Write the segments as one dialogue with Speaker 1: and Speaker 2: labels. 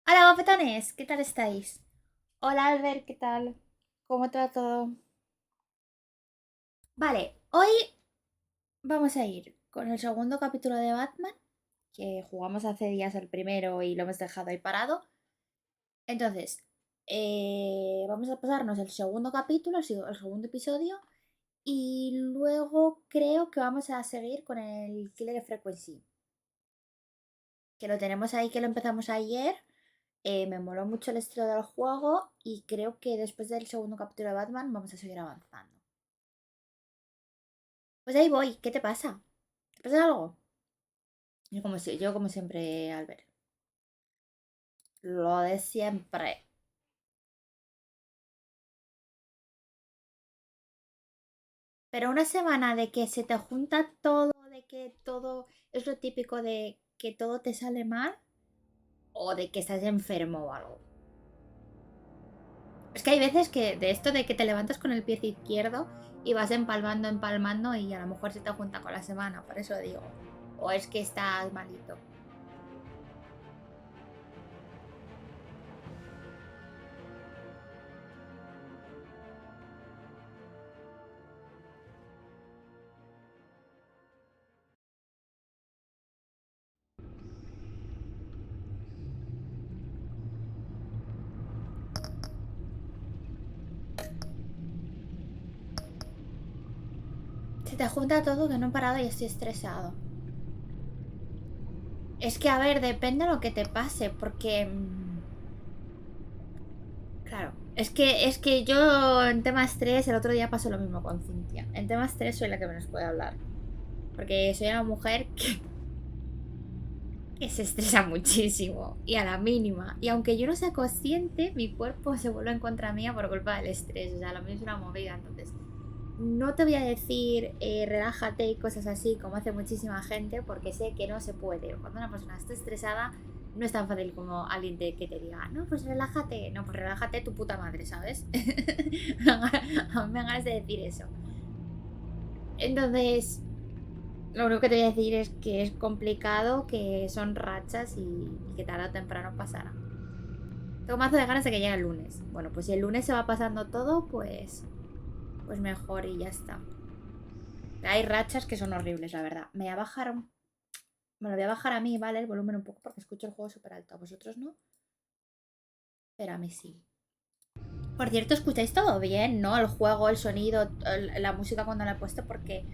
Speaker 1: Hola, guapetones, ¿qué tal estáis? Hola, Albert, ¿qué tal? ¿Cómo te va todo? Vale, hoy vamos a ir con el segundo capítulo de Batman, que jugamos hace días el primero y lo hemos dejado ahí parado. Entonces, vamos a pasarnos el segundo capítulo, el segundo episodio, y luego creo que vamos a seguir con el Killer Frequency, que lo tenemos ahí, que lo empezamos ayer. Me moló mucho el estilo del juego y creo que después del segundo capítulo de Batman vamos a seguir avanzando. Pues ahí voy, ¿qué te pasa? ¿Te pasa algo? Yo como siempre, Albert. Lo de siempre. Pero una semana de que se te junta todo, de que todo es lo típico de que todo te sale mal o de que estás enfermo o algo. Es que hay veces que de esto de que te levantas con el pie izquierdo y vas empalmando, empalmando y a lo mejor se te junta con la semana, por eso digo. O es que estás malito. Se te junta todo que no he parado y estoy estresado. Es que, a ver, depende de lo que te pase, porque... Claro, es que yo en tema estrés el otro día pasó lo mismo con Cintia. En tema estrés soy la que menos puede hablar. Porque soy una mujer que se estresa muchísimo y a la mínima. Y aunque yo no sea consciente, mi cuerpo se vuelve en contra mía por culpa del estrés. O sea, lo mismo es una movida. Entonces, no te voy a decir relájate y cosas así como hace muchísima gente porque sé que no se puede. Cuando una persona está estresada no es tan fácil como alguien que te diga, no, pues relájate. No, pues relájate tu puta madre, ¿sabes? A mí me dan ganas de decir eso. Entonces, lo único que te voy a decir es que es complicado, que son rachas y que tarde o temprano pasará. Tengo mazo de ganas de que llegue el lunes. Bueno, pues si el lunes se va pasando todo, pues mejor y ya está. Hay rachas que son horribles, la verdad. Me voy a bajar. Me lo voy a bajar a mí, ¿vale? El volumen un poco porque escucho el juego súper alto. A vosotros no, pero a mí sí. Por cierto, ¿escucháis todo bien, no? El juego, el sonido, la música cuando la he puesto, porque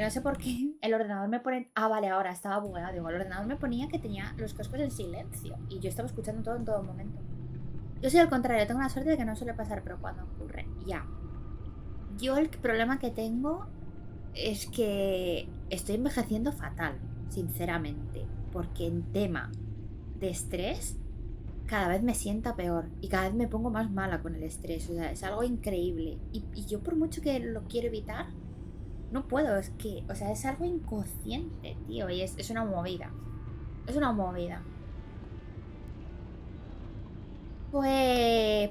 Speaker 1: no sé por qué el ordenador me pone... Ah, vale, ahora estaba bugueado. Digo, el ordenador me ponía que tenía los cascos en silencio y yo estaba escuchando todo en todo momento. Yo soy al contrario, tengo la suerte de que no suele pasar, pero cuando ocurre, ya. Yo el problema que tengo es que estoy envejeciendo fatal, sinceramente, porque en tema de estrés cada vez me sienta peor y cada vez me pongo más mala con el estrés, o sea, es algo increíble. Y yo por mucho que lo quiero evitar, no puedo, es que, o sea, es algo inconsciente, tío, y es una movida. Es una movida. Pues,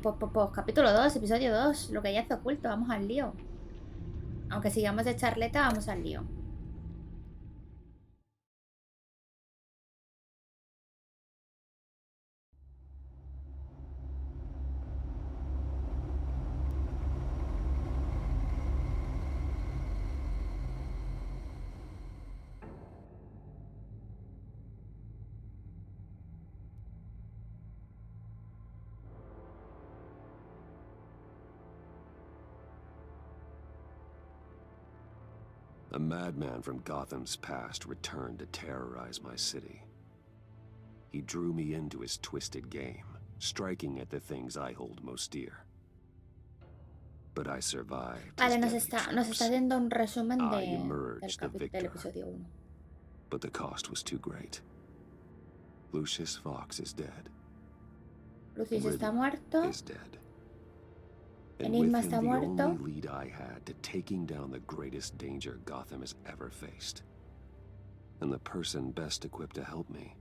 Speaker 1: capítulo 2 episodio 2 lo que yace oculto, vamos al lío. Aunque sigamos de charleta, vamos al lío.
Speaker 2: A madman from Gotham's past returned to terrorize my city. He drew me into his twisted game, striking at the things I hold most dear. But I survived his
Speaker 1: Vale, nos
Speaker 2: deadly
Speaker 1: está
Speaker 2: traps.
Speaker 1: haciendo un resumen
Speaker 2: I
Speaker 1: del,
Speaker 2: emerged the
Speaker 1: del
Speaker 2: victor,
Speaker 1: episodio 1.
Speaker 2: but the cost was too great. Lucius Fox is dead.
Speaker 1: Lucius está
Speaker 2: Riddler
Speaker 1: muerto.
Speaker 2: is dead. And with
Speaker 1: Enigma
Speaker 2: him,
Speaker 1: está
Speaker 2: the
Speaker 1: muerto.
Speaker 2: only lead I had to taking down the greatest danger Gotham has ever faced. And the person best equipped to help me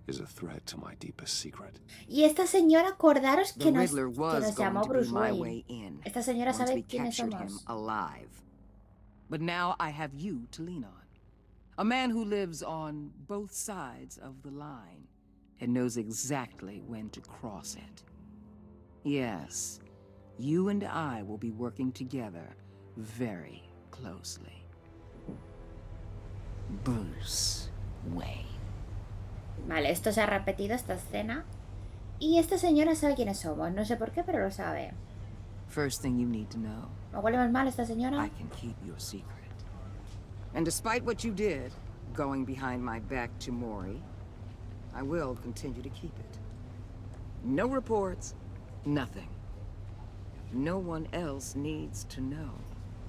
Speaker 2: is a threat to my deepest secret.
Speaker 1: Y esta señora, acordaros
Speaker 3: The
Speaker 1: que
Speaker 3: Riddler
Speaker 1: que
Speaker 3: was
Speaker 1: nos
Speaker 3: going
Speaker 1: llamó
Speaker 3: to be
Speaker 1: Bruce
Speaker 3: my
Speaker 1: Wayne.
Speaker 3: way in
Speaker 1: Esta señora
Speaker 3: once we
Speaker 1: sabe quiénes
Speaker 3: captured him
Speaker 1: somos.
Speaker 3: alive. But now I have you to lean on. A man who lives on both sides of the line and knows exactly when to cross it. Yes, you and I will be working together very closely. Bruce Wayne.
Speaker 1: Vale, esto se ha repetido, esta escena. Y esta señora sabe quiénes somos. No sé por qué, pero lo sabe.
Speaker 3: First thing you need to know,
Speaker 1: ¿Me huele mal esta señora?
Speaker 3: I can keep your secret. And despite what you did, going behind my back to Maury, I will continue to keep it. No reports, nothing. No one else needs to know.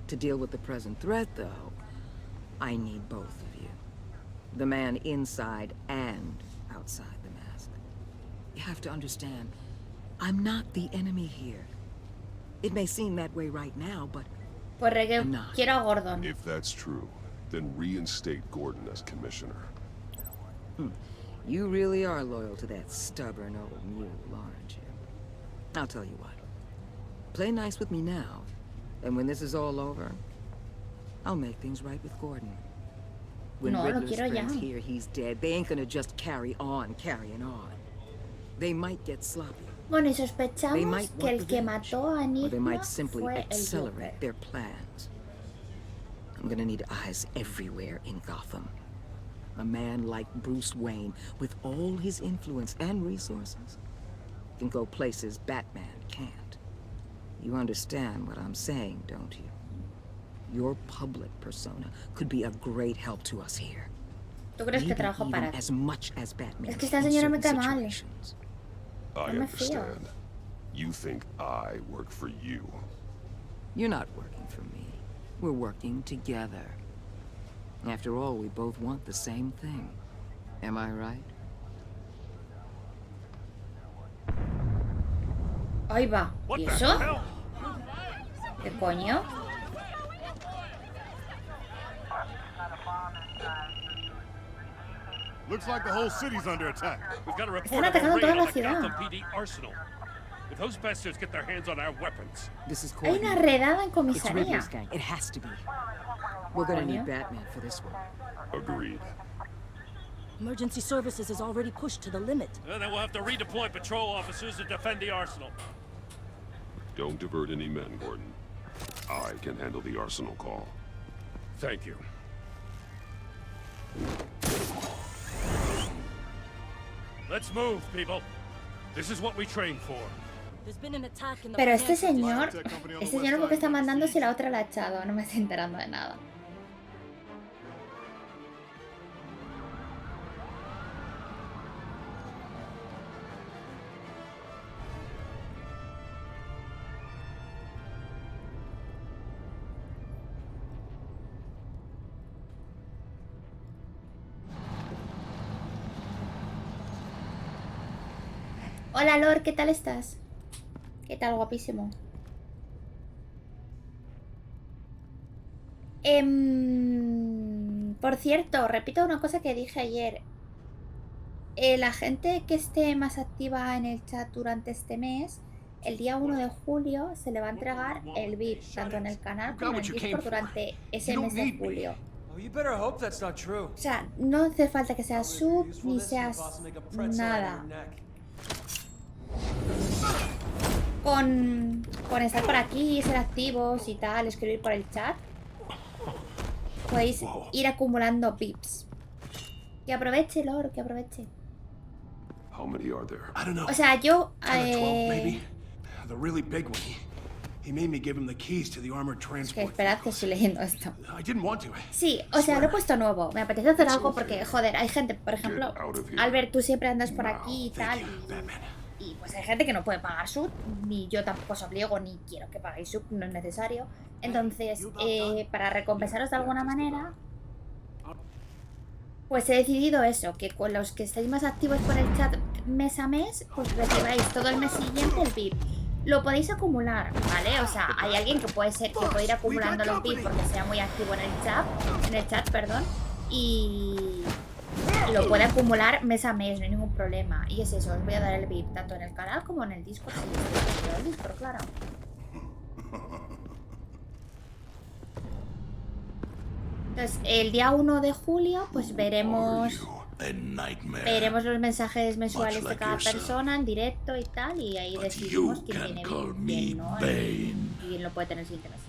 Speaker 3: To deal with the present threat, though, I need both of you. The man inside and outside the mask. You have to understand, I'm not the enemy here. It may seem that way right now, but
Speaker 1: Pues
Speaker 3: I'm not.
Speaker 1: quiero a Gordon.
Speaker 2: If that's true, then reinstate Gordon as commissioner.
Speaker 3: You really are loyal to that stubborn old mule, aren't you? I'll tell you what. Play nice with me now, and when this is all over, I'll make things right with Gordon. When
Speaker 1: No, lo
Speaker 3: Riddler's
Speaker 1: quiero ya.
Speaker 3: friends hear he's dead, they ain't gonna just carry on carrying on. They might get sloppy,
Speaker 1: Bueno, y
Speaker 3: They
Speaker 1: sospechamos
Speaker 3: might
Speaker 1: que
Speaker 3: want
Speaker 1: el que
Speaker 3: revenge,
Speaker 1: mató a
Speaker 3: or they
Speaker 1: Inicio
Speaker 3: might simply
Speaker 1: fue el
Speaker 3: accelerate
Speaker 1: Joker.
Speaker 3: their plans. I'm gonna need eyes everywhere in Gotham. A man like Bruce Wayne, with all his influence and resources, can go places Batman can't. You understand what I'm saying, don't you? Your public persona could be a great help to us here.
Speaker 1: ¿Tú crees que
Speaker 3: Maybe
Speaker 1: trabajo
Speaker 3: even
Speaker 1: para ti?
Speaker 3: as much as Batman
Speaker 1: Es que esta
Speaker 3: in
Speaker 1: señora me
Speaker 3: certain
Speaker 1: cae mal.
Speaker 3: situations.
Speaker 2: I
Speaker 1: No me fío.
Speaker 2: understand. You think I work for you.
Speaker 3: You're not working for me. We're working together. After all, we both want the same thing. Am I right?
Speaker 1: Ahí va. ¿Y eso? ¿Qué coño?
Speaker 4: Looks like the whole city's under attack.
Speaker 5: We've got a
Speaker 1: Están
Speaker 5: report of a
Speaker 1: atacando
Speaker 5: raid
Speaker 1: toda
Speaker 5: on
Speaker 1: la
Speaker 5: the
Speaker 1: ciudad.
Speaker 5: Gotham PD arsenal. If those bastards get their hands on our weapons,
Speaker 3: This is
Speaker 1: Hay una
Speaker 3: coordinated.
Speaker 1: redada en
Speaker 3: It's
Speaker 1: comisaría.
Speaker 3: Riddler's gang. It has to be. We're gonna need
Speaker 1: Coño.
Speaker 3: Batman for this one.
Speaker 2: Agreed.
Speaker 6: Emergency services is already pushed to the limit.
Speaker 5: then we'll have to redeploy patrol officers to defend the arsenal.
Speaker 2: Don't divert any men, Gordon. I can handle the arsenal call.
Speaker 5: Thank you. Let's move, people. This is what we trained for.
Speaker 6: There's been an attack in the
Speaker 1: Pero este
Speaker 6: financial
Speaker 1: señor,
Speaker 4: Tech company on the
Speaker 1: este
Speaker 4: west
Speaker 1: señor porque
Speaker 4: side
Speaker 1: está
Speaker 4: of the
Speaker 1: mandando si
Speaker 4: siege.
Speaker 1: la otra la ha echado. No me estoy enterando de nada. Hola Lord, ¿qué tal estás? ¿Qué tal, guapísimo? Por cierto, repito una cosa que dije ayer. La gente que esté más activa en el chat durante este mes, el día 1 de julio se le va a entregar el VIP, tanto en el canal como en el Discord durante ese mes de julio. O sea, no hace falta que seas sub ni seas nada. Con estar por aquí, ser activos y tal, escribir por el chat, podéis ir acumulando VIPs. Que aproveche, Lord, que aproveche.
Speaker 2: How many are there?
Speaker 7: I don't know.
Speaker 1: O sea, yo...
Speaker 7: 10 or 12, maybe. The really big one. He made me give him the keys to the armored
Speaker 1: que
Speaker 7: transport.
Speaker 1: esperad que estoy leyendo esto.
Speaker 7: I didn't want to.
Speaker 1: Sí, o sea, lo he puesto nuevo. Me apetece hacer algo porque, joder, hay gente, por ejemplo, Albert, tú siempre andas por aquí y tal.
Speaker 7: Thank you, Batman.
Speaker 1: Y pues hay gente que no puede pagar sub, ni yo tampoco os obligo, ni quiero que paguéis sub, no es necesario. Entonces, para recompensaros de alguna manera, pues he decidido eso, que con los que estáis más activos por el chat mes a mes, pues recibáis todo el mes siguiente el VIP. Lo podéis acumular, ¿vale? O sea, hay alguien que puede ser que puede ir acumulando los VIP porque sea muy activo en el chat, perdón, y lo puede acumular mes a mes, no hay ningún problema. Y es eso, os voy a dar el VIP tanto en el canal como en el Discord, si estáis dentro del Discord, claro. Entonces, el día 1 de julio, pues veremos
Speaker 8: a nightmare.
Speaker 1: Leeremos los mensajes mensuales de
Speaker 8: like
Speaker 1: cada
Speaker 8: yourself.
Speaker 1: persona en directo y tal, y ahí
Speaker 8: But
Speaker 1: decidimos
Speaker 8: you
Speaker 1: quién
Speaker 8: can
Speaker 1: viene
Speaker 8: call
Speaker 1: bien,
Speaker 8: me
Speaker 1: quién no,
Speaker 8: Bane.
Speaker 1: y quién lo puede tener sin interés.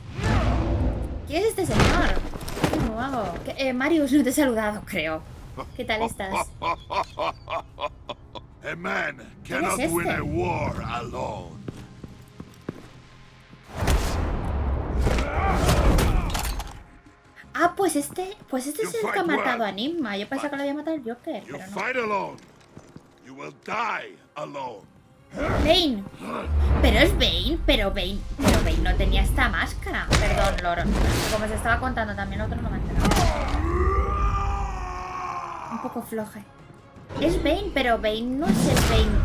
Speaker 1: ¿Quién es este señor? Qué nuevo. Marius, no te he saludado, creo. ¿Qué tal estás?
Speaker 8: A man
Speaker 1: ¿Quién es
Speaker 8: cannot win
Speaker 1: este?
Speaker 8: a war alone.
Speaker 1: Ah, pues este es el que ha
Speaker 8: fight
Speaker 1: matado
Speaker 8: well,
Speaker 1: a Enigma. Yo pensaba que lo había matado el Joker,
Speaker 8: You
Speaker 1: pero no.
Speaker 8: fight alone. You will die alone.
Speaker 1: Bane. Pero es Bane, pero Bane no tenía esta máscara. Perdón, Loro. Como se estaba contando también otro no me ha enterado. Un poco floje. Es Bane, pero Bane no es el Bane.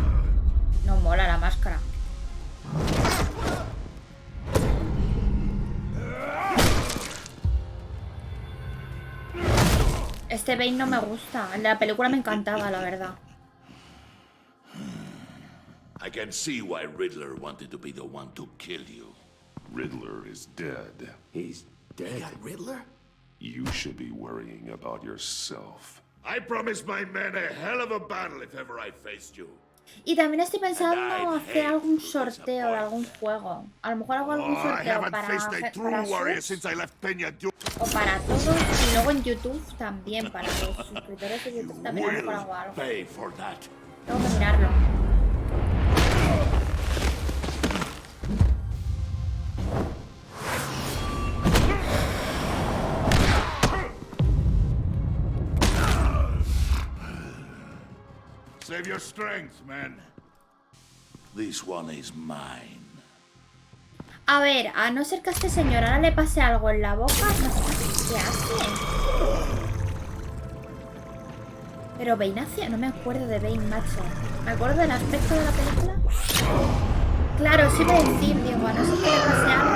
Speaker 1: No mola la máscara. Este Bane no me gusta. En la película me encantaba, la verdad.
Speaker 8: I can see why Riddler wanted to be the one to kill you.
Speaker 2: Riddler is dead.
Speaker 7: He's dead.
Speaker 8: Riddler?
Speaker 2: You should be worrying about yourself.
Speaker 8: I promised my men a hell of a battle if ever I faced you.
Speaker 1: Y también estoy pensando hacer algún sorteo de algún juego. A lo mejor hago algún
Speaker 8: I
Speaker 1: sorteo
Speaker 8: haven't faced a true warrior
Speaker 1: subs
Speaker 8: since I left Peña.
Speaker 1: o para todos. Y luego en YouTube también, para los suscriptores de YouTube también a lo mejor hago algo.
Speaker 8: Pay for that.
Speaker 1: Tengo que mirarlo.
Speaker 8: Save your strength, man. This one is mine.
Speaker 1: A ver, a no ser que a este señor ahora le pase algo en la boca, no sé qué hace. Pero Bane hacía... No me acuerdo de Bane, macho. ¿Me acuerdo del aspecto de la película? Claro, sí iba a decir, digo, a no ser que le pase algo.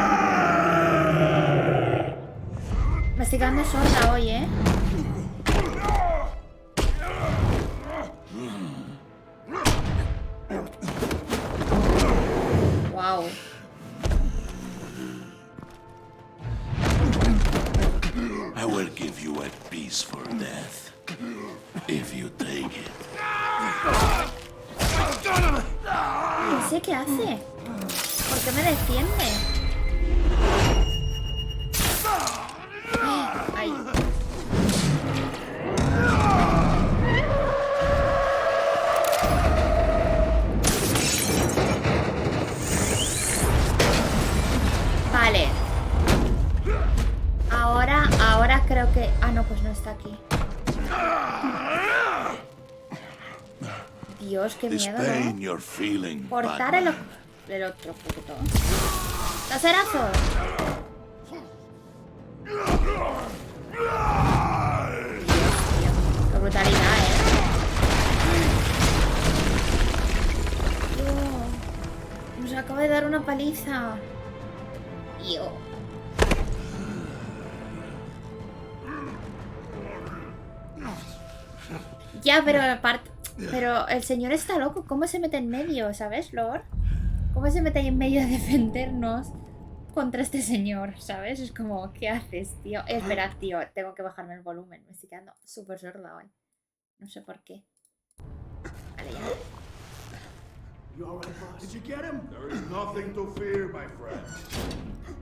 Speaker 1: Me estoy quedando sorda hoy, ¿eh? Wow.
Speaker 8: I will give you a peaceful death. If you take it.
Speaker 1: No sé qué hace. ¿Por qué me defiende? Ay. Vale. Ahora creo que... Ah, no, pues no está aquí. Dios, qué
Speaker 8: This
Speaker 1: miedo,
Speaker 8: pain
Speaker 1: ¿no?
Speaker 8: you're feeling,
Speaker 1: Cortar
Speaker 8: Batman.
Speaker 1: el otro puto. ¡Laserazo! Qué brutalidad, Dios. Nos acaba de dar una paliza. Dios. Ya, pero aparte... Pero el señor está loco. ¿Cómo se mete en medio, sabes, Lord? ¿Cómo se mete ahí en medio a defendernos contra este señor, sabes? Es como, ¿qué haces, tío? Espera, tío, tengo que bajarme el volumen. Me estoy quedando súper sorda hoy. No sé por qué. Vale, ya.
Speaker 7: You all right, boss? Did you get him?
Speaker 8: There is nothing to fear, my friend.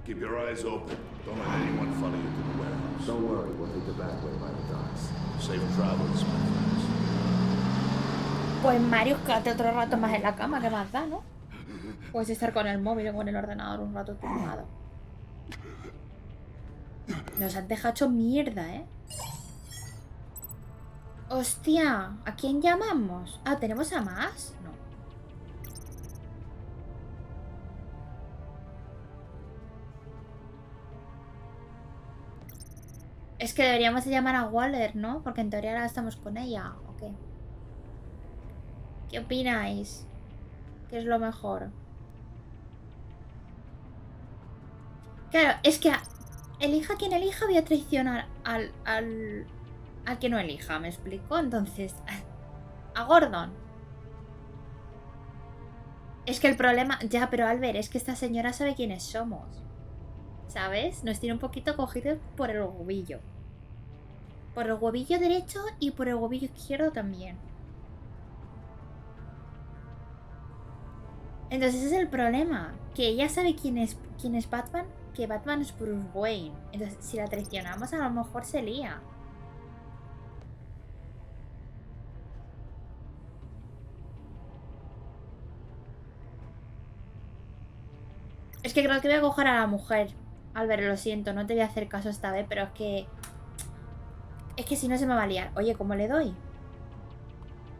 Speaker 8: Keep your eyes open. Don't let anyone follow you to the warehouse.
Speaker 7: Don't worry, we'll take the back way by the docks.
Speaker 8: Safe travels, my friends.
Speaker 1: Pues Mario, quédate otro rato más en la cama, ¿qué más da, no? Puedes estar con el móvil o con el ordenador un rato tumbado. Nos han dejado hecho mierda, ¿eh? Hostia, ¿a quién llamamos? Ah, ¿tenemos a más? No. Es que deberíamos de llamar a Waller, ¿no? Porque en teoría ahora estamos con ella, ¿o qué? ¿Qué opináis? ¿Qué es lo mejor? Claro, es que elija quien elija, voy a traicionar al que no elija, ¿me explico? Entonces, a Gordon. Es que el problema... Ya, pero Albert, es que esta señora sabe quiénes somos. ¿Sabes? Nos tiene un poquito cogidos por el orgullo. Por el huevillo derecho y por el huevillo izquierdo también. Entonces ese es el problema. Que ella sabe quién es Batman. Que Batman es Bruce Wayne. Entonces si la traicionamos a lo mejor se lía. Es que creo que voy a coger a la mujer. Albert, lo siento, no te voy a hacer caso esta vez, pero es que... Es que si no se me va a liar. Oye, ¿cómo le doy?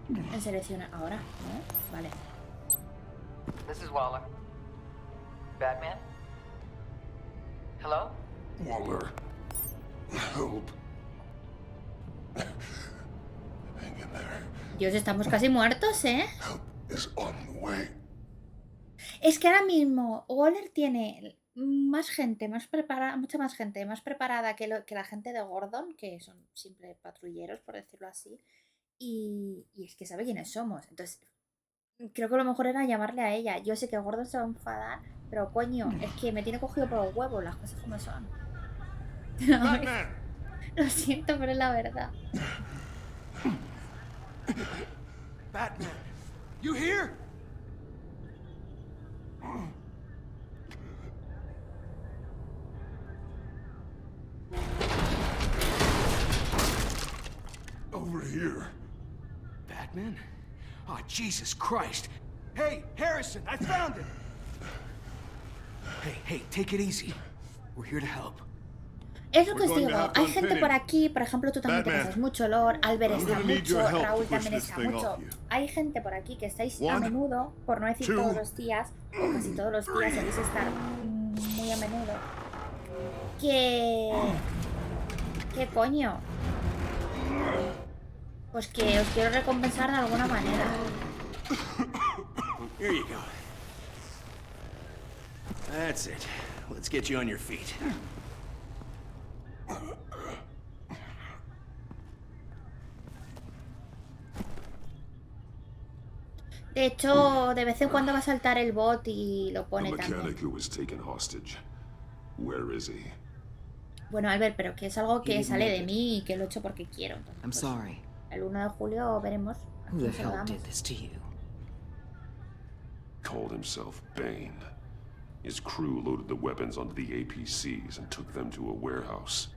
Speaker 1: En seleccionar ahora, ¿no? Vale.
Speaker 9: This is Waller. Batman? Hello?
Speaker 8: Waller. Help. Hang in there.
Speaker 1: Dios, estamos casi muertos, ¿eh?
Speaker 8: Help is on the way.
Speaker 1: Es que ahora mismo Waller tiene más gente, más preparada, mucha más gente, más preparada que la gente de Gordon, que son simples patrulleros, por decirlo así. Y es que sabe quiénes somos. Entonces, creo que lo mejor era llamarle a ella. Yo sé que Gordon se va a enfadar, pero coño, es que me tiene cogido por los huevos, las cosas como son.
Speaker 4: Batman!
Speaker 1: Lo siento, pero es la verdad.
Speaker 7: Batman, you here?
Speaker 8: Over here.
Speaker 7: Batman? Oh, Jesus Christ. Hey, Harrison, I found him. Hey, take it easy. We're here to help.
Speaker 1: Es lo que os
Speaker 4: We're going
Speaker 1: digo,
Speaker 4: to have to
Speaker 1: hay gente
Speaker 4: unpin
Speaker 1: por
Speaker 4: him.
Speaker 1: aquí, por ejemplo, tú también te
Speaker 4: Batman,
Speaker 1: pasas mucho, Lord, Albert
Speaker 4: I'm
Speaker 1: está
Speaker 4: gonna need
Speaker 1: mucho,
Speaker 4: your help
Speaker 1: Raúl
Speaker 4: to push
Speaker 1: también
Speaker 4: this
Speaker 1: está
Speaker 4: thing
Speaker 1: mucho.
Speaker 4: off you.
Speaker 1: Hay gente por aquí que estáis a
Speaker 4: One,
Speaker 1: menudo, por no decir
Speaker 4: two,
Speaker 1: todos los días, o casi todos los días, soléis estar muy a menudo. ¿Qué coño? Pues que os quiero recompensar de alguna manera.
Speaker 10: Here you go. That's it. Let's get you on your feet.
Speaker 1: De hecho, de vez en cuando va a saltar el bot y lo
Speaker 2: The
Speaker 1: pone también.
Speaker 2: mechanic who was taken hostage. Where is he?
Speaker 1: Bueno, Albert, pero que es algo que sale de mí y que lo he hecho porque quiero. Entonces,
Speaker 3: I'm
Speaker 1: pues,
Speaker 3: sorry.
Speaker 1: el 1 de julio veremos a
Speaker 3: Who the
Speaker 1: quién se lo
Speaker 3: hell
Speaker 1: damos.
Speaker 3: did this to you?
Speaker 2: Called himself Bane. His crew loaded the weapons onto the APCs and took them to a warehouse.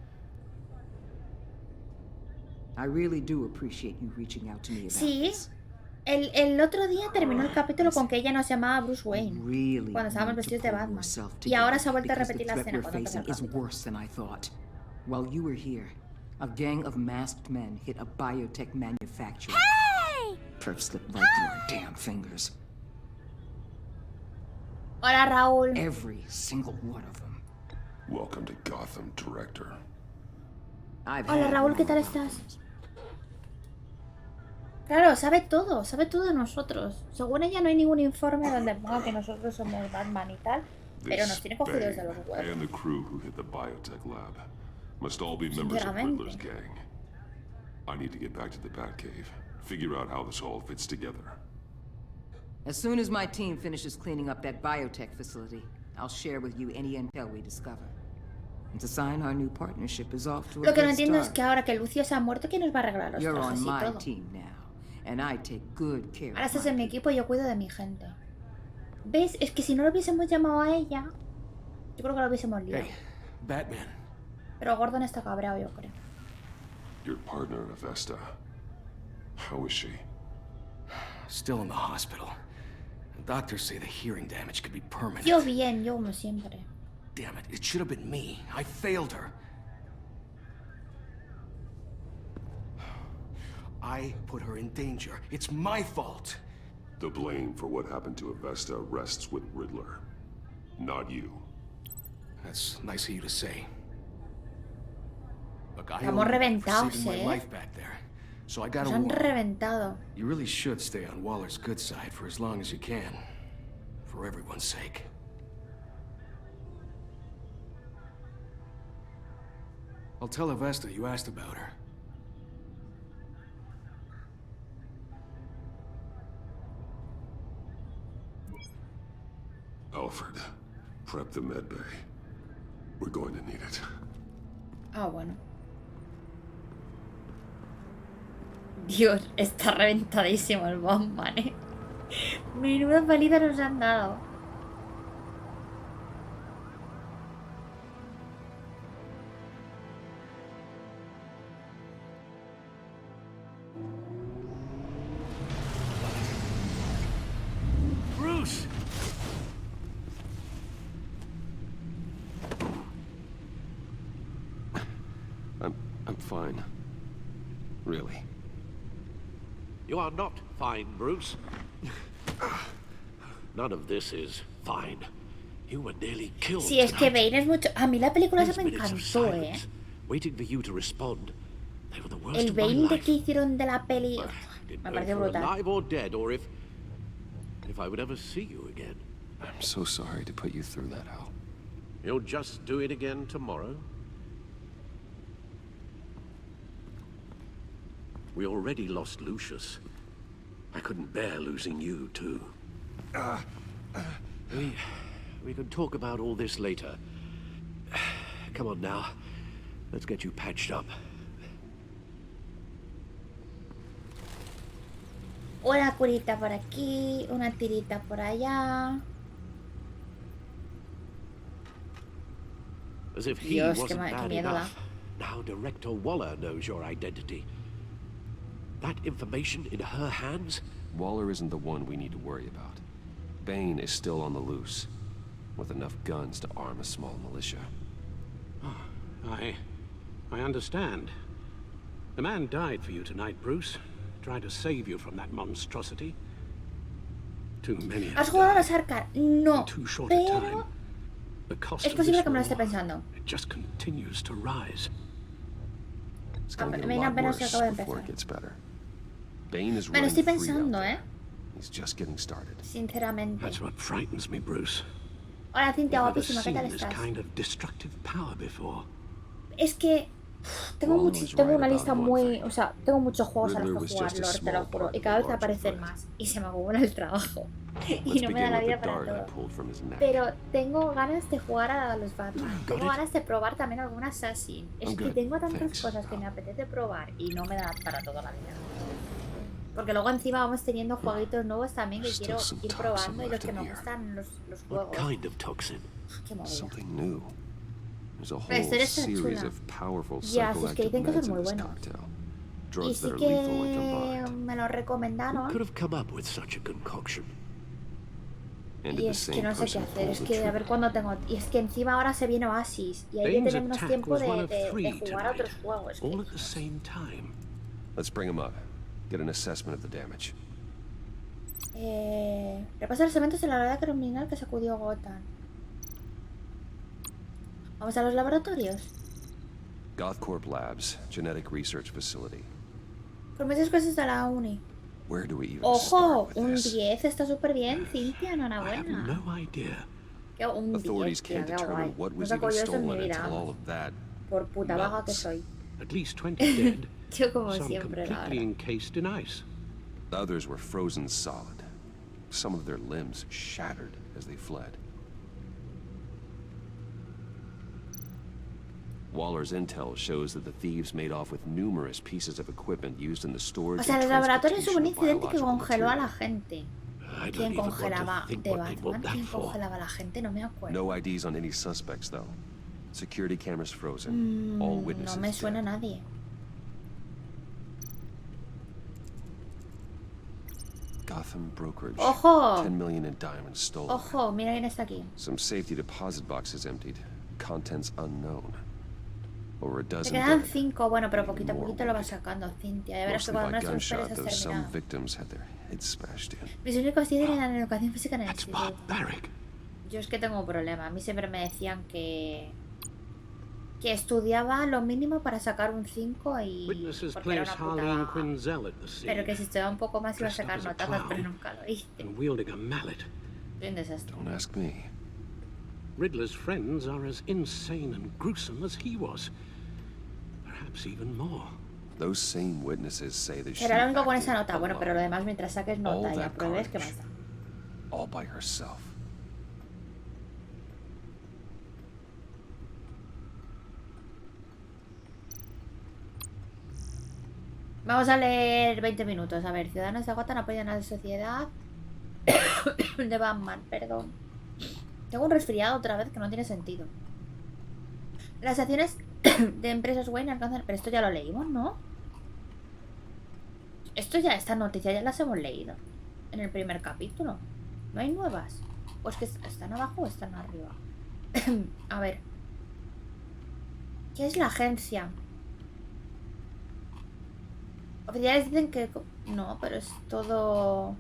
Speaker 3: I really do appreciate you reaching out to me about
Speaker 1: Sí,
Speaker 3: this.
Speaker 1: el otro día terminó el capítulo con que ella nos llamaba Bruce Wayne.
Speaker 3: Really
Speaker 1: Cuando estábamos
Speaker 3: need to
Speaker 1: vestidos de
Speaker 3: pull
Speaker 1: Batman.
Speaker 3: yourself
Speaker 1: Y ahora
Speaker 3: together
Speaker 1: se ha vuelto a
Speaker 3: because
Speaker 1: repetir
Speaker 3: the
Speaker 1: la
Speaker 3: threat
Speaker 1: escena
Speaker 3: we're
Speaker 1: cuando empezó el
Speaker 3: facing is
Speaker 1: capítulo.
Speaker 3: worse than I thought. While you were here, a gang of masked men hit a biotech manufacturer. Hey! Perp slipped right through our damn fingers.
Speaker 1: Hola, Raúl.
Speaker 3: Every single one of them.
Speaker 2: Welcome to Gotham, Director.
Speaker 3: I've
Speaker 1: Hola,
Speaker 3: had
Speaker 1: Raúl, ¿qué tal
Speaker 3: more
Speaker 1: estás?
Speaker 3: problems.
Speaker 1: Claro, sabe todo de nosotros. Según ella no hay ningún informe donde ponga que nosotros somos Batman y tal, pero nos tiene cogidos de los
Speaker 2: Bane
Speaker 1: huevos.
Speaker 2: and the crew who hit the biotech lab must all be members of
Speaker 1: Sinceramente.
Speaker 2: Riddler's gang. I need to get back to the Batcave, figure out how this all fits together.
Speaker 3: As soon as my team finishes cleaning up that biotech facility, I'll share with you any intel we discover. And to sign our new partnership is off to a
Speaker 1: Lo que no
Speaker 3: good
Speaker 1: entiendo es
Speaker 3: start.
Speaker 1: que ahora que Lucio se ha muerto, ¿quién nos va a arreglar los
Speaker 3: You're
Speaker 1: trajes
Speaker 3: on
Speaker 1: y
Speaker 3: my
Speaker 1: todo?
Speaker 3: team now, and I take good care
Speaker 1: Ahora
Speaker 3: of
Speaker 1: estás
Speaker 3: my
Speaker 1: en mi
Speaker 3: people.
Speaker 1: equipo y yo cuido de mi gente. ¿Ves? Es que si no lo hubiésemos llamado a ella, yo creo que lo hubiésemos liado.
Speaker 7: Hey, Batman.
Speaker 1: Pero Gordon está cabreado, yo creo.
Speaker 2: Your partner, Avesta. How is she?
Speaker 7: Still in the hospital. Doctors say the hearing damage could be permanent.
Speaker 1: Yo bien, yo como siempre.
Speaker 7: Damn it, it should have been me. I failed her. I put her in danger. It's my fault.
Speaker 2: The blame for what happened to Avesta rests with Riddler, not you.
Speaker 7: That's nice of you to say. Look, I
Speaker 1: Estamos
Speaker 7: owe you for
Speaker 1: reventados,
Speaker 7: saving my
Speaker 1: ¿eh?
Speaker 7: life back there. So I gotta
Speaker 1: Nos han
Speaker 7: warn you.
Speaker 1: reventado.
Speaker 7: You really should stay on Waller's good side for as long as you can. For everyone's sake. I'll tell Avesta you asked about her.
Speaker 2: Alfred, prep the medbay. We're going to need it.
Speaker 1: Ah, bueno. Dios, está reventadísimo el Batman, ¿eh? Menuda paliza nos han dado.
Speaker 5: Bruce!
Speaker 2: I'm fine. Really.
Speaker 11: You are not fine, Bruce. None of this is fine. You were nearly killed.
Speaker 1: Sí, es que
Speaker 11: tonight.
Speaker 1: Bane es mucho... A mí la película
Speaker 11: These
Speaker 1: se me
Speaker 11: minutes of
Speaker 1: encantó,
Speaker 11: silence, waiting for you to respond. They were the worst
Speaker 1: El
Speaker 11: of my
Speaker 1: Bane de
Speaker 11: life.
Speaker 1: que hicieron de la peli...
Speaker 11: I didn't
Speaker 1: Me
Speaker 11: know
Speaker 1: pareció
Speaker 11: if you were
Speaker 1: brutal.
Speaker 11: alive or dead, or if I would ever see you again.
Speaker 2: I'm so sorry to put you through that, Al.
Speaker 11: You'll just do it again tomorrow. We already lost Lucius. I couldn't bear losing you, too. We can talk about all this later. Come on now. Let's get you patched up.
Speaker 1: Una curita por aquí, una tirita por allá.
Speaker 11: As if he
Speaker 1: Dios,
Speaker 11: wasn't
Speaker 1: qué
Speaker 11: bad
Speaker 1: miedo da.
Speaker 11: enough. Now Director Waller knows your identity. That information in her hands?
Speaker 2: Waller isn't the one we need to worry about. Bane is still on the loose, with enough guns to arm a small militia.
Speaker 11: I understand. The man died for you tonight, Bruce. Tried to save you from that monstrosity. Too many have
Speaker 1: ¿Has jugado a
Speaker 11: died
Speaker 1: los Arcar? No,
Speaker 11: in too short a
Speaker 1: pero...
Speaker 11: time. The cost
Speaker 1: Es
Speaker 11: of
Speaker 1: posible
Speaker 11: this
Speaker 1: que me lo esté
Speaker 11: war,
Speaker 1: pensando.
Speaker 11: it just continues to rise.
Speaker 2: It's gonna get
Speaker 1: me
Speaker 2: a lot
Speaker 1: apenas
Speaker 2: worse
Speaker 1: acabo de
Speaker 2: before
Speaker 1: empezar.
Speaker 2: it gets better. Bane is
Speaker 1: Me lo
Speaker 2: running
Speaker 1: estoy
Speaker 2: free out
Speaker 1: pensando,
Speaker 2: there.
Speaker 1: ¿eh?
Speaker 2: He's just getting started.
Speaker 1: Sinceramente.
Speaker 11: That's what frightens me, Bruce.
Speaker 1: Hola, Cintia,
Speaker 11: I've never
Speaker 1: guapísima, ¿qué
Speaker 11: seen
Speaker 1: tal
Speaker 11: this
Speaker 1: estás?
Speaker 11: kind of destructive power before.
Speaker 1: Es que...
Speaker 2: Waller was
Speaker 1: Tengo
Speaker 2: right
Speaker 1: una
Speaker 2: about
Speaker 1: lista
Speaker 2: one
Speaker 1: muy...
Speaker 2: thing.
Speaker 1: O sea, tengo muchos juegos a
Speaker 2: Riddler
Speaker 1: los
Speaker 2: was
Speaker 1: que jugar,
Speaker 2: just a
Speaker 1: Lord, te
Speaker 2: small
Speaker 1: lo juro.
Speaker 2: part
Speaker 1: Y
Speaker 2: of
Speaker 1: cada
Speaker 2: a
Speaker 1: vez
Speaker 2: larger
Speaker 1: aparecen
Speaker 2: threat.
Speaker 1: más. Y se me acumula el trabajo. Y
Speaker 2: Let's
Speaker 1: no me da
Speaker 2: begin
Speaker 1: la
Speaker 2: with
Speaker 1: vida
Speaker 2: the
Speaker 1: para
Speaker 2: dart I
Speaker 1: todo.
Speaker 2: pulled from his neck.
Speaker 1: Pero tengo ganas de jugar a los Batman.
Speaker 11: Got
Speaker 1: Tengo
Speaker 11: it.
Speaker 1: ganas de probar también algún Assassin. Es
Speaker 2: I'm
Speaker 1: que
Speaker 2: good,
Speaker 1: tengo tantas
Speaker 2: thanks.
Speaker 1: cosas que me apetece probar y no me da para toda la vida. Porque luego encima vamos teniendo jueguitos nuevos también que
Speaker 2: There's
Speaker 1: quiero
Speaker 2: still some
Speaker 1: ir
Speaker 2: toxin
Speaker 1: probando y los
Speaker 2: left
Speaker 1: que
Speaker 2: in
Speaker 1: me
Speaker 2: here.
Speaker 1: gustan los
Speaker 11: What
Speaker 1: juegos.
Speaker 11: kind of toxin?
Speaker 1: Qué movida.
Speaker 2: Something new. There's a
Speaker 1: La
Speaker 2: whole
Speaker 1: historia está
Speaker 2: series
Speaker 1: chula.
Speaker 2: of powerful
Speaker 1: Ya, si es que
Speaker 2: psychoactive
Speaker 1: dicen que son
Speaker 2: meds in
Speaker 1: muy
Speaker 2: this
Speaker 1: buenos.
Speaker 2: cocktail.
Speaker 1: Y
Speaker 2: Drugs
Speaker 1: sí
Speaker 2: that are lethal when
Speaker 1: que
Speaker 2: combined.
Speaker 1: me lo
Speaker 11: Who
Speaker 1: recomendaron.
Speaker 11: could have come up with such a concoction?
Speaker 2: And
Speaker 1: Y
Speaker 2: did the
Speaker 1: es que
Speaker 2: same
Speaker 1: no sé qué
Speaker 2: person
Speaker 1: hacer,
Speaker 2: pull
Speaker 1: es
Speaker 2: the
Speaker 1: que a
Speaker 2: trigger?
Speaker 1: ver cuándo tengo... Y es que encima ahora se viene Oasis y ahí voy a
Speaker 11: Bane's
Speaker 1: tener menos
Speaker 11: attack
Speaker 1: tiempo
Speaker 11: was
Speaker 1: de
Speaker 11: one of
Speaker 1: jugar
Speaker 11: three
Speaker 1: a
Speaker 11: tonight,
Speaker 1: otros juegos.
Speaker 11: all at the same time.
Speaker 2: Let's bring him up. Get an assessment of the damage.
Speaker 1: Repasa los eventos de la oleada criminal que sacudió Gotham. Vamos a los laboratorios.
Speaker 2: Gothcorp Labs, genetic research facility.
Speaker 1: Por muchas cosas de la uni.
Speaker 2: Where do we even
Speaker 1: ¡Ojo!
Speaker 2: start with
Speaker 1: Un
Speaker 2: this?
Speaker 1: 10 está súper bien, Cintia,
Speaker 11: I have
Speaker 1: enhorabuena.
Speaker 11: no idea.
Speaker 1: ¿Qué? Un 10,
Speaker 2: Authorities
Speaker 1: tía,
Speaker 2: can't
Speaker 1: qué guay.
Speaker 2: determine what
Speaker 1: No
Speaker 2: was
Speaker 1: saco
Speaker 2: even
Speaker 1: yo eso en mi
Speaker 2: stolen
Speaker 1: vida,
Speaker 2: until all
Speaker 1: vamos.
Speaker 2: of that.
Speaker 1: Por puta vaga que
Speaker 2: melts.
Speaker 1: soy.
Speaker 11: At least 20 dead.
Speaker 1: Yo como
Speaker 11: Some
Speaker 1: siempre, la
Speaker 11: completely
Speaker 1: verdad.
Speaker 11: encased in ice.
Speaker 2: Others were frozen solid. Some of their limbs shattered as they fled. Waller's intel shows that the thieves made off with numerous pieces of equipment used in the storage
Speaker 1: O sea, en
Speaker 2: and
Speaker 1: los laboratorios hubo un
Speaker 2: transportation of
Speaker 1: incidente que
Speaker 2: biological
Speaker 1: congeló a la
Speaker 2: material.
Speaker 1: gente.
Speaker 11: I don't
Speaker 1: ¿Quién
Speaker 11: even want
Speaker 1: congelaba
Speaker 11: to think
Speaker 1: de
Speaker 11: what they'd
Speaker 1: Batman?
Speaker 11: want that
Speaker 1: ¿Quién
Speaker 11: for.
Speaker 1: congelaba a la gente? No me acuerdo.
Speaker 2: No IDs on any suspects, though. Security cameras frozen. All
Speaker 1: No
Speaker 2: witnesses
Speaker 1: me suena a
Speaker 2: dead.
Speaker 1: nadie.
Speaker 2: Gotham brokerage.
Speaker 1: ¡Ojo!
Speaker 2: 10 million in diamonds stolen.
Speaker 1: Ojo, mira quién está aquí.
Speaker 2: Some safety deposit boxes emptied. Contents unknown. Over a
Speaker 1: Te
Speaker 2: dozen
Speaker 1: quedan
Speaker 2: dead.
Speaker 1: 5. Bueno, pero poquito a poquito lo vas sacando, Cintia. Ya verás que
Speaker 2: Mostly
Speaker 1: cuando
Speaker 2: by
Speaker 1: menos te lo
Speaker 2: gunshot,
Speaker 1: esperes
Speaker 2: though
Speaker 1: has
Speaker 2: some
Speaker 1: terminado.
Speaker 2: victims had their heads smashed in.
Speaker 1: Mis únicos días eran en educación física en el
Speaker 11: That's
Speaker 1: instituto.
Speaker 11: barbaric.
Speaker 1: Yo es que tengo un problema. A mí siempre me decían que estudiaba lo mínimo para sacar un 5 y...
Speaker 11: Witnesses
Speaker 1: porque era
Speaker 11: place
Speaker 1: una puta
Speaker 11: Harleen
Speaker 1: baja.
Speaker 11: Quinzel at the scene.
Speaker 1: Pero que si estudiaba un poco más iba a
Speaker 11: dressed up
Speaker 1: sacar
Speaker 11: as a
Speaker 1: notazas, pero
Speaker 11: clown
Speaker 1: nunca lo hice.
Speaker 11: and wielding a mallet.
Speaker 1: Soy un desastre.
Speaker 2: Don't ask me.
Speaker 11: Riddler's friends are as insane and gruesome as he was. Perhaps even more.
Speaker 2: Those same witnesses say that she
Speaker 1: Será lo único con esa
Speaker 2: acted
Speaker 1: nota. Bueno, pero lo
Speaker 2: alone,
Speaker 1: demás mientras saques
Speaker 2: All
Speaker 1: nota y
Speaker 2: that
Speaker 1: apruebes, ¿qué
Speaker 2: carnage.
Speaker 1: más da?
Speaker 2: all by herself.
Speaker 1: Vamos a leer 20 minutos. A ver, ciudadanos de Gotham apoyan a la sociedad de Batman, perdón. Tengo un resfriado otra vez que no tiene sentido. Las acciones de empresas Wayne alcanzan... Pero esto ya lo leímos, ¿no? Esta noticia ya las hemos leído en el primer capítulo. ¿No hay nuevas? Pues que están abajo o están arriba. A ver. ¿Qué es la agencia? Oficiales dicen que... No, pero es todo...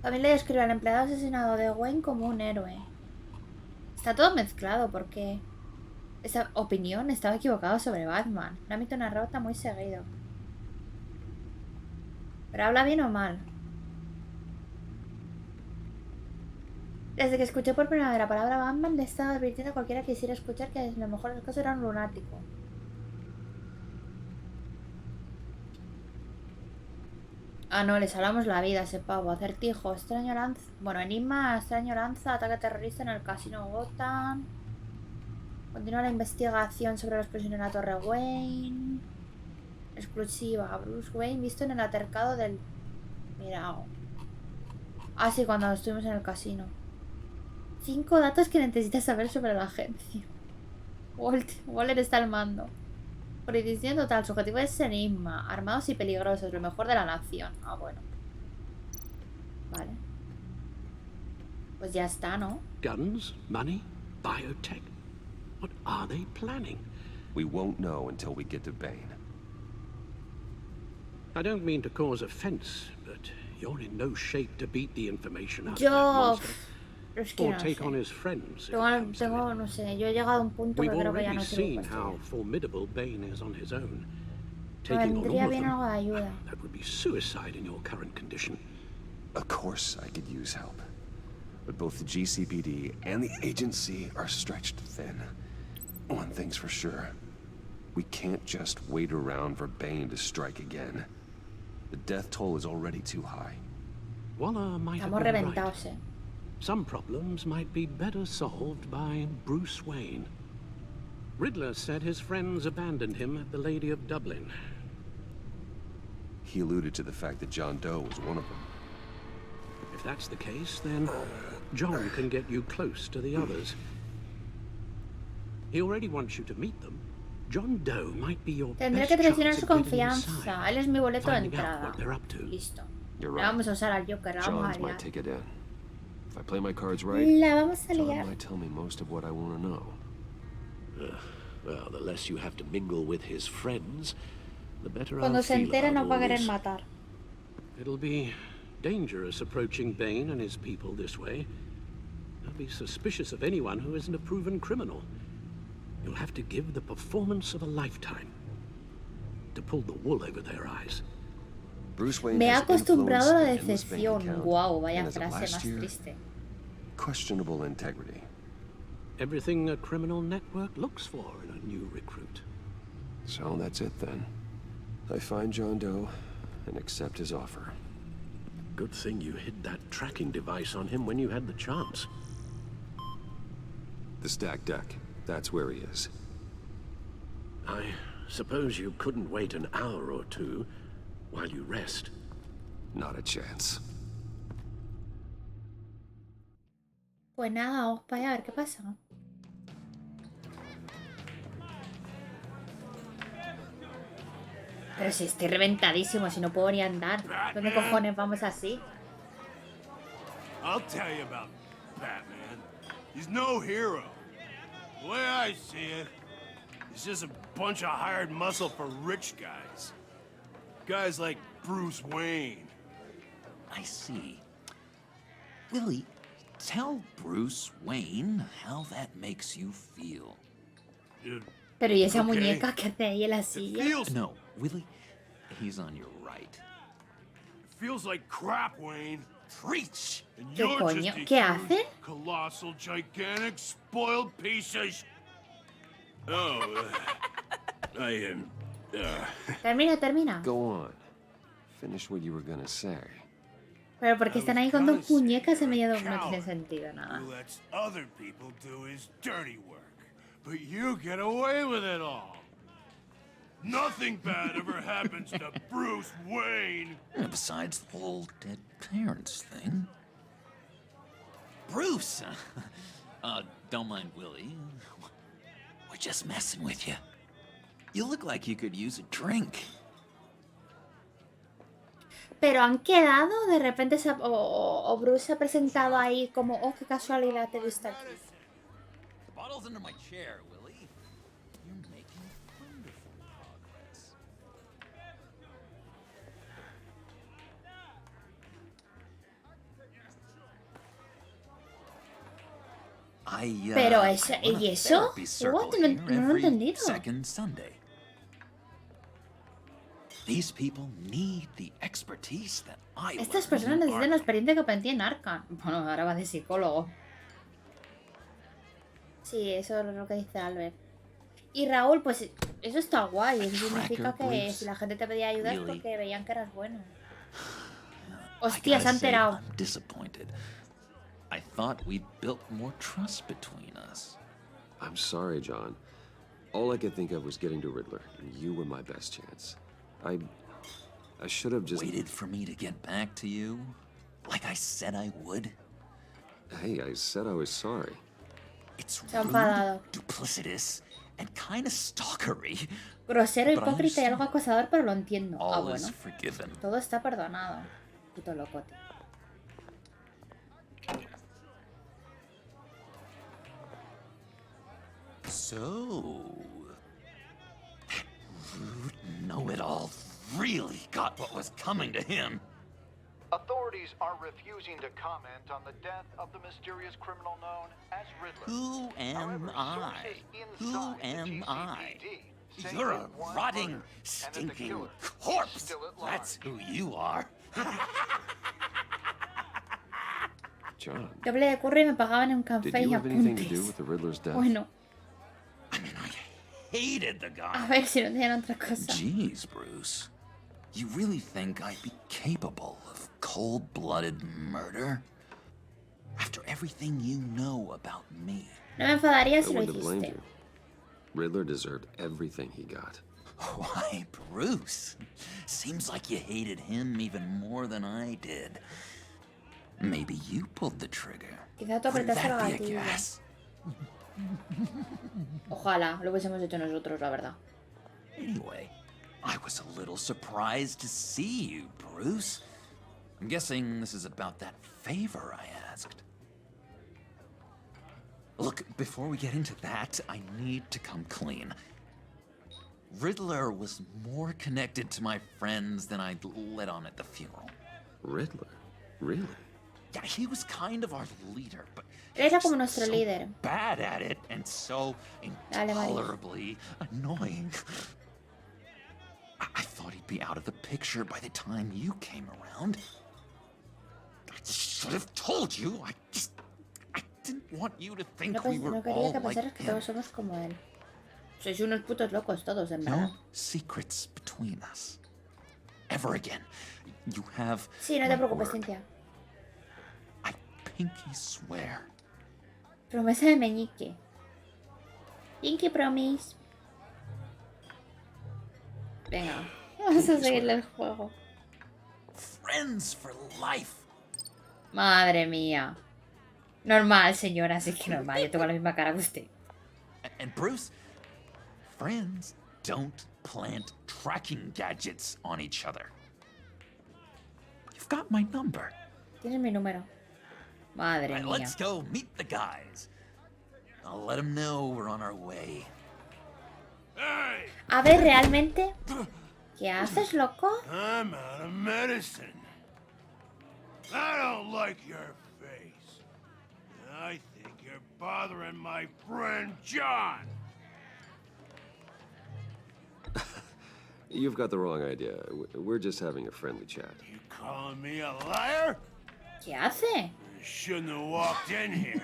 Speaker 1: También le describe al empleado asesinado de Wayne como un héroe. Está todo mezclado porque... Esa opinión estaba equivocada sobre Batman. La mito una rota muy seguido. ¿Pero habla bien o mal? Desde que escuché por primera vez la palabra Batman, le estaba advirtiendo a cualquiera que quisiera escuchar que a lo mejor el caso era un lunático. Ah, no, le salvamos la vida a ese pavo. Acertijo, extraño lanza... Bueno, enigma, extraño lanza, ataque terrorista en el casino Gotham. Continúa la investigación sobre los prisioneros de la Torre Wayne. Exclusiva, Bruce Wayne visto en el altercado del... Mirao. Ah, sí, cuando estuvimos en el casino. 5 datos que necesitas saber sobre la agencia. Waller está al mando. Jurisdicción total, su objetivo es enigma. Armados y peligrosos, lo mejor de la nación. Ah, bueno. Vale. Pues ya está, ¿no?
Speaker 11: Guns, money, biotech. What are they planning?
Speaker 2: We won't know until we get to Bane.
Speaker 11: I don't mean to cause offense, but you're in no shape to beat the information out of that
Speaker 1: Yo...
Speaker 11: monster.
Speaker 1: Es que
Speaker 11: Or
Speaker 1: no
Speaker 11: take on
Speaker 1: sé.
Speaker 11: his friends. if it
Speaker 1: Tengo,
Speaker 11: comes to
Speaker 1: tengo,
Speaker 11: that.
Speaker 1: no sé, yo he llegado a un punto que
Speaker 11: We've
Speaker 1: creo que ya
Speaker 11: already
Speaker 1: no
Speaker 11: seen
Speaker 1: tengo
Speaker 11: how formidable Bane is on his own.
Speaker 1: Me
Speaker 11: Taking on
Speaker 1: vendría
Speaker 11: all of
Speaker 1: bien
Speaker 11: them,
Speaker 1: algo de ayuda.
Speaker 11: that would be suicide in your current condition.
Speaker 2: Of course I could use help. But both the GCPD and the agency are stretched thin. One thing's for sure. We can't just wait around for Bane to strike again. The death toll is already too high.
Speaker 11: Waller might have
Speaker 1: Estamos
Speaker 11: been right.
Speaker 1: reventados, eh.
Speaker 11: Some problems might be better solved by Bruce Wayne. Riddler said his friends abandoned him at the Lady of Dublin.
Speaker 2: He alluded to the fact that John Doe was one of them.
Speaker 11: If that's the case, then John can get you close to the others. He already wants you to meet them. John Doe might be your
Speaker 1: Tendré
Speaker 11: best
Speaker 1: que traicionar
Speaker 11: chance
Speaker 1: su
Speaker 11: of getting
Speaker 1: confianza.
Speaker 11: inside,
Speaker 1: Él es mi boleto de
Speaker 11: finding out
Speaker 1: entrada.
Speaker 11: what they're up to.
Speaker 1: Listo.
Speaker 2: You're
Speaker 1: La
Speaker 2: right.
Speaker 1: vamos a usar al Joker, la vamos
Speaker 2: John's
Speaker 1: a
Speaker 2: my
Speaker 1: liar.
Speaker 2: ticket in. If I play my cards right,
Speaker 1: La vamos a
Speaker 2: John
Speaker 1: liar.
Speaker 2: might tell me most of what I want to know.
Speaker 11: Well, the less you have to mingle with his friends, the better
Speaker 1: Cuando
Speaker 11: I'll
Speaker 1: se
Speaker 11: feel
Speaker 1: entere
Speaker 11: about
Speaker 1: nos va a
Speaker 11: all
Speaker 1: querer
Speaker 11: this.
Speaker 1: matar.
Speaker 11: It'll be dangerous approaching Bane and his people this way. They'll be suspicious of anyone who isn't a proven criminal. You'll have to give the performance of a lifetime to pull the wool over their eyes.
Speaker 2: Bruce Wayne
Speaker 1: Me he
Speaker 2: has
Speaker 1: acostumbrado a la
Speaker 2: influence and endless bank
Speaker 1: decepción.
Speaker 2: account,
Speaker 1: Guau,
Speaker 2: and
Speaker 1: vaya
Speaker 2: as of
Speaker 1: frase
Speaker 2: last
Speaker 1: más
Speaker 2: year,
Speaker 1: triste.
Speaker 2: questionable integrity.
Speaker 11: Everything a criminal network looks for in a new recruit.
Speaker 2: So that's it then. I find John Doe and accept his offer.
Speaker 11: Good thing you hid that tracking device on him when you had the chance.
Speaker 2: The stacked deck. That's where he is.
Speaker 11: I suppose you couldn't wait an hour or two while you rest.
Speaker 2: Not a chance.
Speaker 1: Pues nada, vamos para allá a ver qué pasa. Pero si estoy reventadísimo, si no puedo ni andar. ¿Dónde cojones vamos así?
Speaker 5: I'll tell you about Batman. He's no hero. The way I see it, he's just a bunch of hired muscle for rich guys. Guys like Bruce Wayne.
Speaker 12: I see. Willie, tell Bruce Wayne how that makes you feel.
Speaker 1: Pero ¿y esa
Speaker 5: Okay.
Speaker 1: muñeca que hace ahí en la
Speaker 5: It
Speaker 1: silla?
Speaker 5: feels,
Speaker 12: No, Willie, he's on your right.
Speaker 5: feels like crap, Wayne.
Speaker 12: Preach!
Speaker 5: And
Speaker 1: ¿Qué
Speaker 5: you're
Speaker 1: coño?
Speaker 5: just a
Speaker 1: ¿Qué
Speaker 5: huge,
Speaker 1: hacen?
Speaker 5: colossal, gigantic, spoiled piece of Oh, I am...
Speaker 1: Termina, termina.
Speaker 2: Go on. Finish what you were gonna say.
Speaker 1: Pero porque están ahí con dos muñecas en medio de... No tiene sentido nada.
Speaker 5: Who lets other people do his dirty work. But you get away with it all. Nothing bad ever happens to Bruce Wayne.
Speaker 12: Besides the whole dead parents thing. Bruce! Don't mind Willie. We're just messing with you. You look like you could use a drink.
Speaker 1: Pero han quedado, de repente o Bruce se ha presentado ahí como, oh, qué casualidad te he visto aquí.
Speaker 12: The bottle's under my chair, Willie. You're making wonderful progress.
Speaker 1: Pero
Speaker 12: I
Speaker 1: eso,
Speaker 12: run a
Speaker 1: ¿y eso?
Speaker 12: therapy circle
Speaker 1: What? No
Speaker 12: here
Speaker 1: lo he
Speaker 12: every
Speaker 1: entendido.
Speaker 12: second Sunday. These people need the expertise that I
Speaker 1: Estas
Speaker 12: learned
Speaker 1: personas
Speaker 12: in
Speaker 1: necesitan la
Speaker 12: art.
Speaker 1: experiencia que aprendí en Arkham. Bueno, ahora va de psicólogo. Sí, eso es lo que dice Albert. Y Raúl, pues eso está guay. Eso significa que si la gente te pedía ayuda es porque veían que eras bueno. Hostia,
Speaker 12: I
Speaker 1: se ha
Speaker 12: gotta say,
Speaker 1: enterado.
Speaker 12: I'm disappointed. I thought we'd built more trust between us.
Speaker 2: I'm sorry, John. All I could think of was getting to Riddler, and you were my best chance. I should have just...
Speaker 12: Waited for me to get back to you, like I said I would.
Speaker 2: Hey, I said I was sorry.
Speaker 12: It's
Speaker 1: Se ha
Speaker 12: rude,
Speaker 1: enfadado.
Speaker 12: duplicitous, and kind of stalkery.
Speaker 1: Grosero,
Speaker 12: But I
Speaker 1: hipócrita y algo
Speaker 12: understand.
Speaker 1: acosador, pero lo entiendo. Ah,
Speaker 12: All
Speaker 1: bueno.
Speaker 12: is forgiven.
Speaker 1: Todo está perdonado. Puto locote.
Speaker 12: So, that rude know-it-all really got what was coming to him.
Speaker 13: Authorities are refusing to comment on the death of the mysterious criminal known as Riddler.
Speaker 12: Who am
Speaker 13: However,
Speaker 12: I?
Speaker 13: sources
Speaker 12: Who
Speaker 13: inside the
Speaker 12: am I?
Speaker 13: GCPD say
Speaker 12: You're a
Speaker 13: it was
Speaker 12: rotting,
Speaker 13: murdered, and that the
Speaker 12: stinking
Speaker 13: killer is
Speaker 12: corpse.
Speaker 13: still at large.
Speaker 12: That's who you are.
Speaker 2: John,
Speaker 1: Doble de curry y me pagaban en un
Speaker 2: did
Speaker 1: café
Speaker 2: you
Speaker 1: y
Speaker 2: have anything to do
Speaker 1: apuntes.
Speaker 2: with the Riddler's death?
Speaker 1: Bueno,
Speaker 12: I mean, I hated the
Speaker 1: a
Speaker 12: guy.
Speaker 1: ver si no tenían otra cosa.
Speaker 12: Jeez, Bruce. You really think I'd be capable of cold-blooded murder? After everything you know about me.
Speaker 1: No me enfadaría
Speaker 2: I
Speaker 1: si lo
Speaker 2: wouldn't have blamed
Speaker 1: hiciste.
Speaker 2: you. Riddler deserved everything he got.
Speaker 12: Why, Bruce? Seems like you hated him even more than I did. Maybe you pulled the trigger.
Speaker 1: Quizá tú
Speaker 12: Would
Speaker 1: apretaste el
Speaker 12: that be a
Speaker 1: gatillo.
Speaker 12: guess?
Speaker 1: Ojalá lo hubiésemos hecho nosotros, la verdad.
Speaker 12: Anyway, I was a little surprised to see you, Bruce. I'm guessing this is about that favor I asked. Look, before we get into that, I need to come clean. Riddler was more connected to my friends than I'd let on at the funeral.
Speaker 2: Riddler? Really?
Speaker 12: Yeah, he was kind of our leader, but
Speaker 1: Era como
Speaker 12: just
Speaker 1: nuestro
Speaker 12: so
Speaker 1: líder.
Speaker 12: bad at it and so
Speaker 1: Dale, María.
Speaker 12: intolerably annoying. I thought he'd be out of the picture by the time you came around. I should have told you. I didn't want you to think
Speaker 1: No,
Speaker 12: we were
Speaker 1: no quería
Speaker 12: all
Speaker 1: que
Speaker 12: like
Speaker 1: pensaras que
Speaker 12: him.
Speaker 1: todos somos como él. Sois unos putos locos todos, en verdad.
Speaker 12: No secrets between us. Ever again. You have
Speaker 1: Sí, no te
Speaker 12: my
Speaker 1: preocupes,
Speaker 12: word.
Speaker 1: Cintia.
Speaker 12: I pinky swear.
Speaker 1: Promesa de meñique. Pinky promise. Venga, vamos a seguirle el juego.
Speaker 12: Friends for life.
Speaker 1: Madre mía. Normal, señora, así que normal. Yo tengo la misma cara que usted.
Speaker 12: And Bruce, friends don't plant tracking gadgets on each other. You've got my number.
Speaker 1: Tienes mi número. Madre
Speaker 12: Right,
Speaker 1: mía.
Speaker 12: let's go meet the guys. I'll let them know we're on our way.
Speaker 5: Hey,
Speaker 1: A ver, realmente. ¿Qué haces, loco?
Speaker 5: I'm out of medicine. I don't like your face. I think you're bothering my friend John.
Speaker 2: You've got the wrong idea. We're just having a friendly chat.
Speaker 5: You calling me a liar?
Speaker 1: ¿Qué hace?
Speaker 5: You shouldn't have walked in here.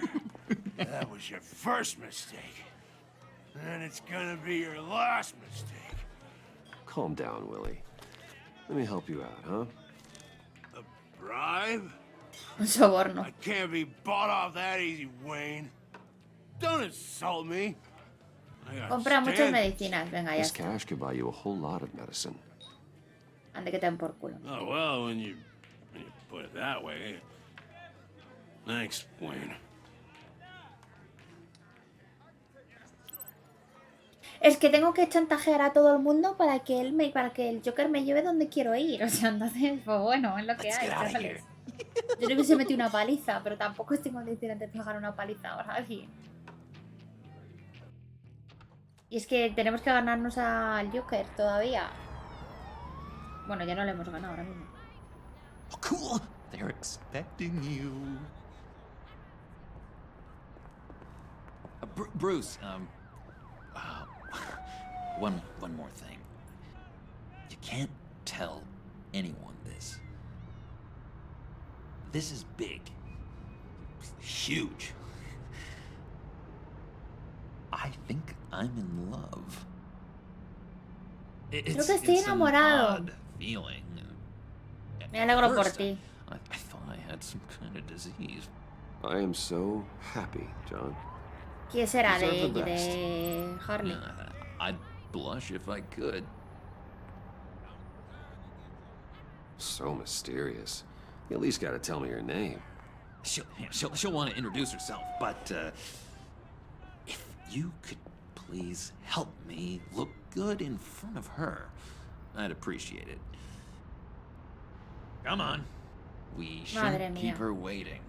Speaker 5: That was your first mistake. And it's gonna be your last mistake.
Speaker 2: Calm down, Willie. Let me help you out, huh?
Speaker 5: A bribe?
Speaker 1: Un soborno.
Speaker 5: I can't be bought off that easy, Wayne. Don't insult me. I got
Speaker 1: Compra muchas
Speaker 5: stand-
Speaker 1: medicinas. Venga, ya
Speaker 2: This
Speaker 1: está.
Speaker 2: cash could buy you a whole lot of medicine.
Speaker 1: Ande que te den por culo.
Speaker 5: Oh, well, when you put it that way. Thanks, Wayne.
Speaker 1: Es que tengo que chantajear a todo el mundo para que el Joker me lleve donde quiero ir. O sea, entonces, pues bueno, es lo que hay, chavales. Yo le hubiese metido una paliza, pero tampoco estoy en condiciones de pegar una paliza ahora a alguien. Y es que tenemos que ganarnos al Joker todavía. Bueno, ya no le hemos ganado ahora mismo.
Speaker 12: Oh, cool. They're expecting you. Bruce, one more thing. You can't tell anyone this. This is big. Huge. I think I'm in love.
Speaker 1: Creo que estoy enamorado.
Speaker 12: An odd feeling.
Speaker 1: Me alegro por
Speaker 12: First,
Speaker 1: ti.
Speaker 12: I thought I had some kind of disease.
Speaker 2: I am so happy, John.
Speaker 1: ¿Quién será
Speaker 2: Deserve the
Speaker 1: de Harley?
Speaker 12: I'd blush if I could.
Speaker 2: So mysterious. You at least gotta tell me your name.
Speaker 12: She'll want to introduce herself, but if you could please help me look good in front of her, I'd appreciate it. Come on. We
Speaker 1: Madre
Speaker 12: shouldn't
Speaker 1: mía.
Speaker 12: keep her waiting.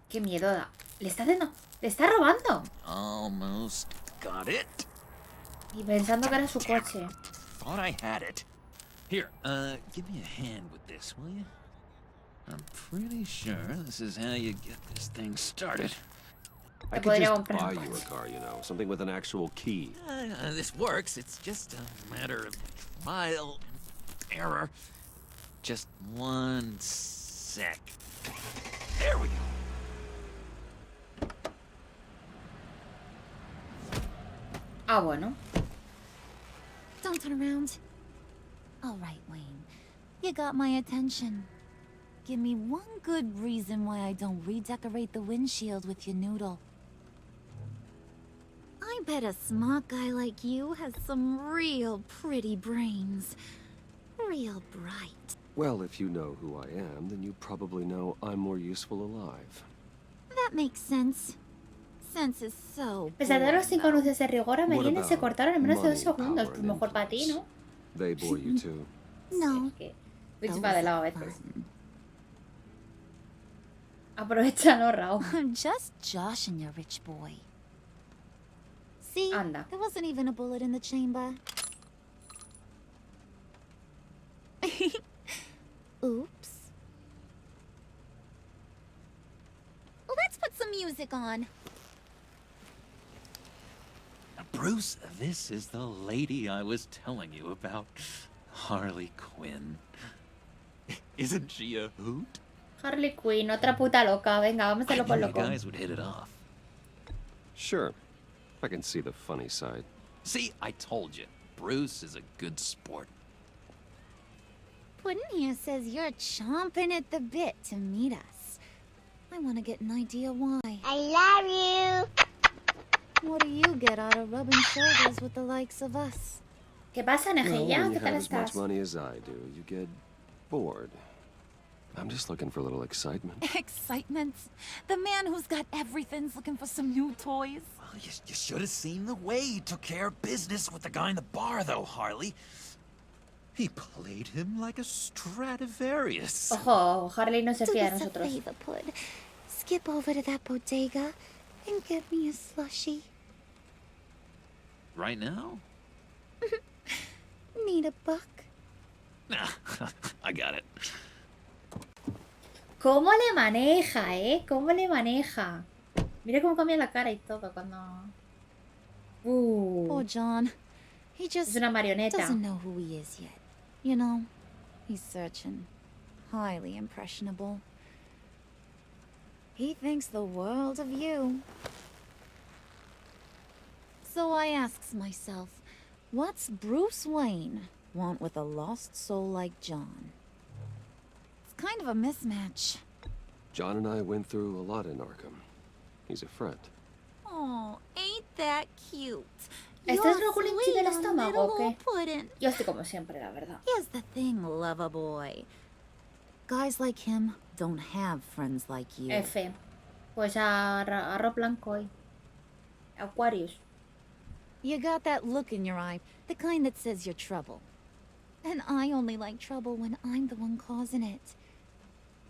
Speaker 1: Qué miedo da. Le está robando.
Speaker 12: Almost got it.
Speaker 1: Y pensando que era su coche.
Speaker 12: Thought I had it. Here, give me a hand with this, will you? I'm pretty sure this is how you get this thing started.
Speaker 2: I
Speaker 1: Te
Speaker 2: could
Speaker 1: podría
Speaker 2: just
Speaker 1: comprar
Speaker 2: buy
Speaker 1: un
Speaker 2: you a
Speaker 1: coche.
Speaker 2: car, you know, something with an actual key.
Speaker 12: This works. It's just a matter of trial and error. Just one sec. There we go.
Speaker 1: Ah, bueno.
Speaker 14: Don't turn around. All right, Wayne. You got my attention. Give me one good reason why I don't redecorate the windshield with your noodle. I bet a smart guy like you has some real pretty brains. Real bright.
Speaker 2: Well, if you know who I am, then you probably know I'm more useful alive.
Speaker 14: That makes sense. Sense is so
Speaker 1: A pesar de los 5
Speaker 14: boring,
Speaker 1: anuncios de rigor, a
Speaker 2: What
Speaker 1: Merlin se
Speaker 2: about
Speaker 1: cortaron en menos de 2
Speaker 2: money,
Speaker 1: segundos.
Speaker 2: power,
Speaker 1: Pues mejor para ti, ¿no?
Speaker 2: They bore you too.
Speaker 14: No.
Speaker 1: Es que
Speaker 14: those
Speaker 1: va de lado a
Speaker 14: are
Speaker 1: veces.
Speaker 14: fun.
Speaker 1: Aprovechalo, Raúl.
Speaker 14: I'm just joshing you, rich boy. See?
Speaker 1: Anda.
Speaker 14: There wasn't even a bullet in the chamber. Oops. Let's put some music on.
Speaker 12: Bruce, this is the lady I was telling you about. Harley Quinn. Isn't she a hoot?
Speaker 1: Harley Quinn, otra puta loca. Venga, vamos a
Speaker 12: I
Speaker 1: hacerlo por
Speaker 12: knew you
Speaker 1: loco.
Speaker 12: guys would hit it off.
Speaker 2: Sure. I can see the funny side.
Speaker 12: See, I told you. Bruce is a good sport.
Speaker 14: Puddin' here says you're chomping at the bit to meet us. I want to get an idea why.
Speaker 15: I love you.
Speaker 14: What do you get out of rubbing shoulders with the likes of us?
Speaker 1: ¿Qué pasa,
Speaker 2: Well,
Speaker 1: Nejilla?
Speaker 2: when you
Speaker 1: ¿Qué tal
Speaker 2: have as much
Speaker 1: estás?
Speaker 2: money as I do, you get bored. I'm just looking for a little excitement.
Speaker 14: Excitement? The man who's got everything's looking for some new toys.
Speaker 12: Well, you should have seen the way he took care of business with the guy in the bar, though, Harley. He played him like a Stradivarius.
Speaker 1: Ojo, Harley no se
Speaker 14: Do
Speaker 1: fía de
Speaker 14: us a
Speaker 1: nosotros.
Speaker 14: favor, Pud. Skip over to that bodega and get me a slushie.
Speaker 12: Right now?
Speaker 14: Need a buck?
Speaker 12: Nah, I got it.
Speaker 1: ¿Cómo le maneja, ¿Cómo le maneja? Mira cómo cambia la cara y todo cuando...
Speaker 14: Poor John. He
Speaker 1: Es
Speaker 14: just
Speaker 1: una marioneta.
Speaker 14: doesn't know who he is yet. You know, he's searching. Highly impressionable. He thinks the world of you. So I asks myself, what's Bruce Wayne want with a lost soul like John? It's kind of a mismatch.
Speaker 2: John and I went through a lot in Arkham. He's a friend.
Speaker 14: Oh, ain't that cute?
Speaker 1: ¿Este es lo culinchi del estómago o qué?
Speaker 14: Puddin'.
Speaker 1: Yo estoy como siempre, la verdad.
Speaker 14: Here's the thing, lover boy. Guys like him don't have friends like you.
Speaker 1: F. Pues arroz blanco hoy. Aquarius.
Speaker 14: You got that look in your eye, the kind that says you're trouble. And I only like trouble when I'm the one causing it.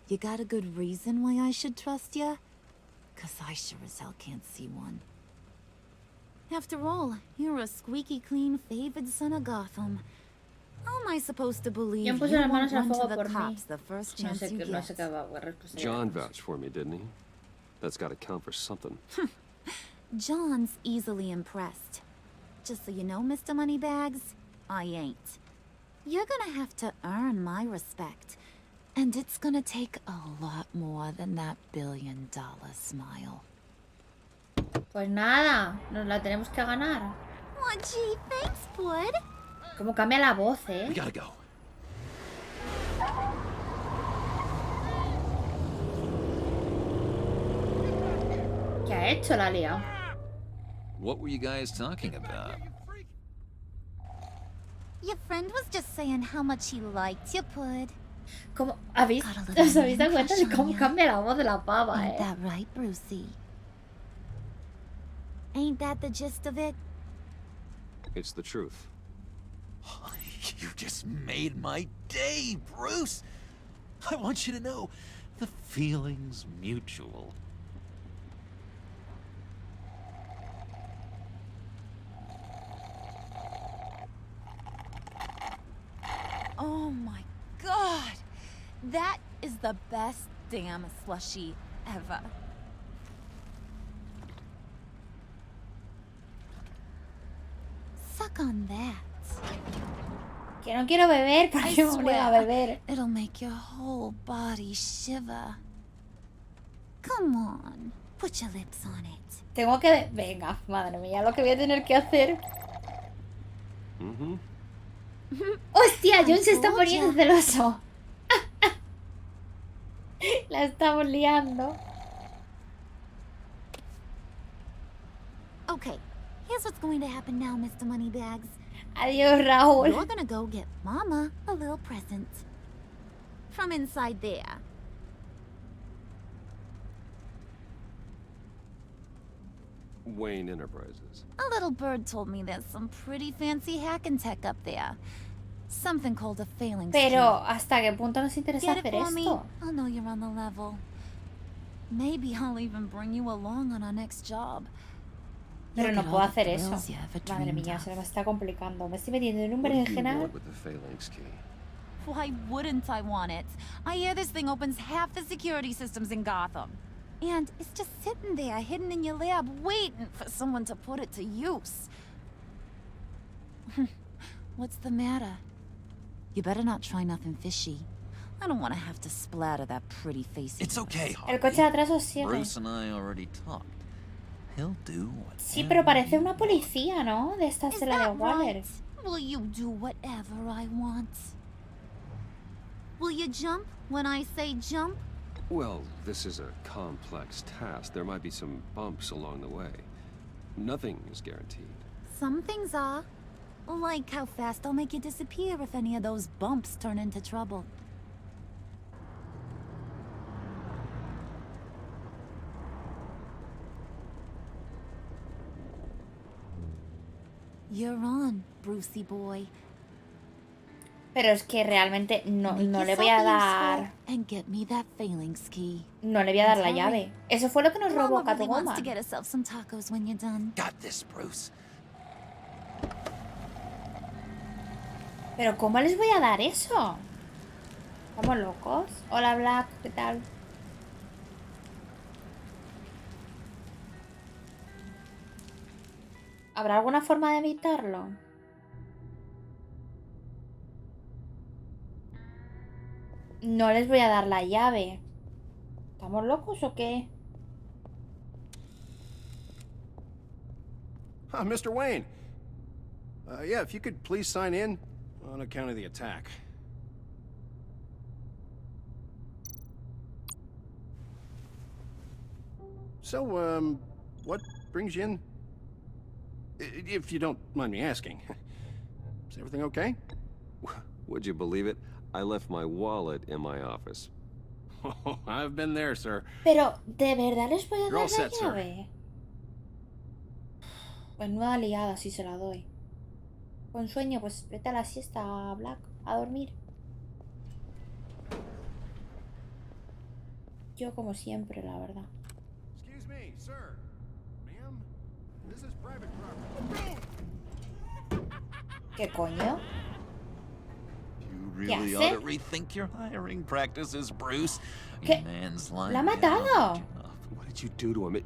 Speaker 14: You got a good reason why I should trust you? 'Cause I sure as hell can't see one. After all, you're a squeaky clean favored son of Gotham. How am I supposed to believe
Speaker 1: Yo
Speaker 14: you
Speaker 1: puse las
Speaker 14: won't
Speaker 1: manos al
Speaker 14: run to
Speaker 1: fuego
Speaker 14: the
Speaker 1: por mí.
Speaker 14: cops the first chance you
Speaker 1: No
Speaker 14: get?
Speaker 1: sé qué va a responder.
Speaker 2: John vouched for me, didn't he? That's got to count for something.
Speaker 14: John's easily impressed. Just so you know, Mr. Moneybags, I ain't. You're gonna have to earn my respect. And it's gonna take a lot more than that $1 billion smile.
Speaker 1: Pues nada, nos la tenemos que ganar.
Speaker 14: Oh, gee, thanks, bud.
Speaker 1: Cómo cambia la voz,
Speaker 12: We
Speaker 1: ¿eh?
Speaker 12: gotta go.
Speaker 1: ¿Qué ha hecho? La ha liado.
Speaker 12: What were you guys talking about?
Speaker 14: Your friend was just saying how much he liked you, Pud.
Speaker 1: ¿Cómo? ¿Os habéis dado cuenta de cómo cambia la voz de la pava,
Speaker 14: Ain't
Speaker 1: eh?
Speaker 14: that right, Brucey? Ain't that the gist of it?
Speaker 2: It's the truth.
Speaker 12: You just made my day, Bruce. I want you to know, the feeling's mutual.
Speaker 14: Oh my god! That is the best damn slushie ever. Suck on that.
Speaker 1: Que no quiero beber, ¿para
Speaker 14: I
Speaker 1: qué me obliga a
Speaker 14: swear,
Speaker 1: beber?
Speaker 14: it'll make your whole body shiver. Come on, put your lips on it.
Speaker 1: Tengo que... Venga, madre mía, lo que voy a tener que hacer. ¡Hostia! John se está poniendo celoso. La estamos liando.
Speaker 14: Okay, here's what's going to happen now, Mr. Moneybags.
Speaker 1: Adiós, Raúl.
Speaker 14: You're gonna go get Mama a little present. From inside there.
Speaker 2: Wayne Enterprises.
Speaker 14: A little bird told me there's some pretty fancy hacking tech up there. Something called a failing
Speaker 1: Pero,
Speaker 14: scheme.
Speaker 1: ¿hasta qué punto nos interesa
Speaker 14: Get it
Speaker 1: hacer
Speaker 14: for me?
Speaker 1: esto?
Speaker 14: I'll know you're on the level. Maybe I'll even bring you along on our next job.
Speaker 1: Pero
Speaker 14: You'll
Speaker 1: no
Speaker 14: get
Speaker 1: puedo
Speaker 14: all the
Speaker 1: hacer eso.
Speaker 14: thrills you ever
Speaker 1: Madre
Speaker 14: dreamed
Speaker 1: mía,
Speaker 14: of.
Speaker 1: se me está complicando. Me estoy metiendo en un
Speaker 2: What do you
Speaker 1: berenjenal.
Speaker 2: want with the phalanx key?
Speaker 14: Why wouldn't I want it? I hear this thing opens half the security systems in Gotham. And it's just sitting there, hidden in your lab, waiting for someone to put it to use. What's the matter? You better not try nothing fishy. I don't want to have to splatter that pretty face.
Speaker 12: It's okay,
Speaker 1: El coche de atrás os sigue.
Speaker 12: Bruce and I already talked. He'll do what.
Speaker 1: Sí, pero parece una policía, ¿no? De esta
Speaker 14: Is
Speaker 1: de la de
Speaker 14: that
Speaker 1: Waller.
Speaker 14: right? Will you do whatever I want? Will you jump when I say jump?
Speaker 2: Well, this is a complex task. There might be some bumps along the way. Nothing is guaranteed.
Speaker 14: Some things are. Like how fast I'll make you disappear if any of those bumps turn into trouble. You're on, Brucey boy.
Speaker 1: Pero es que realmente no
Speaker 14: Make
Speaker 1: le voy
Speaker 14: yourself
Speaker 1: a dar...
Speaker 14: useful and get me that phalanx key.
Speaker 1: No le voy a dar la
Speaker 14: Sorry.
Speaker 1: llave. Eso fue lo que nos robó
Speaker 14: Mama really wants to
Speaker 1: Catwoman.
Speaker 14: get herself some tacos when you're done.
Speaker 12: Got this, Bruce.
Speaker 1: Pero ¿cómo les voy a dar eso? ¿Estamos locos? Hola, Black, ¿qué tal? ¿Habrá alguna forma de evitarlo? No les voy a dar la llave. ¿Estamos locos o qué?
Speaker 10: Mr. Wayne. Yeah, if you could please sign in on account of the attack. So, what brings you in? If you don't mind me asking. Is everything okay?
Speaker 2: Would you believe it? I left my wallet in my office.
Speaker 10: Oh, I've been there, sir.
Speaker 1: Pero, ¿de verdad les voy a
Speaker 10: You're all
Speaker 1: dar la
Speaker 10: set, sir.
Speaker 1: llave? Pues nueva liada si se la doy. Con sueño, pues vete a la siesta, Black, a dormir. Yo como siempre, la verdad.
Speaker 10: Excuse me, sir. Ma'am, this is private property.
Speaker 1: ¿Qué coño?
Speaker 12: You really ought to rethink your hiring practices, Bruce.
Speaker 1: ¿Qué?
Speaker 12: Man's lying
Speaker 1: ¡La ha
Speaker 12: down.
Speaker 1: matado!
Speaker 2: What did you do to him?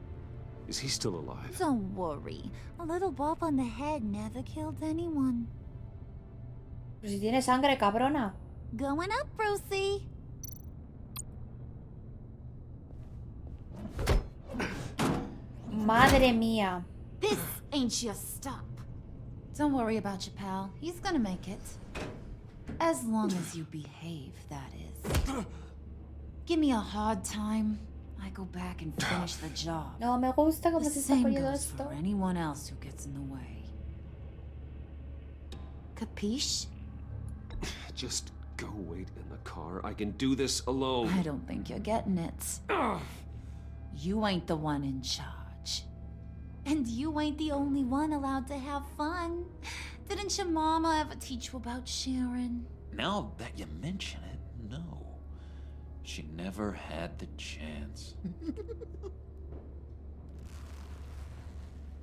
Speaker 2: Is he still alive?
Speaker 14: Don't worry. A little bump on the head never killed anyone.
Speaker 1: Pero si tiene sangre, cabrona.
Speaker 14: Going up, Brucey.
Speaker 1: Madre mía.
Speaker 14: This ain't your stop. Don't worry about your pal. He's gonna make it. As long as you behave, that is. Give me a hard time, I go back and finish the job.
Speaker 1: No me gusta cómo
Speaker 14: The
Speaker 1: se está
Speaker 14: same
Speaker 1: poniendo
Speaker 14: goes
Speaker 1: esto.
Speaker 14: for anyone else who gets in the way. Capiche?
Speaker 2: Just go wait in the car. I can do this alone.
Speaker 14: I don't think you're getting it. You ain't the one in charge. And you ain't the only one allowed to have fun. Didn't your mama ever teach you about sharing?
Speaker 12: Now that you mention it, no. She never had the chance.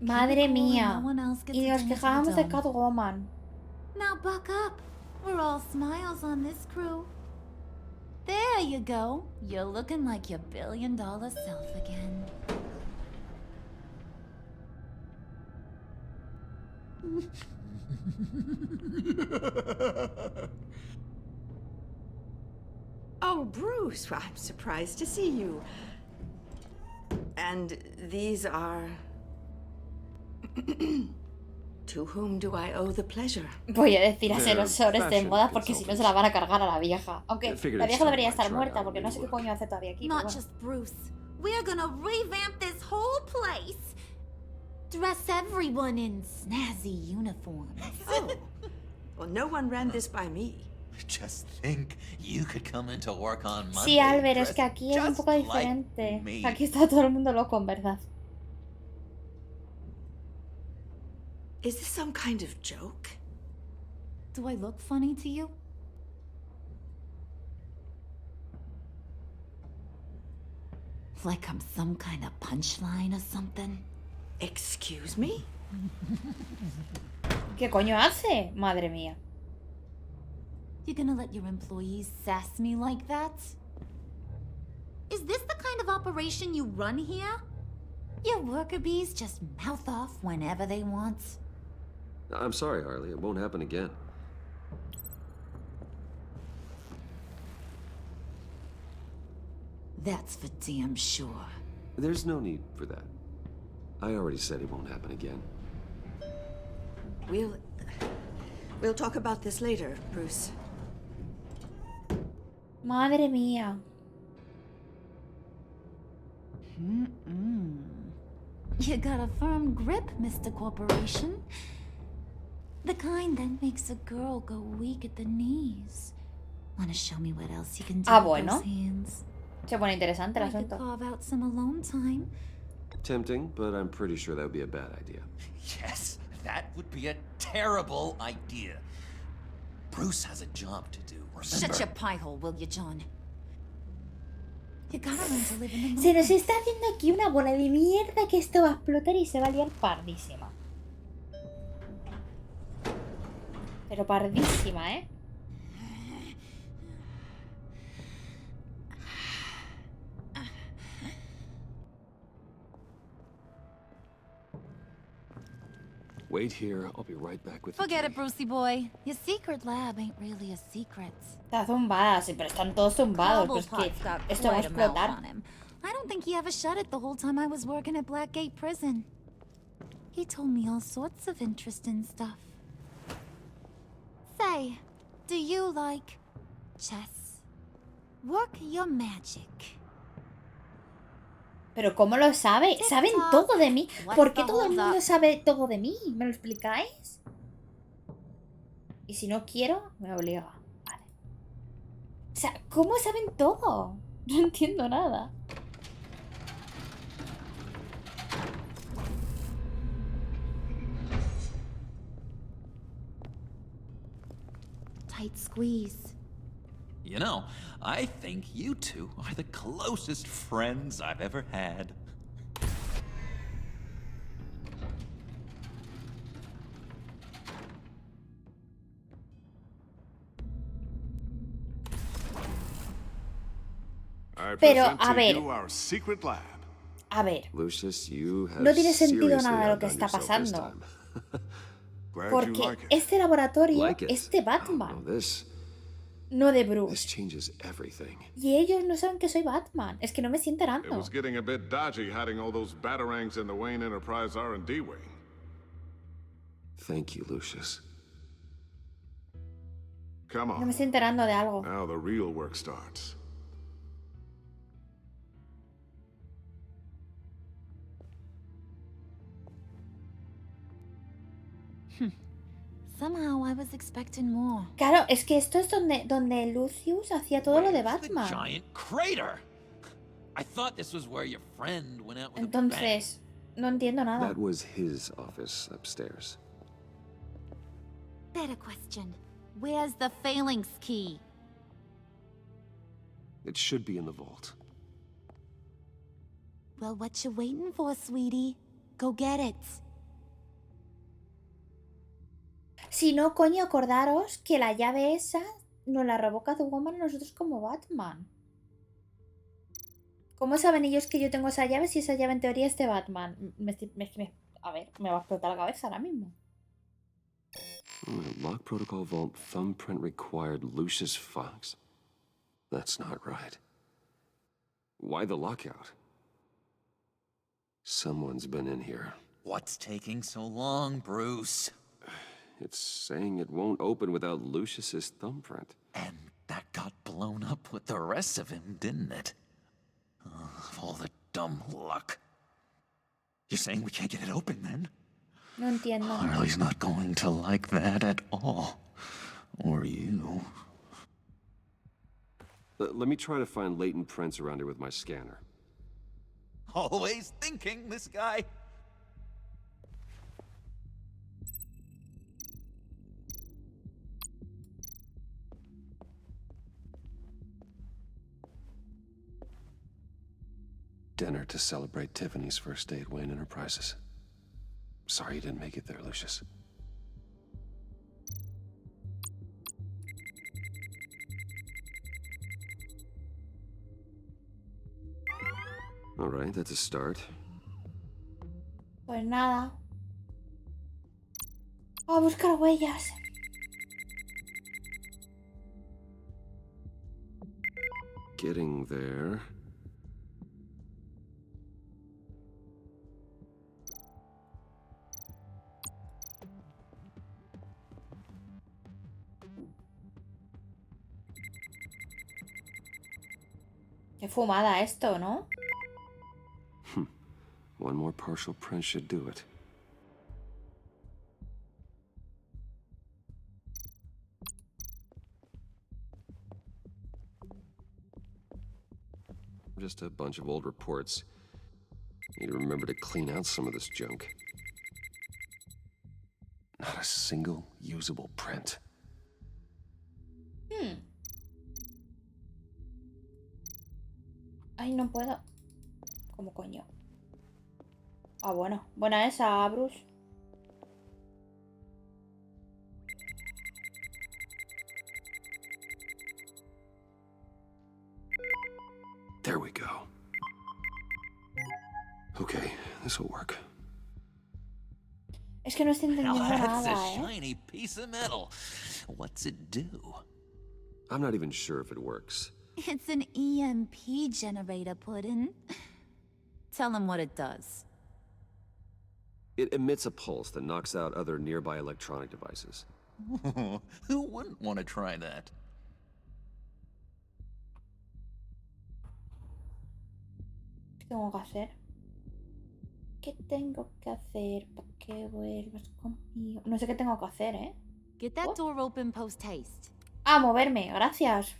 Speaker 1: Madre mía.
Speaker 14: No one else gets
Speaker 1: Y
Speaker 14: a
Speaker 1: nos
Speaker 14: dance to the
Speaker 1: quejábamos de
Speaker 14: dome.
Speaker 1: Catwoman.
Speaker 14: Now buck up. We're all smiles on this crew. There you go. You're looking like your billion-dollar self again.
Speaker 16: Oh, Bruce, well, I'm surprised to see you. And these are... To whom do I owe the pleasure?
Speaker 1: Voy a decir asesores de
Speaker 2: fashion
Speaker 1: moda porque si no se la van a cargar a la vieja. Aunque
Speaker 2: Figured
Speaker 1: la
Speaker 2: it's
Speaker 1: vieja debería
Speaker 2: time I
Speaker 1: estar
Speaker 2: tried
Speaker 1: muerta
Speaker 2: out
Speaker 1: porque
Speaker 2: a
Speaker 1: no
Speaker 2: new
Speaker 1: sé qué
Speaker 2: look.
Speaker 1: coño hace todavía aquí.
Speaker 14: Not
Speaker 1: Pero bueno.
Speaker 14: just Bruce. We're gonna revamp this whole place. Dress everyone in snazzy uniforms.
Speaker 16: Oh, well, no one ran this by me.
Speaker 12: Just think, you could come into work on Monday.
Speaker 1: Sí, Albert, es
Speaker 12: dressed
Speaker 1: que aquí es un
Speaker 12: just
Speaker 1: poco
Speaker 12: like
Speaker 1: diferente.
Speaker 12: me.
Speaker 1: Aquí está todo el mundo loco, en verdad.
Speaker 16: Is this some kind of joke?
Speaker 14: Do I look funny to you? Like I'm some kind of punchline or something?
Speaker 16: Excuse me?
Speaker 1: ¿Qué coño hace? Madre mía.
Speaker 14: You gonna let your employees sass me like that? Is this the kind of operation you run here? Your worker bees just mouth off whenever they want?
Speaker 2: I'm sorry, Harley. It won't happen again.
Speaker 14: That's for damn sure.
Speaker 2: There's no need for that. I already said it won't happen again.
Speaker 16: We'll talk about this later, Bruce.
Speaker 1: Madre mía.
Speaker 14: You got a firm grip, Mr. Corporation. The kind that makes a girl go weak at the knees. Wanna show me what else you can do with
Speaker 1: bueno.
Speaker 14: those hands?
Speaker 1: Se pone interesante el
Speaker 14: I could
Speaker 1: asunto.
Speaker 14: carve out some alone time.
Speaker 2: Tempting, but I'm pretty sure that would be a bad idea.
Speaker 12: Yes, that would be a terrible idea. Bruce has a job to do, remember?
Speaker 14: Shut your pie hole, will you, John? You gotta learn to live in the
Speaker 1: Se nos
Speaker 14: moment.
Speaker 1: está haciendo aquí una bola de mierda que esto va a explotar y se va a liar pardísima. Pero pardísima, ¿eh?
Speaker 2: Wait here. I'll be right back with
Speaker 14: Forget
Speaker 2: the
Speaker 14: it, Brucey boy. Your secret lab ain't really a secret.
Speaker 1: Está zumbada, sí, pero están todos zumbados. Pues que
Speaker 14: Cobblepot's got
Speaker 1: esto va a
Speaker 14: quite a mouth
Speaker 1: explotar.
Speaker 14: on him. I don't think he ever shut it the whole time I was working at Blackgate Prison. He told me all sorts of interesting stuff. Say, do you like chess? Work your magic.
Speaker 1: Pero ¿cómo lo sabe? Saben todo de mí. ¿Por qué todo el mundo sabe todo de mí? ¿Me lo explicáis? Y si no quiero, me obliga. Vale. O sea, ¿cómo saben todo? No entiendo nada.
Speaker 14: Tight squeeze.
Speaker 12: You know, I think you two are the closest friends I've ever had.
Speaker 1: Pero, a ver. A ver.
Speaker 2: Lucius, you have
Speaker 1: No tiene sentido
Speaker 2: seriously
Speaker 1: nada lo que
Speaker 2: outdone
Speaker 1: está
Speaker 2: yourself this
Speaker 1: pasando.
Speaker 2: time.
Speaker 1: Porque este laboratorio
Speaker 2: Like it.
Speaker 1: es de Batman,
Speaker 2: Oh, this
Speaker 1: no de Bruce.
Speaker 2: changes everything.
Speaker 1: Y ellos no saben que soy Batman. Es que no me estoy
Speaker 8: It
Speaker 1: enterando.
Speaker 8: was getting a bit dodgy hiding all those batarangs in the Wayne Enterprise R&D wing.
Speaker 2: Thank you, Lucius.
Speaker 8: Come
Speaker 1: No me
Speaker 8: on.
Speaker 1: estoy enterando de algo.
Speaker 8: Now the real work starts.
Speaker 14: Somehow I was expecting more.
Speaker 1: Claro, es que esto es donde Lucius hacía todo lo de
Speaker 12: Where's the
Speaker 1: Batman.
Speaker 12: giant crater? I thought this was where your friend went out with a bang.
Speaker 1: Entonces, no entiendo nada.
Speaker 2: That was his office upstairs.
Speaker 14: Better question. Where's the phalanx key?
Speaker 2: It should be in the vault.
Speaker 14: Well, what you waiting for, sweetie? Go get it.
Speaker 1: Si no, coño, acordaros que la llave esa nos la robó Catwoman a nosotros como Batman. ¿Cómo saben ellos que yo tengo esa llave si esa llave en teoría es de Batman? A ver, me va a explotar la cabeza ahora mismo.
Speaker 2: Lock protocol vault thumbprint required Lucius Fox. That's not right. Why the lockout? Someone's been in here.
Speaker 12: What's taking so long, Bruce?
Speaker 2: It's saying it won't open without Lucius's thumbprint.
Speaker 12: And that got blown up with the rest of him, didn't it? All the dumb luck. You're saying we can't get it open, then?
Speaker 1: No entiendo.
Speaker 12: Harley's not going to like that at all. Or you.
Speaker 2: Let me try to find latent prints around here with my scanner.
Speaker 12: Always thinking, this guy.
Speaker 2: Dinner to celebrate Tiffany's first day at Wayne Enterprises. Sorry you didn't make it there, Lucius. All right, that's a start.
Speaker 1: Pues nada. A buscar huellas.
Speaker 2: Getting there.
Speaker 1: Qué fumada esto, ¿no?
Speaker 2: One more partial print should do it. Just a bunch of old reports. Need to remember to clean out some of this junk. Not a single usable print.
Speaker 1: Ay, no puedo. ¿Cómo coño? Ah, bueno. Buena esa, Bruce.
Speaker 2: There we go. Okay, this will work.
Speaker 1: Es que no estoy entendiendo
Speaker 12: Now that's
Speaker 1: nada,
Speaker 12: a shiny piece of metal. What's it do?
Speaker 2: I'm not even sure if it works.
Speaker 14: It's an EMP generator, Puddin'. Tell him what it does.
Speaker 2: It emits a pulse that knocks out other nearby electronic devices.
Speaker 12: Who wouldn't want to try that?
Speaker 1: tengo que hacer? ¿Qué tengo que hacer para que vuelvas conmigo? No sé qué tengo que hacer, ¿eh?
Speaker 14: Get that door open post haste.
Speaker 1: Ah, moverme, gracias.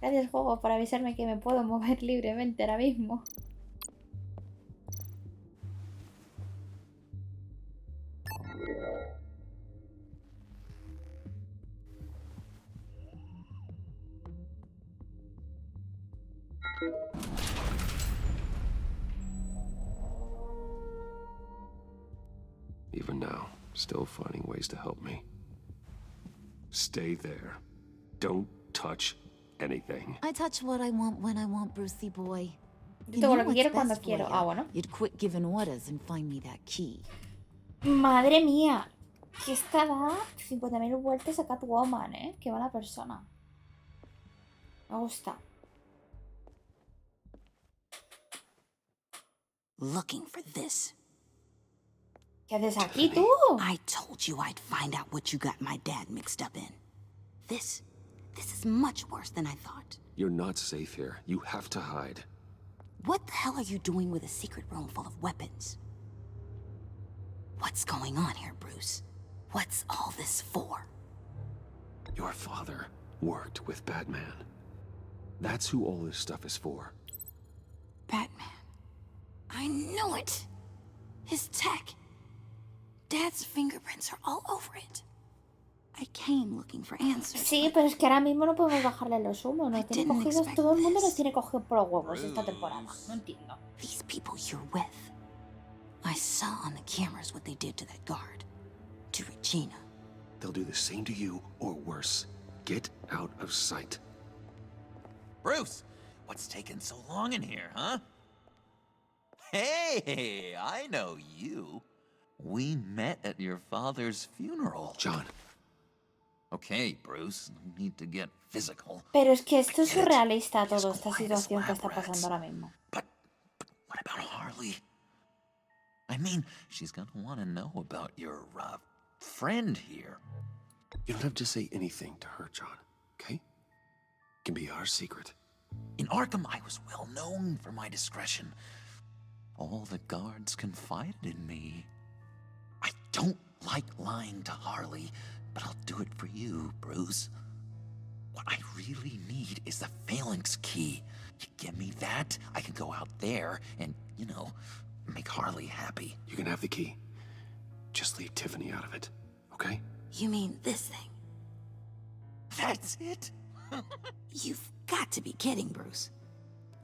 Speaker 1: Gracias, juego, por avisarme que me puedo mover libremente ahora mismo.
Speaker 2: Even now, still finding ways to help me. Stay there. Don't touch anything.
Speaker 14: I touch what I want when I want, Brucey boy.
Speaker 1: Yo tengo lo que quiero cuando quiero. Ah, bueno.
Speaker 14: You'd quit giving orders and find me that key.
Speaker 1: Madre mía. Que esta da 50.000 vueltas a Catwoman, ¿eh? Qué mala persona. Me gusta.
Speaker 17: Looking for this.
Speaker 1: ¿Qué haces aquí tú?
Speaker 17: I told you I'd find out what you got my dad mixed up in. This is much worse than I thought.
Speaker 2: You're not safe here. You have to hide.
Speaker 17: What the hell are you doing with a secret room full of weapons? What's going on here, Bruce? What's all this for?
Speaker 2: Your father worked with Batman. That's who all this stuff is for.
Speaker 17: Batman. I knew it! His tech. Dad's fingerprints are all over it. I came looking for answers.
Speaker 1: Sí, pero es que ahora mismo no podemos bajarle los humos. Nos tiene cogidos, todo el mundo nos tiene cogido por los huevos esta temporada. No entiendo.
Speaker 17: These people you're with. I saw on the cameras what they did to that guard. To Regina.
Speaker 2: They'll do the same to you, or worse. Get out of sight.
Speaker 12: Bruce, what's taking so long in here, huh? Hey, I know you. We met at your father's funeral.
Speaker 2: John.
Speaker 12: Okay, Bruce, no need to get physical.
Speaker 1: Pero es que esto es surrealista, toda esta situación que está pasando ahora mismo.
Speaker 12: But what about Harley? I mean, she's gonna want to know about your, friend here.
Speaker 2: You don't have to say anything to her, John, okay? It can be our secret.
Speaker 12: In Arkham, I was well known for my discretion. All the guards confided in me. I don't like lying to Harley, but I'll do it for you, Bruce. What I really need is the Phalanx key. You give me that, I can go out there and, make Harley happy.
Speaker 2: You can have the key. Just leave Tiffany out of it, okay?
Speaker 17: You mean this thing?
Speaker 12: That's it?
Speaker 17: You've got to be kidding, Bruce.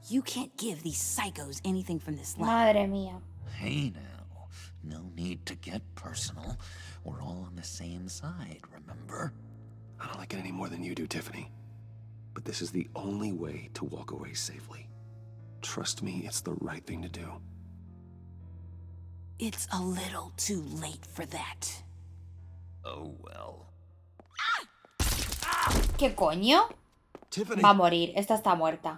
Speaker 17: You can't give these psychos anything from this lab.
Speaker 1: Madre mía.
Speaker 12: Hey now, no need to get personal. We're all on the same side, remember?
Speaker 2: I don't like it any more than you do, Tiffany. But this is the only way to walk away safely. Trust me, it's the right thing to do.
Speaker 17: It's a little too late for that.
Speaker 12: Oh well.
Speaker 1: ¿Qué coño?
Speaker 2: Tiffany.
Speaker 1: Va a morir. Esta está muerta.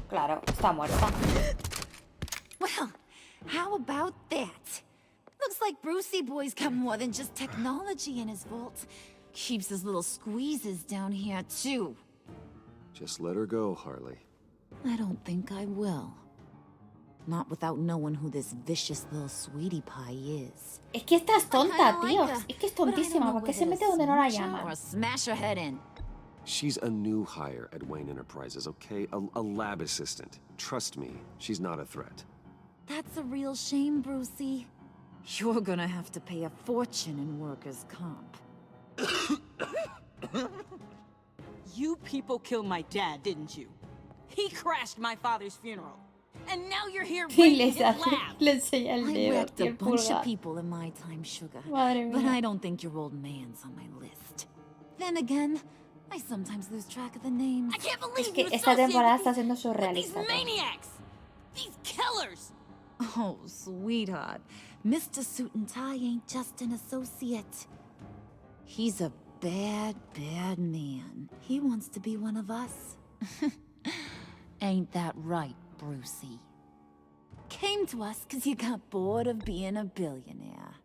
Speaker 1: Claro, está muerta.
Speaker 14: Well, how about that? Looks like Brucey Boy's got more than just technology in his vault. Keeps his little squeezes down here, too.
Speaker 2: Just let her go, Harley.
Speaker 14: I don't think I will. Not without knowing who this vicious little sweetie pie is.
Speaker 1: Es que esta es tonta, tío. Es que es tontísima. ¿Por qué se mete donde no la llaman?
Speaker 14: Or smash her head in.
Speaker 2: She's a new hire at Wayne Enterprises, okay? A lab assistant. Trust me, she's not a threat.
Speaker 14: That's a real shame, Brucey. You're gonna have to pay a fortune in workers' comp.
Speaker 18: You people killed my dad, didn't you? He crashed my father's funeral. And now you're here raiding his lab.
Speaker 1: Le enseña el
Speaker 14: I
Speaker 1: dedo.
Speaker 14: wrecked a bunch of people in my time, Sugar.
Speaker 1: Madre
Speaker 14: But
Speaker 1: mía.
Speaker 14: I don't think your old man's on my list. Then again, I sometimes lose track of the names.
Speaker 18: I can't believe
Speaker 1: Es que
Speaker 18: you
Speaker 1: esta temporada
Speaker 18: associate
Speaker 1: está siendo
Speaker 18: these
Speaker 1: surrealista. todo.
Speaker 18: maniacs! These killers!
Speaker 14: Oh, sweetheart. Mr. Suit and Tie ain't just an associate. He's a bad, bad man. He wants to be one of us. Ain't that right, Brucey? Came to us because you got bored of being a billionaire.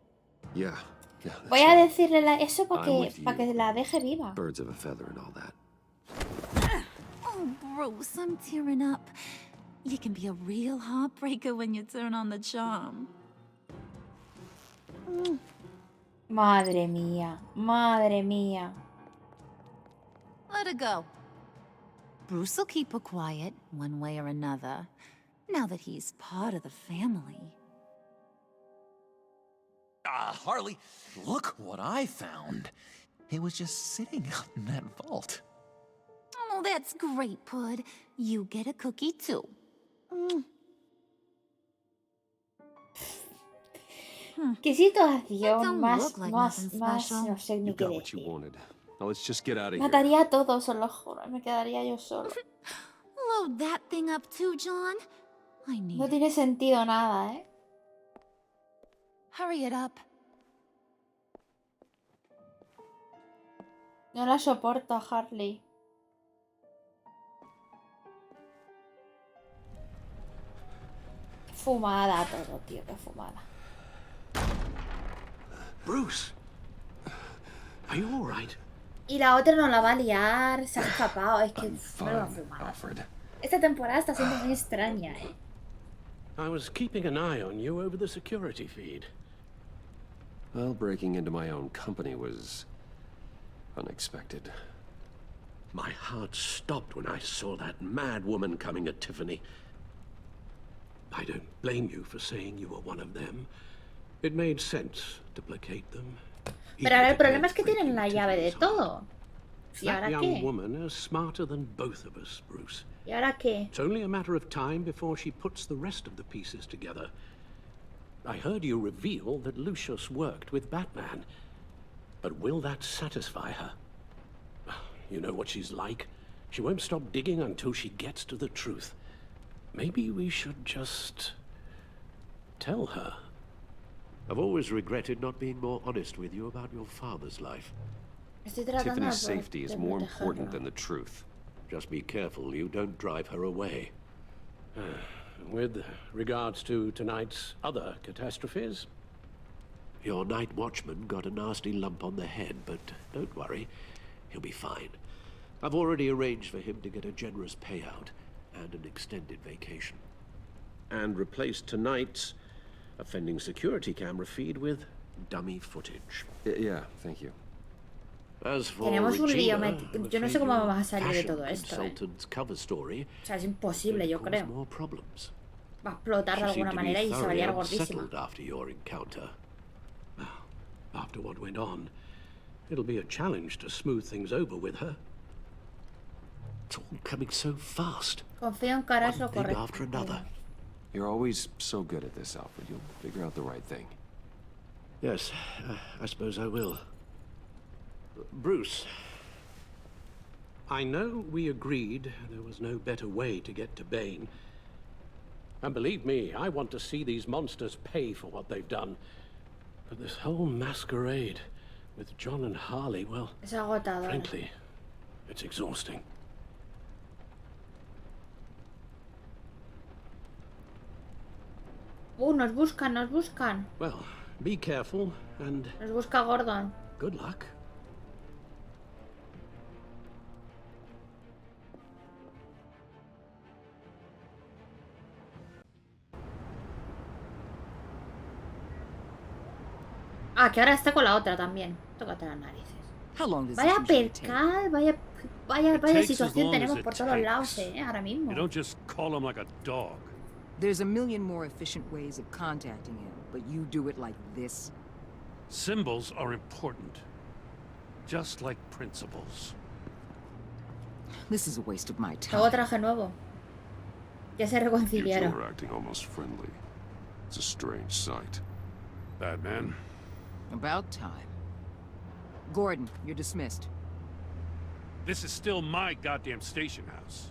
Speaker 2: Yeah, that's
Speaker 1: Voy a
Speaker 2: right.
Speaker 1: decirle eso para
Speaker 2: I'm with
Speaker 1: que
Speaker 2: you.
Speaker 1: la deje viva.
Speaker 2: Birds of a feather and all that.
Speaker 14: Oh, Bruce, I'm tearing up. You can be a real heartbreaker when you turn on the charm.
Speaker 1: Madre mía, madre mía.
Speaker 14: Let her go. Bruce will keep her quiet, one way or another, now that he's part of the family.
Speaker 12: Harley, look what I found. It was just sitting out in that vault.
Speaker 14: Oh, that's great, Pud. You get a cookie, too.
Speaker 1: Qué situación
Speaker 14: don't
Speaker 1: más,
Speaker 14: look like
Speaker 1: más,
Speaker 14: nothing
Speaker 1: más,
Speaker 14: special.
Speaker 1: no sé ni
Speaker 2: You
Speaker 1: qué
Speaker 2: got what you
Speaker 1: decir.
Speaker 2: wanted. Now let's just get out of here.
Speaker 1: Mataría a todos, os lo juro. Me quedaría yo solo.
Speaker 14: Load that thing up too, John. I need
Speaker 1: No
Speaker 14: it.
Speaker 1: tiene sentido nada, ¿eh?
Speaker 14: Hurry it up.
Speaker 1: No la soporto a Harley. Qué fumada todo, tío, qué fumada.
Speaker 11: Bruce, are you all right?
Speaker 1: Y la otra no la va a liar, se ha escapado. Es que
Speaker 2: Fine,
Speaker 1: fumada.
Speaker 2: Alfred.
Speaker 1: Esta temporada está siendo muy extraña, ¿eh?
Speaker 11: I was keeping an eye on you over the security feed.
Speaker 2: Well, breaking into my own company was unexpected.
Speaker 11: My heart stopped when I saw that mad woman coming at Tiffany. I don't blame you for saying you were one of them. It made sense to placate them.
Speaker 1: Pero ahora el problema es que tienen la llave de todo. ¿Y
Speaker 11: That
Speaker 1: ahora
Speaker 11: young
Speaker 1: qué?
Speaker 11: woman is smarter than both of us, Bruce.
Speaker 1: ¿Y ahora qué?
Speaker 11: It's only a matter of time before she puts the rest of the pieces together. I heard you reveal that Lucius worked with Batman. But will that satisfy her? You know what she's like. She won't stop digging until she gets to the truth. Maybe we should just tell her.
Speaker 19: I've always regretted not being more honest with you about your father's life.
Speaker 1: Estoy tratando
Speaker 2: Tiffany's
Speaker 1: de
Speaker 2: safety is more important
Speaker 1: protegerlo.
Speaker 2: than the truth.
Speaker 19: Just be careful you don't drive her away.
Speaker 11: With regards to tonight's other catastrophes?
Speaker 19: Your night watchman got a nasty lump on the head, but don't worry, he'll be fine. I've already arranged for him to get a generous payout and an extended vacation.
Speaker 11: And replace tonight's offending security camera feed with dummy footage.
Speaker 2: Yeah, thank you.
Speaker 19: As for
Speaker 1: Tenemos un lío,
Speaker 19: Regina,
Speaker 1: yo no sé cómo vamos a salir de todo esto, ¿eh?
Speaker 19: consultant's cover story
Speaker 1: O sea, es imposible, yo
Speaker 19: cause
Speaker 1: creo.
Speaker 19: more problems.
Speaker 1: Va a explotar de
Speaker 19: She seemed
Speaker 1: alguna
Speaker 19: to be
Speaker 1: manera y se va a
Speaker 19: thoroughly
Speaker 1: liar gordísima.
Speaker 19: unsettled after your encounter.
Speaker 11: After what went on, it'll be a challenge to smooth things over with her.
Speaker 19: It's all coming so fast.
Speaker 1: Confío en que harás lo
Speaker 19: One thing
Speaker 1: correcto.
Speaker 19: after another.
Speaker 2: You're always so good at this, Alfred. You'll figure out the right thing.
Speaker 19: Yes, I suppose I will. Bruce.
Speaker 11: I know we agreed there was no better way to get to Bane. And believe me, I want to see these monsters pay for what they've done. But this whole masquerade with John and Harley, well,
Speaker 1: Es agotador.
Speaker 11: frankly, it's exhausting.
Speaker 1: Nos buscan, nos buscan.
Speaker 11: Well, be careful and
Speaker 1: Nos busca Gordon.
Speaker 11: good luck.
Speaker 1: Ah, que ahora está con la otra también. Tócate las narices. Vaya percal, vaya situación tenemos por todos lados, ahora mismo.
Speaker 5: You don't just call him like a dog.
Speaker 3: There's a million more efficient ways of contacting him, but you do it like this?
Speaker 5: Symbols are important. Just like principles.
Speaker 3: This is a waste of my time.
Speaker 1: Luego traje nuevo. Ya se
Speaker 8: You two
Speaker 1: reconciliaron.
Speaker 8: are acting almost friendly. It's a strange sight.
Speaker 5: Batman.
Speaker 3: About time. Gordon, you're dismissed.
Speaker 5: This is still my goddamn station house.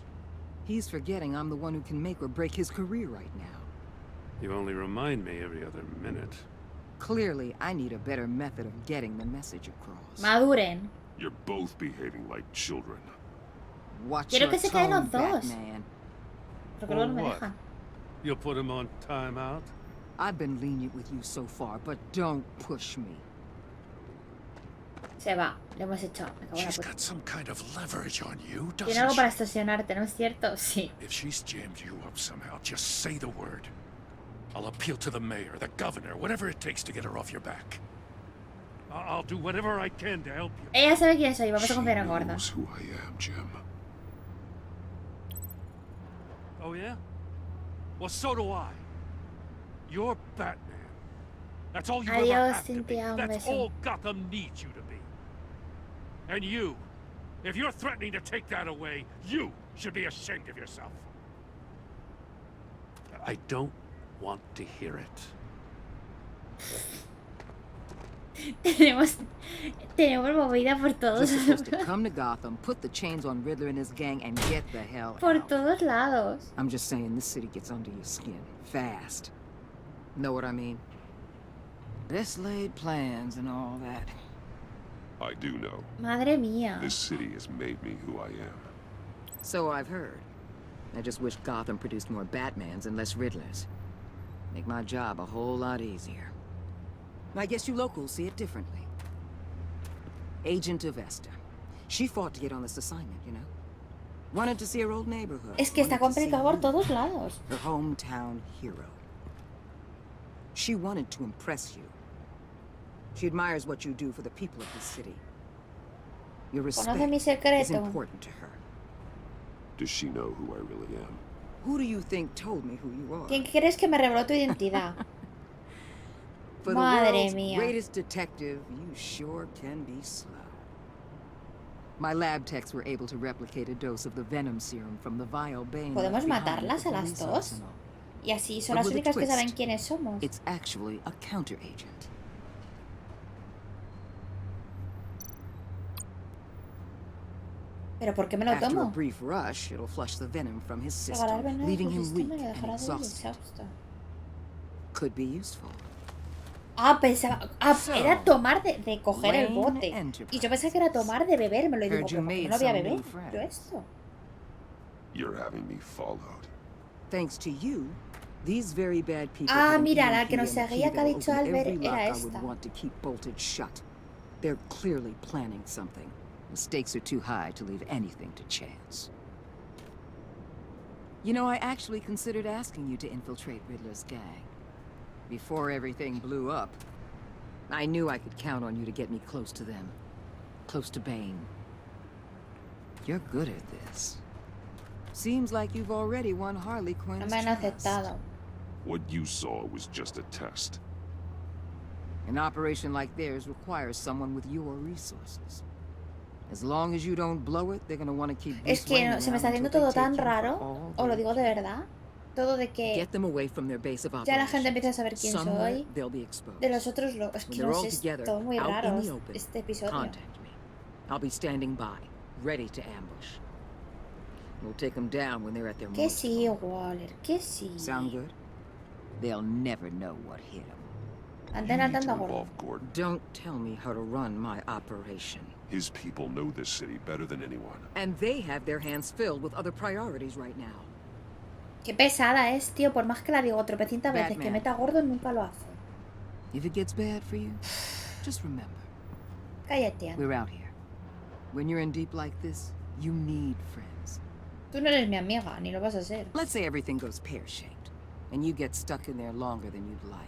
Speaker 3: He's forgetting I'm the one who can make or break his career right now.
Speaker 5: You only remind me every other minute.
Speaker 3: Clearly, I need a better method of getting the message across.
Speaker 1: Maduren.
Speaker 8: You're both behaving like children.
Speaker 3: Watch
Speaker 1: Quiero
Speaker 3: your
Speaker 1: que se queden
Speaker 3: tone,
Speaker 1: los dos.
Speaker 3: Batman.
Speaker 1: Porque luego no me
Speaker 5: what?
Speaker 1: dejan.
Speaker 5: You'll put him on timeout?
Speaker 3: I've been lenient with you so far, but don't push me.
Speaker 1: Se va. Le hemos hecho. Me cago en la
Speaker 8: She's
Speaker 1: puta.
Speaker 8: got some kind of leverage on you,
Speaker 1: Tiene algo
Speaker 8: doesn't
Speaker 1: para
Speaker 8: she?
Speaker 1: extorsionarte, ¿no es cierto? Sí.
Speaker 8: If she's jammed you up somehow, just say the word. I'll appeal to the mayor, the governor, whatever it takes to get her off your back.
Speaker 5: I'll do whatever I can to help you.
Speaker 1: Ella sabe quién soy. Vamos a confiar en Gorda.
Speaker 2: Knows who I am, Jim.
Speaker 5: Oh, yeah? Well, so do I. You're Batman. That's all you ever
Speaker 1: Adiós,
Speaker 5: have to be.
Speaker 1: Cynthia. Un
Speaker 5: That's
Speaker 1: beso.
Speaker 5: all Gotham needs you to be. And you, if you're threatening to take that away, you should be ashamed of yourself.
Speaker 19: I don't want to hear it.
Speaker 1: Tenemos movida por
Speaker 3: You're
Speaker 1: todos.
Speaker 3: supposed to come to Gotham, put the chains on Riddler and his gang, and get the hell
Speaker 1: Por
Speaker 3: out.
Speaker 1: todos lados.
Speaker 3: I'm just saying, this city gets under your skin. Fast. Know what I mean? Best laid plans and all that.
Speaker 2: I do know.
Speaker 1: Madre mía.
Speaker 2: This city has made me who I am.
Speaker 3: So I've heard. I just wish Gotham produced more Batmans and less Riddlers. Make my job a whole lot easier. I guess you locals see it differently. Agent of Esther. She fought to get on this assignment, you know? Wanted to see her old neighborhood.
Speaker 1: Es que está
Speaker 3: Wanted to see
Speaker 1: complicado por
Speaker 3: you,
Speaker 1: todos lados.
Speaker 3: her hometown hero. She wanted to impress you. She admires what you do for the people of this city. Your respect
Speaker 1: Conoce mi
Speaker 3: is
Speaker 1: secreto.
Speaker 3: important to her.
Speaker 2: Does she know who I really am?
Speaker 3: Who do you think told me who you are?
Speaker 1: ¿Quién crees que me reveló tu identidad?
Speaker 3: For the
Speaker 1: Madre
Speaker 3: world's
Speaker 1: mía.
Speaker 3: greatest detective, you sure can be slow. My lab techs were able to replicate a dose of the venom serum from the vial Bane
Speaker 1: ¿Podemos
Speaker 3: left behind at
Speaker 1: matarlas
Speaker 3: the
Speaker 1: a las
Speaker 3: police
Speaker 1: dos?
Speaker 3: arsenal.
Speaker 1: Y así son
Speaker 3: But
Speaker 1: las
Speaker 3: with a
Speaker 1: únicas que
Speaker 3: twist.
Speaker 1: saben quiénes somos.
Speaker 3: It's actually a counteragent.
Speaker 1: ¿Pero por qué me lo
Speaker 3: After a
Speaker 1: tomo?
Speaker 3: brief rush, it'll flush the venom from his
Speaker 1: Regalar
Speaker 3: system,
Speaker 1: veneno
Speaker 3: leaving
Speaker 1: en
Speaker 3: him
Speaker 1: su
Speaker 3: weak
Speaker 1: sistema y
Speaker 3: and
Speaker 1: dejará de
Speaker 3: exhausted.
Speaker 1: exhausto.
Speaker 3: Could be useful.
Speaker 1: Ah, pensaba... Ah,
Speaker 3: So,
Speaker 1: era tomar de coger el
Speaker 3: Wayne
Speaker 1: bote.
Speaker 3: Enterprise.
Speaker 1: Y yo pensé que era tomar de beber. Me lo digo,
Speaker 3: Heard you
Speaker 1: ¿por qué
Speaker 3: made
Speaker 1: no lo voy a
Speaker 3: some
Speaker 1: beber?
Speaker 3: new friends.
Speaker 1: Yo esto.
Speaker 2: You're having me followed.
Speaker 3: Thanks to you, these very bad people.
Speaker 1: Ah,
Speaker 3: have an
Speaker 1: mira, la
Speaker 3: EMP
Speaker 1: que nos
Speaker 3: and a
Speaker 1: seguía
Speaker 3: key
Speaker 1: que ha
Speaker 3: that'll
Speaker 1: dicho
Speaker 3: open
Speaker 1: Albert
Speaker 3: every
Speaker 1: era
Speaker 3: lock I
Speaker 1: esta.
Speaker 3: would want to keep bolted shut. They're clearly planning something. The stakes are too high to leave anything to chance. You know, I actually considered asking you to infiltrate Riddler's gang. Before everything blew up, I knew I could count on you to get me close to them. Close to Bane. You're good at this. Seems like you've already won Harley
Speaker 1: No
Speaker 3: Quinn's
Speaker 1: me han
Speaker 3: trust.
Speaker 1: aceptado.
Speaker 2: What you saw was just a test.
Speaker 3: An operation like theirs requires someone with your resources. As long as you don't blow it, they're gonna want to keep
Speaker 1: Es
Speaker 3: Bruce
Speaker 1: que
Speaker 3: Wayne
Speaker 1: no, se me está
Speaker 3: around
Speaker 1: haciendo
Speaker 3: until
Speaker 1: todo
Speaker 3: they
Speaker 1: tan
Speaker 3: take him for
Speaker 1: raro.
Speaker 3: all
Speaker 1: Os lo
Speaker 3: they
Speaker 1: digo de
Speaker 3: can.
Speaker 1: verdad. Todo de que
Speaker 3: Get them away from their base of
Speaker 1: ya la gente
Speaker 3: operations.
Speaker 1: empieza a saber quién
Speaker 3: Somewhere
Speaker 1: soy.
Speaker 3: they'll be exposed.
Speaker 1: De los otros lo... Es
Speaker 3: When
Speaker 1: que
Speaker 3: they're
Speaker 1: no
Speaker 3: all
Speaker 1: sé, es
Speaker 3: together,
Speaker 1: todo muy
Speaker 3: out
Speaker 1: raro
Speaker 3: in the open,
Speaker 1: este episodio.
Speaker 3: contact me. I'll be standing by, ready to ambush. We'll take them down when they're at their
Speaker 1: Que
Speaker 3: most.
Speaker 1: sí, Waller, que sí.
Speaker 3: Sound good? They'll never know what hit them.
Speaker 1: Antena tanto gordo.
Speaker 2: Involve Gordon.
Speaker 3: Don't tell me how to run my operation.
Speaker 2: His people know this city better than anyone.
Speaker 3: And they have their hands filled with other priorities right now.
Speaker 1: Qué pesada es, tío. Por más que la digo tropecientas veces que
Speaker 3: Batman.
Speaker 1: meta gordo, nunca lo hace.
Speaker 3: If it gets bad for you, just remember,
Speaker 1: Cállate, Ana.
Speaker 3: we're out here. When you're in deep like this, you need friends.
Speaker 1: Tú no eres mi amiga, ni lo vas a ser.
Speaker 3: Let's say everything goes pear-shaped, and you get stuck in there longer than you'd like.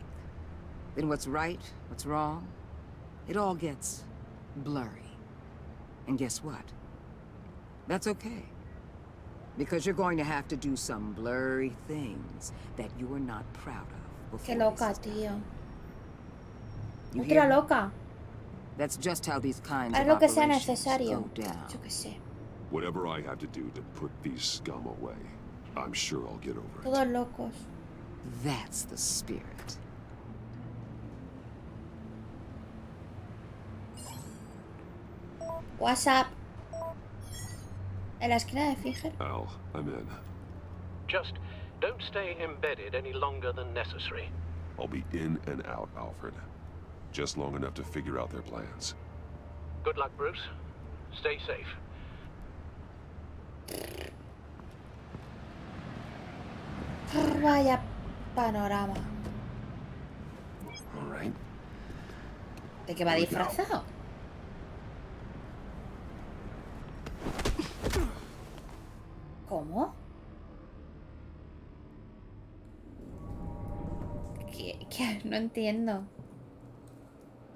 Speaker 3: Then what's right, what's wrong, it all gets blurry. And guess what? That's okay. Because you're going to have to do some blurry things that you're not proud of before
Speaker 1: Qué loca,
Speaker 3: this is done.
Speaker 1: tío.
Speaker 3: You
Speaker 1: Ultra
Speaker 3: hear me?
Speaker 1: loca.
Speaker 3: That's just how these kinds
Speaker 1: Haz
Speaker 3: of
Speaker 1: lo que sea
Speaker 3: operations
Speaker 1: necesario.
Speaker 3: go down.
Speaker 1: Yo qué sé.
Speaker 2: Whatever I have to do to put these scum away, I'm sure I'll get over it.
Speaker 1: Todos locos.
Speaker 3: That's the spirit.
Speaker 1: WhatsApp. En la esquina de Finger.
Speaker 2: Al, I'm in.
Speaker 11: Just don't stay embedded any longer than necessary.
Speaker 2: I'll be in and out, Alfred. Just long enough to figure out their plans.
Speaker 11: Good luck, Bruce. Stay safe.
Speaker 1: Vaya panorama.
Speaker 2: All right.
Speaker 1: ¿De qué va disfrazado? ¿Cómo? ¿Qué? No entiendo.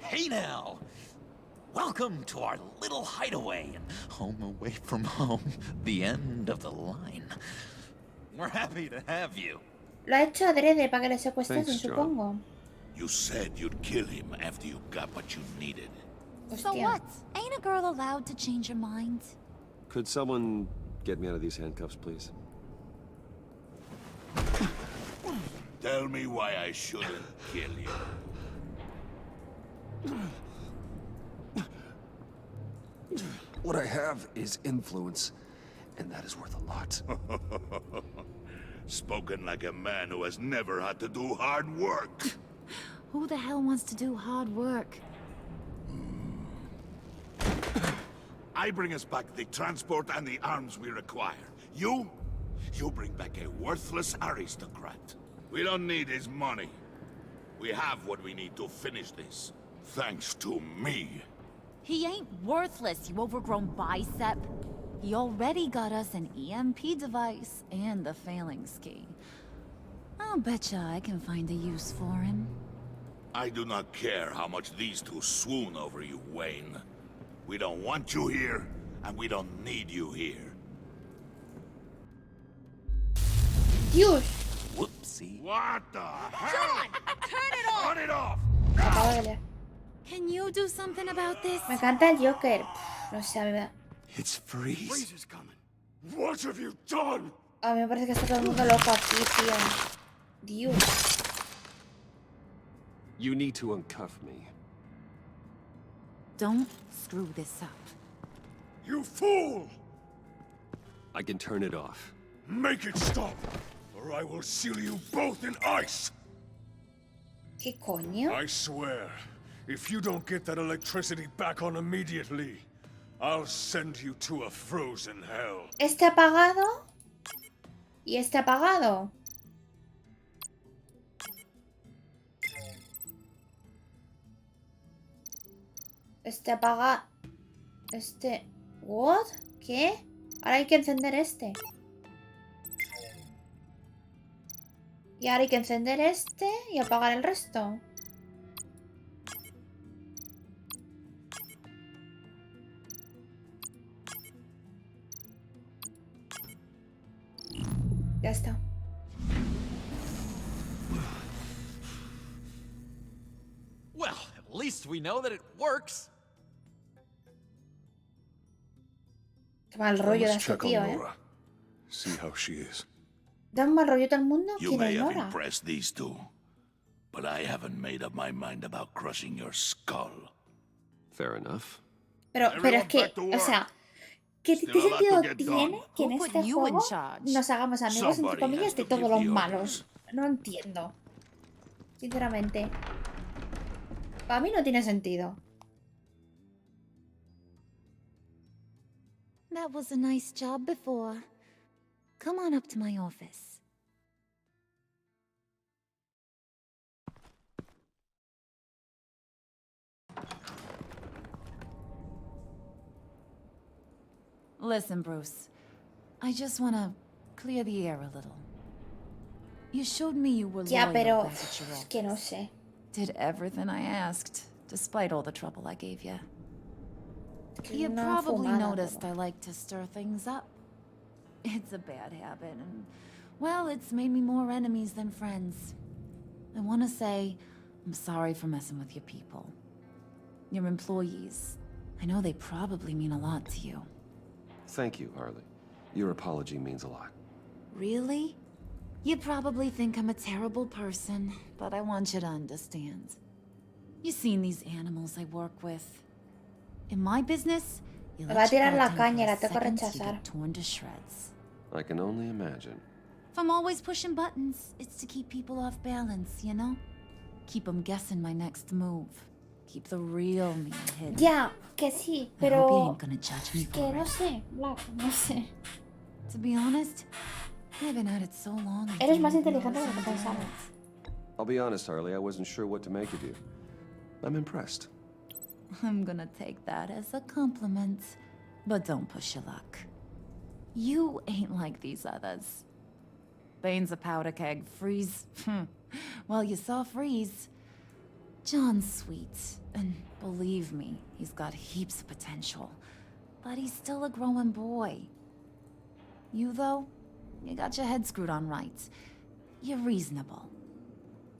Speaker 12: Hey now! Welcome to our little hideaway and home away from home, the end of the line. We're happy to have you.
Speaker 1: Lo ha hecho adrede para que le secuestrasen,
Speaker 2: Thanks, John.
Speaker 1: supongo.
Speaker 8: You said you'd kill him after you got what you needed.
Speaker 14: So
Speaker 1: Hostia.
Speaker 14: what? Ain't a girl allowed to change her mind?
Speaker 2: Could someone get me out of these handcuffs, please?
Speaker 8: Tell me why I shouldn't kill you.
Speaker 2: What I have is influence, and that is worth a lot.
Speaker 8: Spoken like a man who has never had to do hard work.
Speaker 14: Who the hell wants to do hard work?
Speaker 8: I bring us back the transport and the arms we require. You bring back a worthless aristocrat. We don't need his money. We have what we need to finish this. Thanks to me.
Speaker 14: He ain't worthless, you overgrown bicep. He already got us an EMP device and the failing ski. I'll betcha I can find a use for him.
Speaker 8: I do not care how much these two swoon over you, Wayne. We don't want you here, and we don't need you here.
Speaker 1: Dios.
Speaker 12: Whoopsie.
Speaker 8: What the hell?
Speaker 18: John, turn it off.
Speaker 8: Turn it off!
Speaker 1: Acabo de leer.
Speaker 14: Can you do something about this?
Speaker 1: Me encanta el Joker. No sé, a mí me...
Speaker 12: It's Freeze.
Speaker 8: Freeze is coming. What have you done?
Speaker 1: A mí me parece que está todo el mundo loco aquí, tío. Dios.
Speaker 2: You need to uncuff me.
Speaker 14: Don't screw this up.
Speaker 8: You fool!
Speaker 2: I can turn it off.
Speaker 8: Make it stop, or I will seal you both in ice!
Speaker 1: ¿Qué coño?
Speaker 8: I swear, if you don't get that electricity back on immediately, I'll send you to a frozen hell.
Speaker 1: Este apagado. Y este apagado. Este apaga... Este... ¿What? ¿Qué? Ahora hay que encender este. Y ahora hay que encender este y apagar el resto. Ya está.
Speaker 12: Well, at least we know that it works.
Speaker 1: Qué mal rollo da este tío,
Speaker 8: See how she is.
Speaker 1: Da un mal rollo todo el mundo.
Speaker 8: You
Speaker 1: ¿Quién
Speaker 8: may
Speaker 1: es
Speaker 8: have
Speaker 1: Nora?
Speaker 8: impressed these two, but I haven't made up my mind about crushing your skull.
Speaker 2: Fair enough.
Speaker 1: Pero es que, o sea, ¿qué sentido tiene que en
Speaker 14: Who put
Speaker 1: este
Speaker 14: you in
Speaker 1: juego
Speaker 14: charge?
Speaker 1: nos hagamos amigos, entre
Speaker 8: Somebody
Speaker 1: comillas,
Speaker 8: has
Speaker 1: de
Speaker 8: to
Speaker 1: todos
Speaker 8: give
Speaker 1: los
Speaker 8: the
Speaker 1: malos? No entiendo. Sinceramente. Para mí no tiene sentido.
Speaker 14: That was a nice job before. Come on up to my office. Listen, Bruce. I just want to clear the air a little. You showed me you were
Speaker 1: Ya,
Speaker 14: loyal
Speaker 1: pero
Speaker 14: back at your
Speaker 1: es que no
Speaker 14: office.
Speaker 1: sé.
Speaker 14: Did everything I asked, despite all the trouble I gave you.
Speaker 1: Que
Speaker 14: You
Speaker 1: una
Speaker 14: probably
Speaker 1: fumada
Speaker 14: noticed
Speaker 1: todo.
Speaker 14: I like to stir things up. It's a bad habit, and, well, it's made me more enemies than friends. I want to say, I'm sorry for messing with your people. Your employees. I know they probably mean a lot to you.
Speaker 2: Thank you, Harley. Your apology means a lot.
Speaker 14: Really? You probably think I'm a terrible person, but I want you to understand. You've seen these animals I work with. In my business, you
Speaker 1: Me va a
Speaker 14: let your
Speaker 1: tirar la
Speaker 14: guard down
Speaker 1: caña,
Speaker 14: for
Speaker 1: la
Speaker 14: a
Speaker 1: tengo que
Speaker 14: second, you
Speaker 1: rechazar.
Speaker 14: get torn to shreds.
Speaker 2: I can only imagine.
Speaker 14: If I'm always pushing buttons, it's to keep people off balance, you know? Keep them guessing my next move. Keep the real me hidden.
Speaker 1: Ya, que sí,
Speaker 14: I hope you
Speaker 1: pero...
Speaker 14: ain't gonna judge me
Speaker 1: Que
Speaker 14: for
Speaker 1: no
Speaker 14: it.
Speaker 1: sé, Black, no sé.
Speaker 14: To be honest, I've been at it so long. I
Speaker 1: Eres
Speaker 14: don't
Speaker 1: más
Speaker 14: even
Speaker 1: inteligente de lo que
Speaker 14: notice I'm doing
Speaker 1: pensaba.
Speaker 2: I'll be honest, Harley, I wasn't sure what to make of you. I'm impressed.
Speaker 14: it. I'm gonna take that as a compliment. But don't push your luck. You ain't like these others. Bane's a powder keg. Freeze. Well, you saw Freeze. John's sweet, and believe me, he's got heaps of potential. But he's still a growing boy. You, though, you got your head screwed on right. You're reasonable.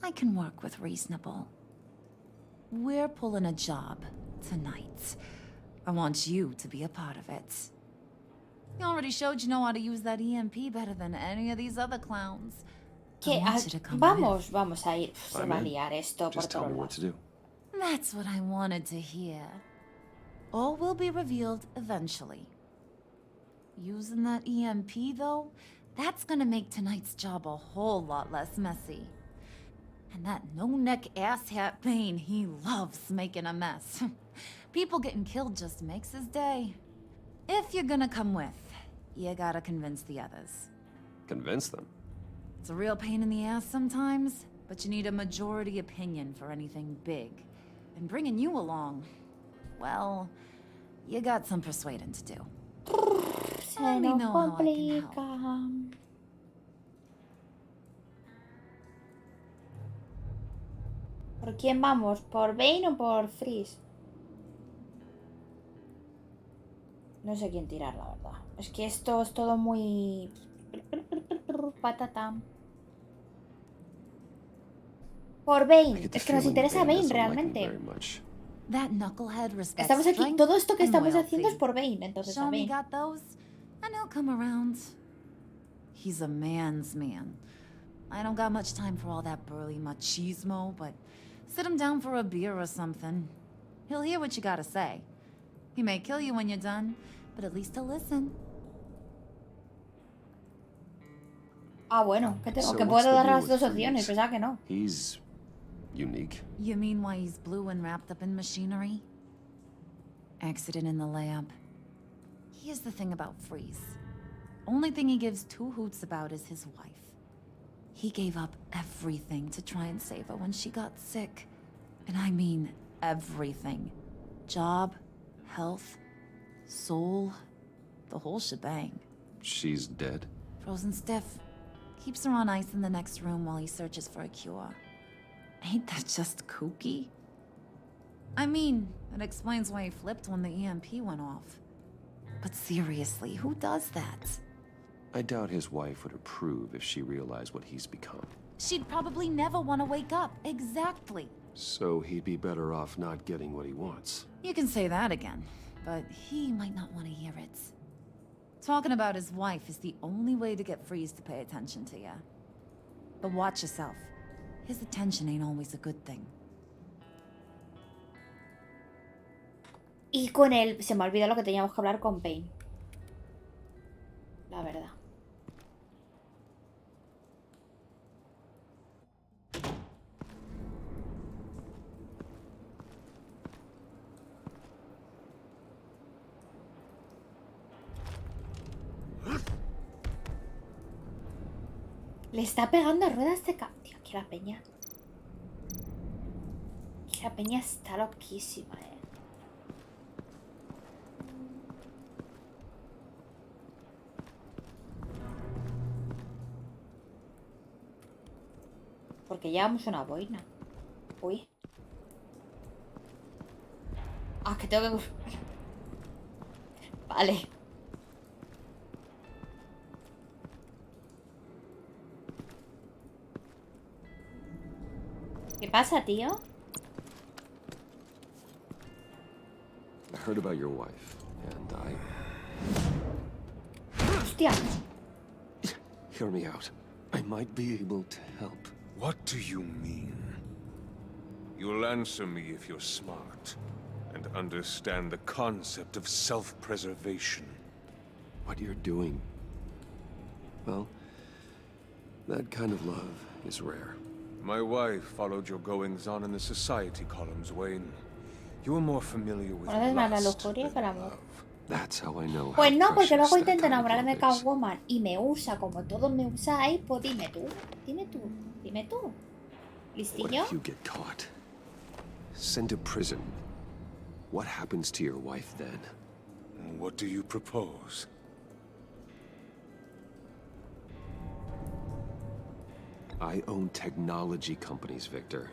Speaker 14: I can work with reasonable. We're pulling a job tonight. I want you to be a part of it. You already showed you know how to use that EMP better than any of these other clowns.
Speaker 1: Que vamos a ir. Se va a liar esto por todos lados.
Speaker 14: That's what I wanted to hear. All will be revealed eventually. Using that EMP, though, that's gonna make tonight's job a whole lot less messy. And that no-neck asshat Bane, he loves making a mess. People getting killed just makes his day. If you're gonna come with, you gotta convince the others.
Speaker 2: Convince them?
Speaker 14: It's a real pain in the ass sometimes, but you need a majority opinion for anything big. And bringing you along, well, you got some persuading to do. Let me know how I can help.
Speaker 1: ¿Por quién vamos? ¿Por Bane o por Freeze? No sé quién tirar, la verdad. Es que esto es todo muy... patata. Por Bane. Es que nos interesa Bane realmente. Estamos aquí. Todo esto que estamos haciendo es por Bane. Entonces a Bane.
Speaker 14: And he'll come around. He's a man's man. I don't got much time for all that burly machismo, but sit him down for a beer or something. He'll hear what you gotta say. He may kill you when you're done, but at least he'll listen.
Speaker 1: Ah, bueno, que tengo, que puedo dar las dos opciones, pensaba que no.
Speaker 2: He's unique.
Speaker 14: You mean why he's blue and wrapped up in machinery? Accident in the lab. Here's the thing about Freeze. Only thing he gives two hoots about is his wife. He gave up everything to try and save her when she got sick. And I mean everything. Job, health, soul, the whole shebang.
Speaker 2: She's dead?
Speaker 14: Frozen stiff. Keeps her on ice in the next room while he searches for a cure. Ain't that just kooky? I mean, it explains why he flipped when the EMP went off. But seriously, who does that?
Speaker 2: I doubt his wife would approve if she realized what he's become.
Speaker 14: She'd probably never want to wake up. Exactly.
Speaker 2: So he'd be better off not getting what he wants.
Speaker 14: You can say that again, but he might not want to hear it. Talking about his wife is the only way to get Freeze to pay attention to you. But watch yourself. His attention ain't always a good thing.
Speaker 1: Y con él, se me olvidó lo que teníamos que hablar con Bane. La verdad. Le está pegando a ruedas de tío, que la peña. Que la peña está loquísima, Porque llevamos una boina. Uy. Ah, que tengo que... Vale. ¿Qué pasa, tío?
Speaker 2: I heard about your wife, and
Speaker 1: Hostia.
Speaker 2: Hear me out. I might be able to help.
Speaker 20: What do you mean? You'll answer me if you're smart and understand the concept of self-preservation.
Speaker 2: What you're doing, well, that kind of love is rare.
Speaker 20: My wife followed your goings-on in the society columns, Wayne. You are more familiar with lust than love.
Speaker 2: That's how I know.
Speaker 1: Pues no, porque luego intento enamorarme de Catwoman y me usa como todos me usáis. Pues dime tú. ¿Listillo?
Speaker 2: What if you get caught? Sent to prison. What happens to your wife then?
Speaker 20: What do you propose?
Speaker 2: I own technology companies, Victor.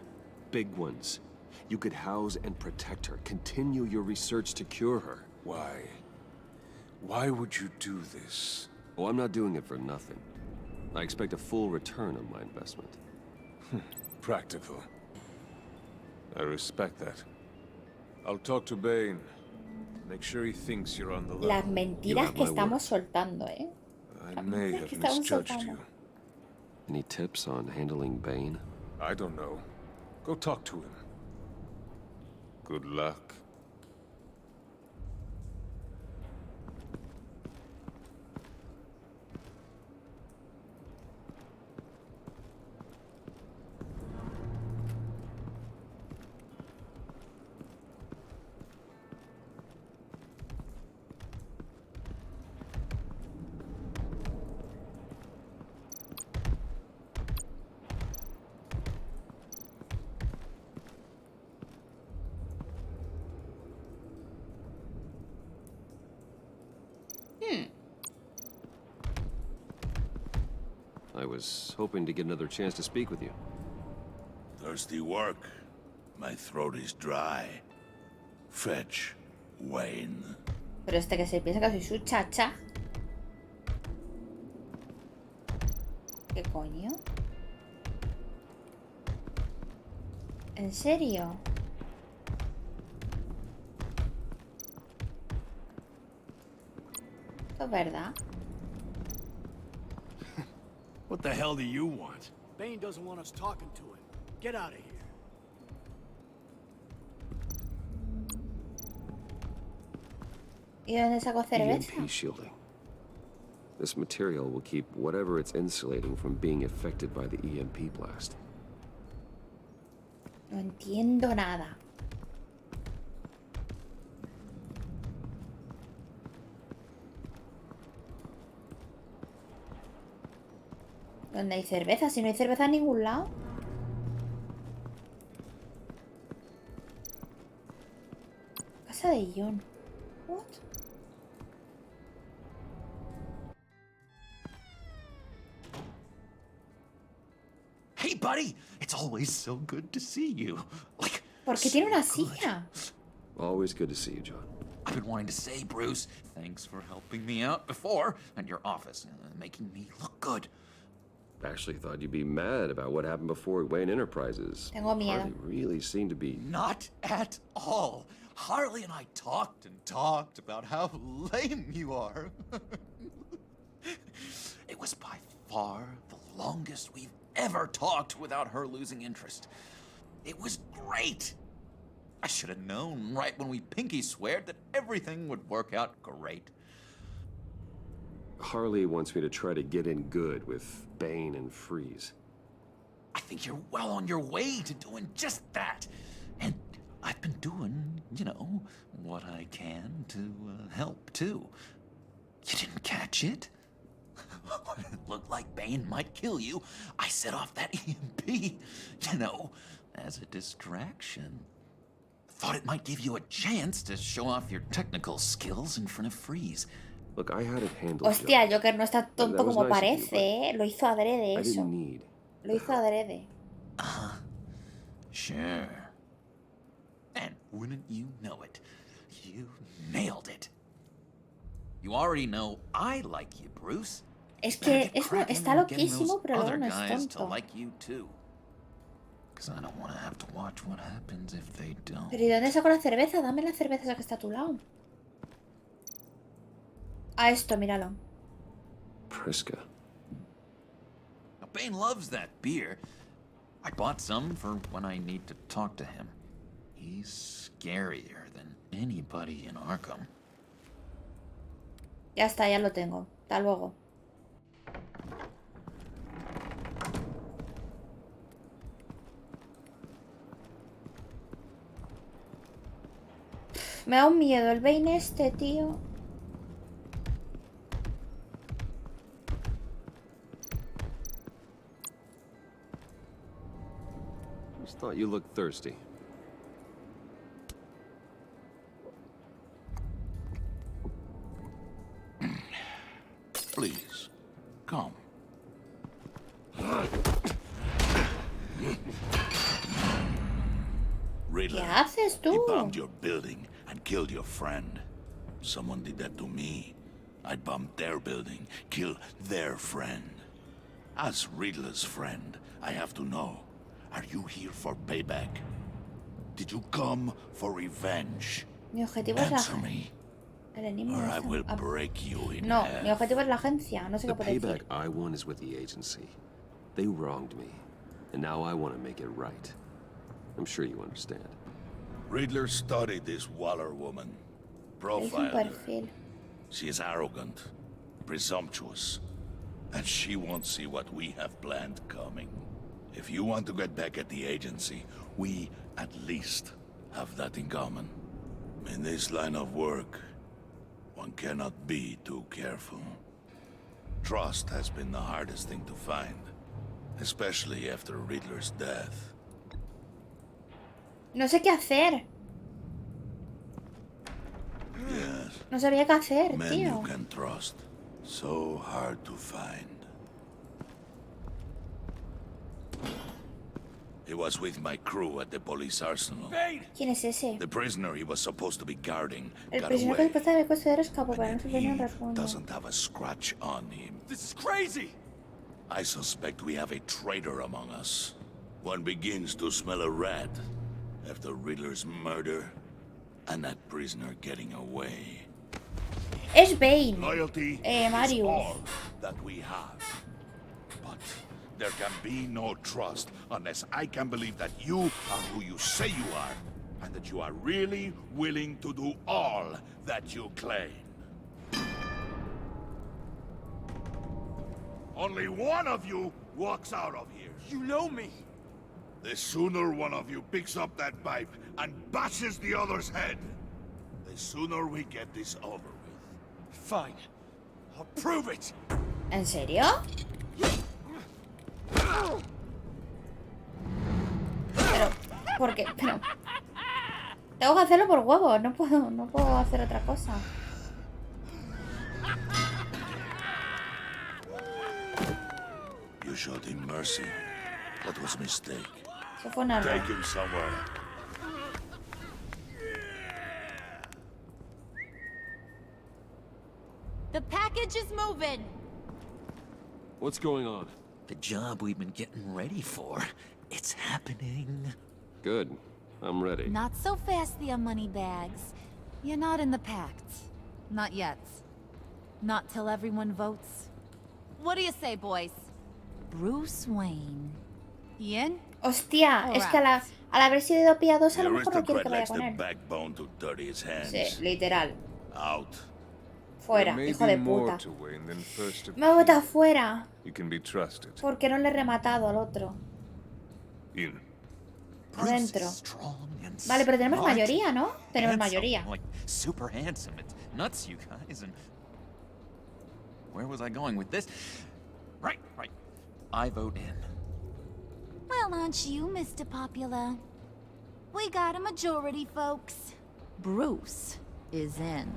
Speaker 2: Big ones. You could house and protect her, continue your research to cure her.
Speaker 20: Why? Why would you do this?
Speaker 2: Oh, I'm not doing it for nothing. I expect a full return on my investment.
Speaker 20: Practical. I respect that. I'll talk to Bane. Make sure he thinks you're on the level.
Speaker 1: Las mentiras que estamos soltando, ¿eh?
Speaker 20: I may have
Speaker 1: que estamos
Speaker 20: misjudged
Speaker 1: soltando.
Speaker 20: you.
Speaker 2: Any tips on handling Bane?
Speaker 20: I don't know. Go talk to him. Good luck.
Speaker 2: I was hoping to get another chance to speak with you.
Speaker 8: Thirsty work. My throat is dry. Fetch, Wayne.
Speaker 1: Pero este que se piensa que soy su chacha. ¿Qué coño? ¿En serio? ¿Esto es verdad?
Speaker 5: What the hell do you want?
Speaker 7: Bane doesn't want us talking to him. Get out of here.
Speaker 1: ¿Y dónde saco cerveza?
Speaker 2: EMP shielding. This material will keep whatever it's insulating from being affected by the EMP blast.
Speaker 1: No entiendo nada. ¿Dónde hay cerveza? Si no hay cerveza en ningún lado. Casa de John. What?
Speaker 12: Hey, buddy! It's always so good to see you. Like,
Speaker 1: ¿Por qué tiene una silla?
Speaker 2: Always good to see you, John.
Speaker 12: I've been wanting to say, Bruce, thanks for helping me out before at your office, making me look good.
Speaker 2: Actually thought you'd be mad about what happened before Wayne Enterprises.
Speaker 1: Tengo miedo.
Speaker 2: Harley really seemed to be...
Speaker 12: Not at all. Harley and I talked and talked about how lame you are. It was by far the longest we've ever talked without her losing interest. It was great. I should have known right when we pinky sweared that everything would work out great.
Speaker 2: Harley wants me to try to get in good with Bane and Freeze.
Speaker 12: I think you're well on your way to doing just that. And I've been doing, you know, what I can to help, too. You didn't catch it? When it looked like Bane might kill you, I set off that EMP, you know, as a distraction. Thought it might give you a chance to show off your technical skills in front of Freeze.
Speaker 2: Look, I had it handled.
Speaker 1: Hostia, Joker no está tonto
Speaker 2: That was
Speaker 1: como
Speaker 2: nice of you,
Speaker 1: parece, ¿eh? Lo hizo adrede
Speaker 2: I
Speaker 1: eso.
Speaker 2: didn't need.
Speaker 1: Lo hizo adrede.
Speaker 12: Sure. And wouldn't you know it, you nailed it. You already know I like you, Bruce.
Speaker 1: Es que está loquísimo, pero luego no es
Speaker 12: guys to
Speaker 1: tonto.
Speaker 12: like you too. Because I don't want to have to watch what happens if they don't.
Speaker 1: Pero ¿y dónde saco la cerveza? Dame la cerveza esa que está a tu lado. A esto, míralo.
Speaker 2: Priska.
Speaker 12: Now, Bane loves that beer. I bought some for when I need to talk to him. He's scarier than anybody in Arkham.
Speaker 1: Ya está, ya lo tengo. Hasta luego. Me da un miedo el Bane este, tío.
Speaker 2: Just thought you looked thirsty.
Speaker 8: Please, come.
Speaker 1: haces tú?
Speaker 8: He bombed your building and killed your friend. Someone did that to me. I'd bomb their building, kill their friend. As Riddler's friend, I have to know, are you here for payback? Did you come for revenge?
Speaker 1: Mi objetivo es
Speaker 8: Answer me,
Speaker 1: el enigma
Speaker 8: or
Speaker 1: de
Speaker 8: I
Speaker 1: esta-
Speaker 8: will break you in
Speaker 1: No,
Speaker 8: half.
Speaker 1: mi objetivo es la agencia. No sé
Speaker 2: The
Speaker 1: qué puede
Speaker 2: payback
Speaker 1: decir.
Speaker 2: I want is with the agency. They wronged me, and now I want to make it right. I'm sure you understand.
Speaker 8: Riddler studied this Waller woman,
Speaker 1: Es un
Speaker 8: profiled her.
Speaker 1: perfil.
Speaker 8: She is arrogant, presumptuous, and she won't see what we have planned coming. If you want to get back at the agency, we at least have that in common. In this line of work, one cannot be too careful. Trust has been the hardest thing to find, especially after Riddler's death.
Speaker 1: No sé qué hacer.
Speaker 8: Yes.
Speaker 1: No sabía qué hacer,
Speaker 8: Men
Speaker 1: tío.
Speaker 8: you can trust. So hard to find. He was with my crew at the police arsenal.
Speaker 1: ¿Quién es ese?
Speaker 8: The prisoner he was supposed to be guarding
Speaker 1: El
Speaker 8: got
Speaker 1: prisionero que
Speaker 8: away.
Speaker 1: después de costadero escapó, pero no se tenía un
Speaker 8: He
Speaker 1: rasguño.
Speaker 8: doesn't have a scratch on him.
Speaker 7: This is crazy!
Speaker 8: I suspect we have a traitor among us. One begins to smell a rat after Riddler's murder and that prisoner getting away.
Speaker 1: Es Bane.
Speaker 8: Loyalty
Speaker 1: Marius.
Speaker 8: is all that we have. But there can be no trust unless I can believe that you are who you say you are, and that you are really willing to do all that you claim. Only one of you walks out of here.
Speaker 7: You know me!
Speaker 8: The sooner one of you picks up that pipe and bashes the other's head, the sooner we get this over with.
Speaker 7: Fine. I'll prove it!
Speaker 1: ¿En serio? Pero, ¿por qué? Pero... Tengo que hacerlo por huevos, no puedo hacer otra cosa.
Speaker 8: You showed him mercy. That was a mistake.
Speaker 1: Eso fue un error.
Speaker 8: Take him somewhere.
Speaker 14: The package is moving.
Speaker 2: What's going on?
Speaker 12: The job we've been getting ready for. It's happening.
Speaker 2: Good. I'm ready.
Speaker 14: Not so fast, the money bags. You're not in the pact. Not yet. Not till everyone votes. What do you say, boys? Bruce Wayne. Ian?
Speaker 1: Hostia, es que al haber sido piadosa a
Speaker 8: The
Speaker 1: lo mejor no quiere
Speaker 8: aristocrat
Speaker 1: que vaya
Speaker 8: lacks
Speaker 1: con
Speaker 8: the
Speaker 1: él.
Speaker 8: backbone to dirty his hands.
Speaker 1: Sí, literal.
Speaker 8: Out.
Speaker 1: Fuera,
Speaker 20: There may
Speaker 1: hijo
Speaker 20: be
Speaker 1: de
Speaker 20: more
Speaker 1: puta.
Speaker 20: to Wayne than first
Speaker 1: Me ha botado fuera
Speaker 20: You can be trusted.
Speaker 1: porque no le he rematado al otro.
Speaker 20: In.
Speaker 1: Adentro.
Speaker 12: Strong and
Speaker 1: Vale, pero tenemos
Speaker 12: smart.
Speaker 1: mayoría, ¿no? Tenemos
Speaker 12: Handsome,
Speaker 1: mayoría.
Speaker 12: Like super handsome. It's nuts, you guys. And where was I going with this? Right. I vote in.
Speaker 14: Well, aren't you, Mr. Popular? We got a majority, folks. Bruce is in.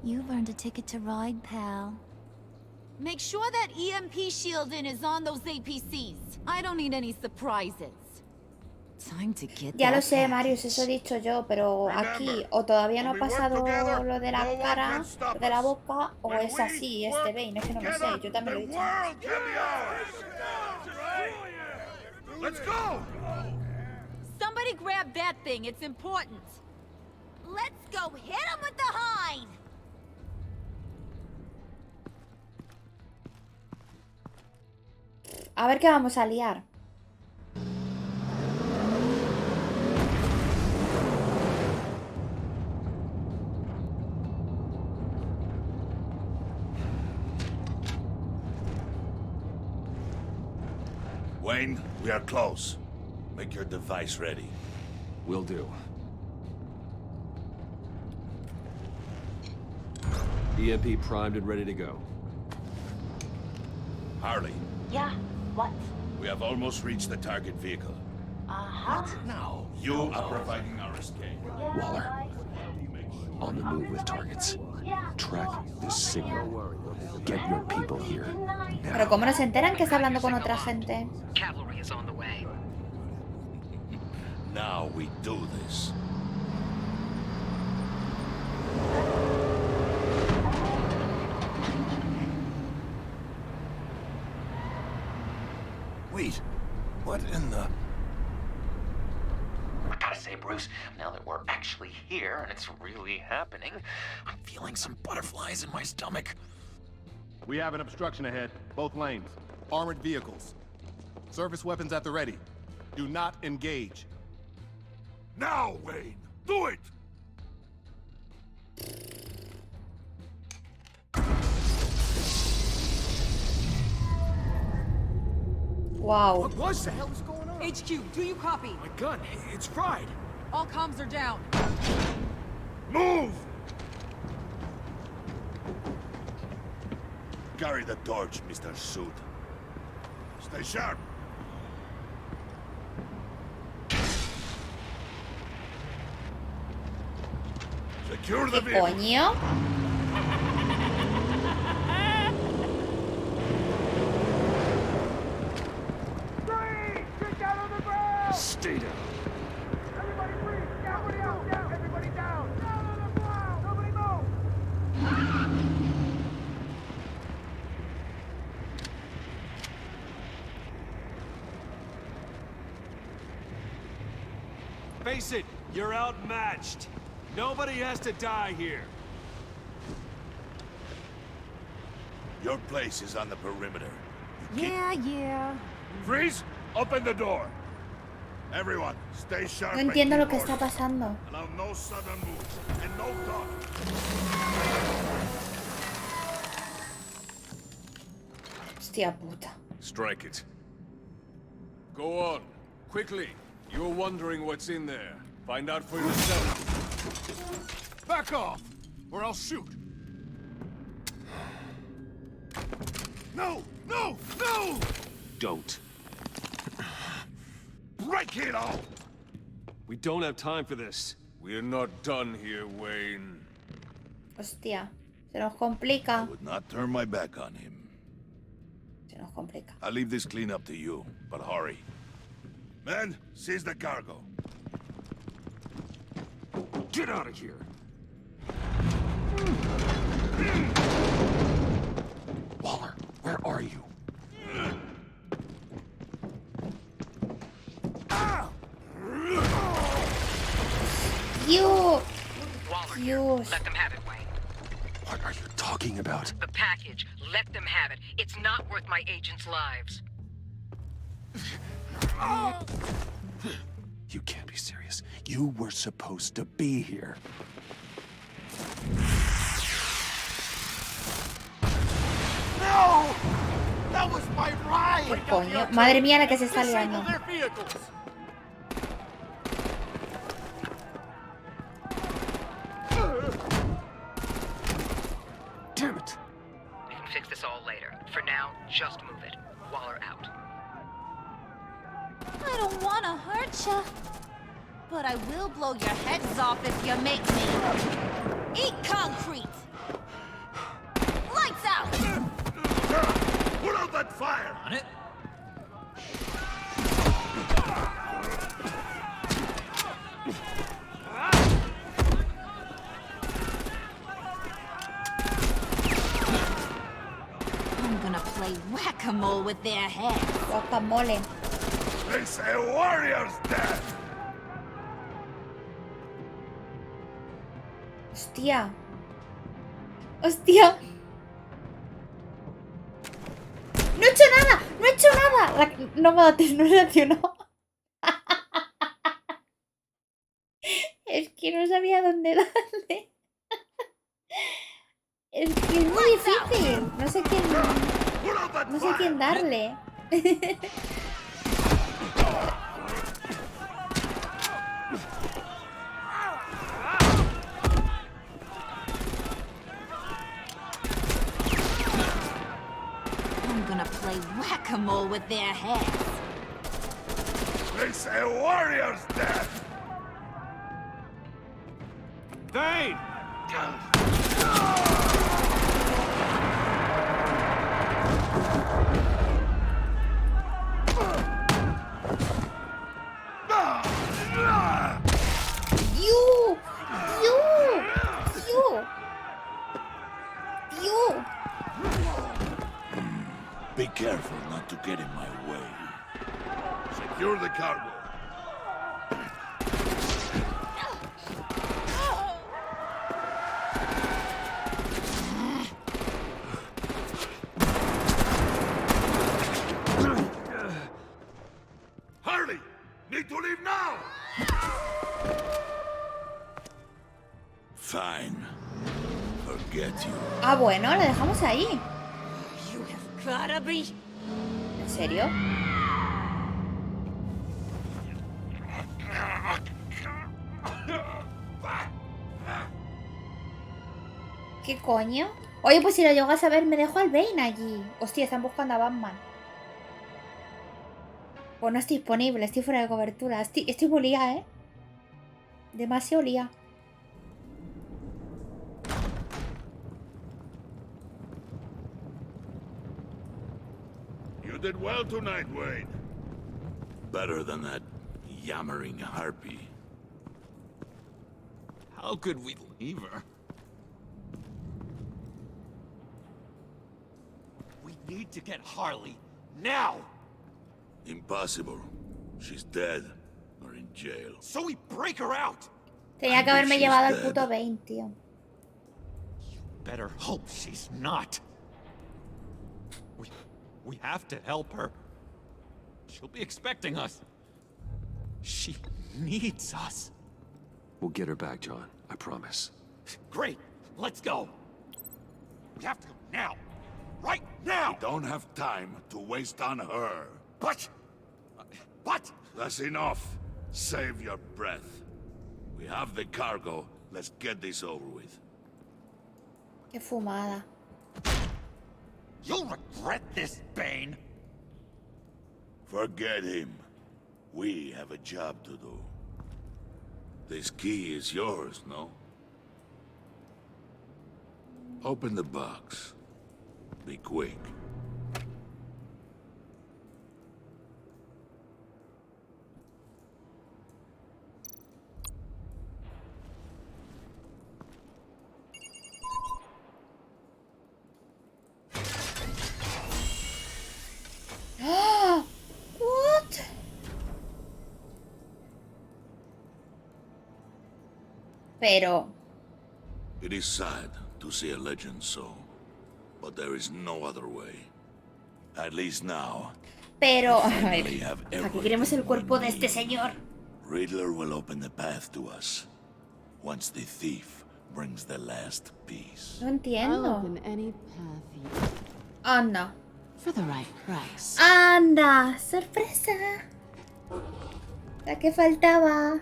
Speaker 14: You've earned a ticket to ride, pal. Make sure that EMP shielding is on those APCs. I don't need any surprises. Time to get
Speaker 1: Ya lo
Speaker 14: that
Speaker 1: sé,
Speaker 14: package.
Speaker 1: Marius, eso he dicho yo, pero aquí o todavía no ha pasado lo de la cara, lo de la boca, o es así, este Bane, es que no lo sé, yo también lo he dicho.
Speaker 8: Let's go!
Speaker 18: Somebody grab that thing, it's important.
Speaker 14: Let's go hit him with the hind!
Speaker 1: A ver qué vamos a liar.
Speaker 8: Wayne, we are close. Make your device ready.
Speaker 2: Will do. EMP primed and ready to go.
Speaker 8: Harley,
Speaker 15: Yeah, what?
Speaker 8: we have almost reached the target vehicle.
Speaker 15: Uh-huh.
Speaker 8: Now, you are providing our escape.
Speaker 2: Waller. On the move with targets. Track this signal. Get your people here.
Speaker 1: Pero ¿cómo no se enteran que está hablando con otra gente?
Speaker 9: Cavalry is on the way.
Speaker 8: Now we do this.
Speaker 12: Wait, what in the... I gotta say, Bruce, now that we're actually here and it's really happening, I'm feeling some butterflies in my stomach.
Speaker 10: We have an obstruction ahead, both lanes. Armored vehicles. Service weapons at the ready. Do not engage.
Speaker 8: Now, Wayne! Do it!
Speaker 1: Wow.
Speaker 7: What the hell is going on?
Speaker 18: HQ, do you copy?
Speaker 7: My gun, it's fried.
Speaker 18: All comms are down.
Speaker 8: Move! Carry the torch, Mr. Suit. Stay sharp. Secure the vehicle.
Speaker 1: Coño.
Speaker 7: Stay down.
Speaker 4: Everybody breathe! Everybody out! Down! Everybody down! Down on the ground! Nobody move!
Speaker 5: Face it, you're outmatched. Nobody has to die here.
Speaker 8: Your place is on the perimeter.
Speaker 17: Yeah.
Speaker 8: Freeze! Open the door! Everyone, stay sharp.
Speaker 1: No
Speaker 8: and
Speaker 1: entiendo lo
Speaker 8: keep
Speaker 1: que está
Speaker 8: order.
Speaker 1: pasando.
Speaker 8: Allow no sudden moves and no talk.
Speaker 1: Hostia puta.
Speaker 20: Strike it. Go on. Quickly. You're wondering what's in there. Find out for yourself.
Speaker 10: Back off, or I'll shoot.
Speaker 8: No! No! No!
Speaker 20: Don't.
Speaker 8: Break it all!
Speaker 20: We don't have time for this. We're not done here, Wayne.
Speaker 1: Hostia. Se nos complica.
Speaker 8: I would not turn my back on him.
Speaker 1: Se nos complica.
Speaker 8: I'll leave this clean up to you, but hurry. Men, seize the cargo.
Speaker 7: Get out of here.
Speaker 12: Waller, where are you?
Speaker 1: You.
Speaker 9: Waller, let them have it, Wayne.
Speaker 12: What are you talking about?
Speaker 9: The package. Let them have it. It's not worth my agents' lives.
Speaker 12: You can't be serious. You were supposed to be here.
Speaker 7: No! That was my ride!
Speaker 1: ¿Qué coño? Madre mía la que se está liando.
Speaker 7: Their vehicles!
Speaker 12: Damn it!
Speaker 9: We can fix this all later. For now, just move it. Waller out.
Speaker 14: I don't want to hurt ya, but I will blow your heads off if you make me. Eat concrete! Lights out!
Speaker 8: Put out that fire!
Speaker 12: On it?
Speaker 14: I'm gonna play whack-a-mole with their heads.
Speaker 1: Guacamole.
Speaker 8: It's a warrior's death!
Speaker 1: Hostia. Hostia. No he hecho nada. No he hecho nada. No me reaccionó. Es que no sabía dónde darle. Es que es muy difícil. No sé quién darle.
Speaker 14: I'm gonna play whack-a-mole with their heads.
Speaker 8: It's a warrior's death!
Speaker 5: Thane!
Speaker 8: to get in my way. Secure the cargo. Harley! Need to leave now! Fine. Forget you.
Speaker 1: Ah, bueno, la dejamos ahí.
Speaker 18: You have gotta be.
Speaker 1: ¿En serio? ¿Qué coño? Oye, pues si lo llegas a ver, me dejo al Bane allí. Hostia, están buscando a Batman. Pues no estoy disponible, estoy fuera de cobertura. Estoy muy lía, ¿eh? Demasiado lía.
Speaker 8: You did well tonight, Wayne. Better than that yammering harpy.
Speaker 12: How could we leave her?
Speaker 7: We need to get Harley now.
Speaker 8: Impossible. She's dead or in jail.
Speaker 7: So we break her out.
Speaker 1: Tenía que haberme llevado al puto Bane, tío.
Speaker 7: Better hope she's not. We have to help her. She'll be expecting us. She needs us.
Speaker 2: We'll get her back, John. I promise.
Speaker 7: Great. Let's go. We have to go now. Right now.
Speaker 8: We don't have time to waste on her.
Speaker 7: But...
Speaker 8: That's enough. Save your breath. We have the cargo. Let's get this over with.
Speaker 1: Qué fumada.
Speaker 7: You'll regret this, Bane.
Speaker 8: Forget him. We have a job to do. This key is yours, no? Open the box. Be quick.
Speaker 1: What? Pero...
Speaker 8: It is sad to see a legend so, but there is no other way. At least now.
Speaker 1: Pero... A ver,
Speaker 8: finally have
Speaker 1: ¿para qué queremos el cuerpo de este señor?
Speaker 8: Riddler will open the path to us once the thief brings the last piece.
Speaker 1: No entiendo.
Speaker 21: Open any path
Speaker 1: Anda.
Speaker 21: for the right price.
Speaker 1: Anda. Sorpresa. La que faltaba.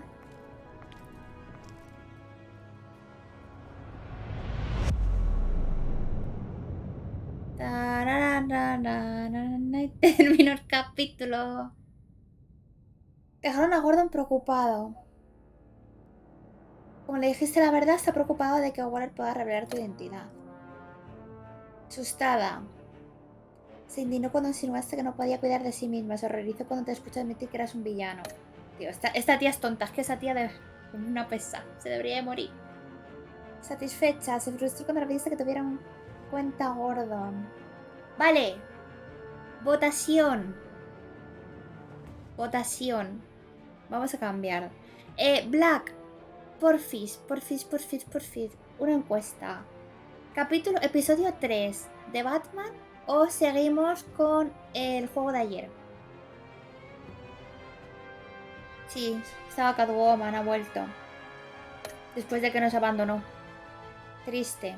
Speaker 1: Y terminó el capítulo. Dejaron a Gordon preocupado. Como le dijiste la verdad, está preocupado de que Waller pueda revelar tu identidad. Asustada. Se indignó cuando insinuaste que no podía cuidar de sí misma. Se horrorizó cuando te escuchó admitir que eras un villano. Tío, esta tía es tonta. Es que esa tía de una pesa. Se debería de morir. Satisfecha. Se frustró cuando le pediste que tuviera en cuenta a Gordon. Vale. Votación. Votación. Vamos a cambiar. Black. Porfis. Una encuesta. Episodio 3 de Batman. ¿O seguimos con el juego de ayer? Sí, estaba Catwoman, ha vuelto. Después de que nos abandonó. Triste.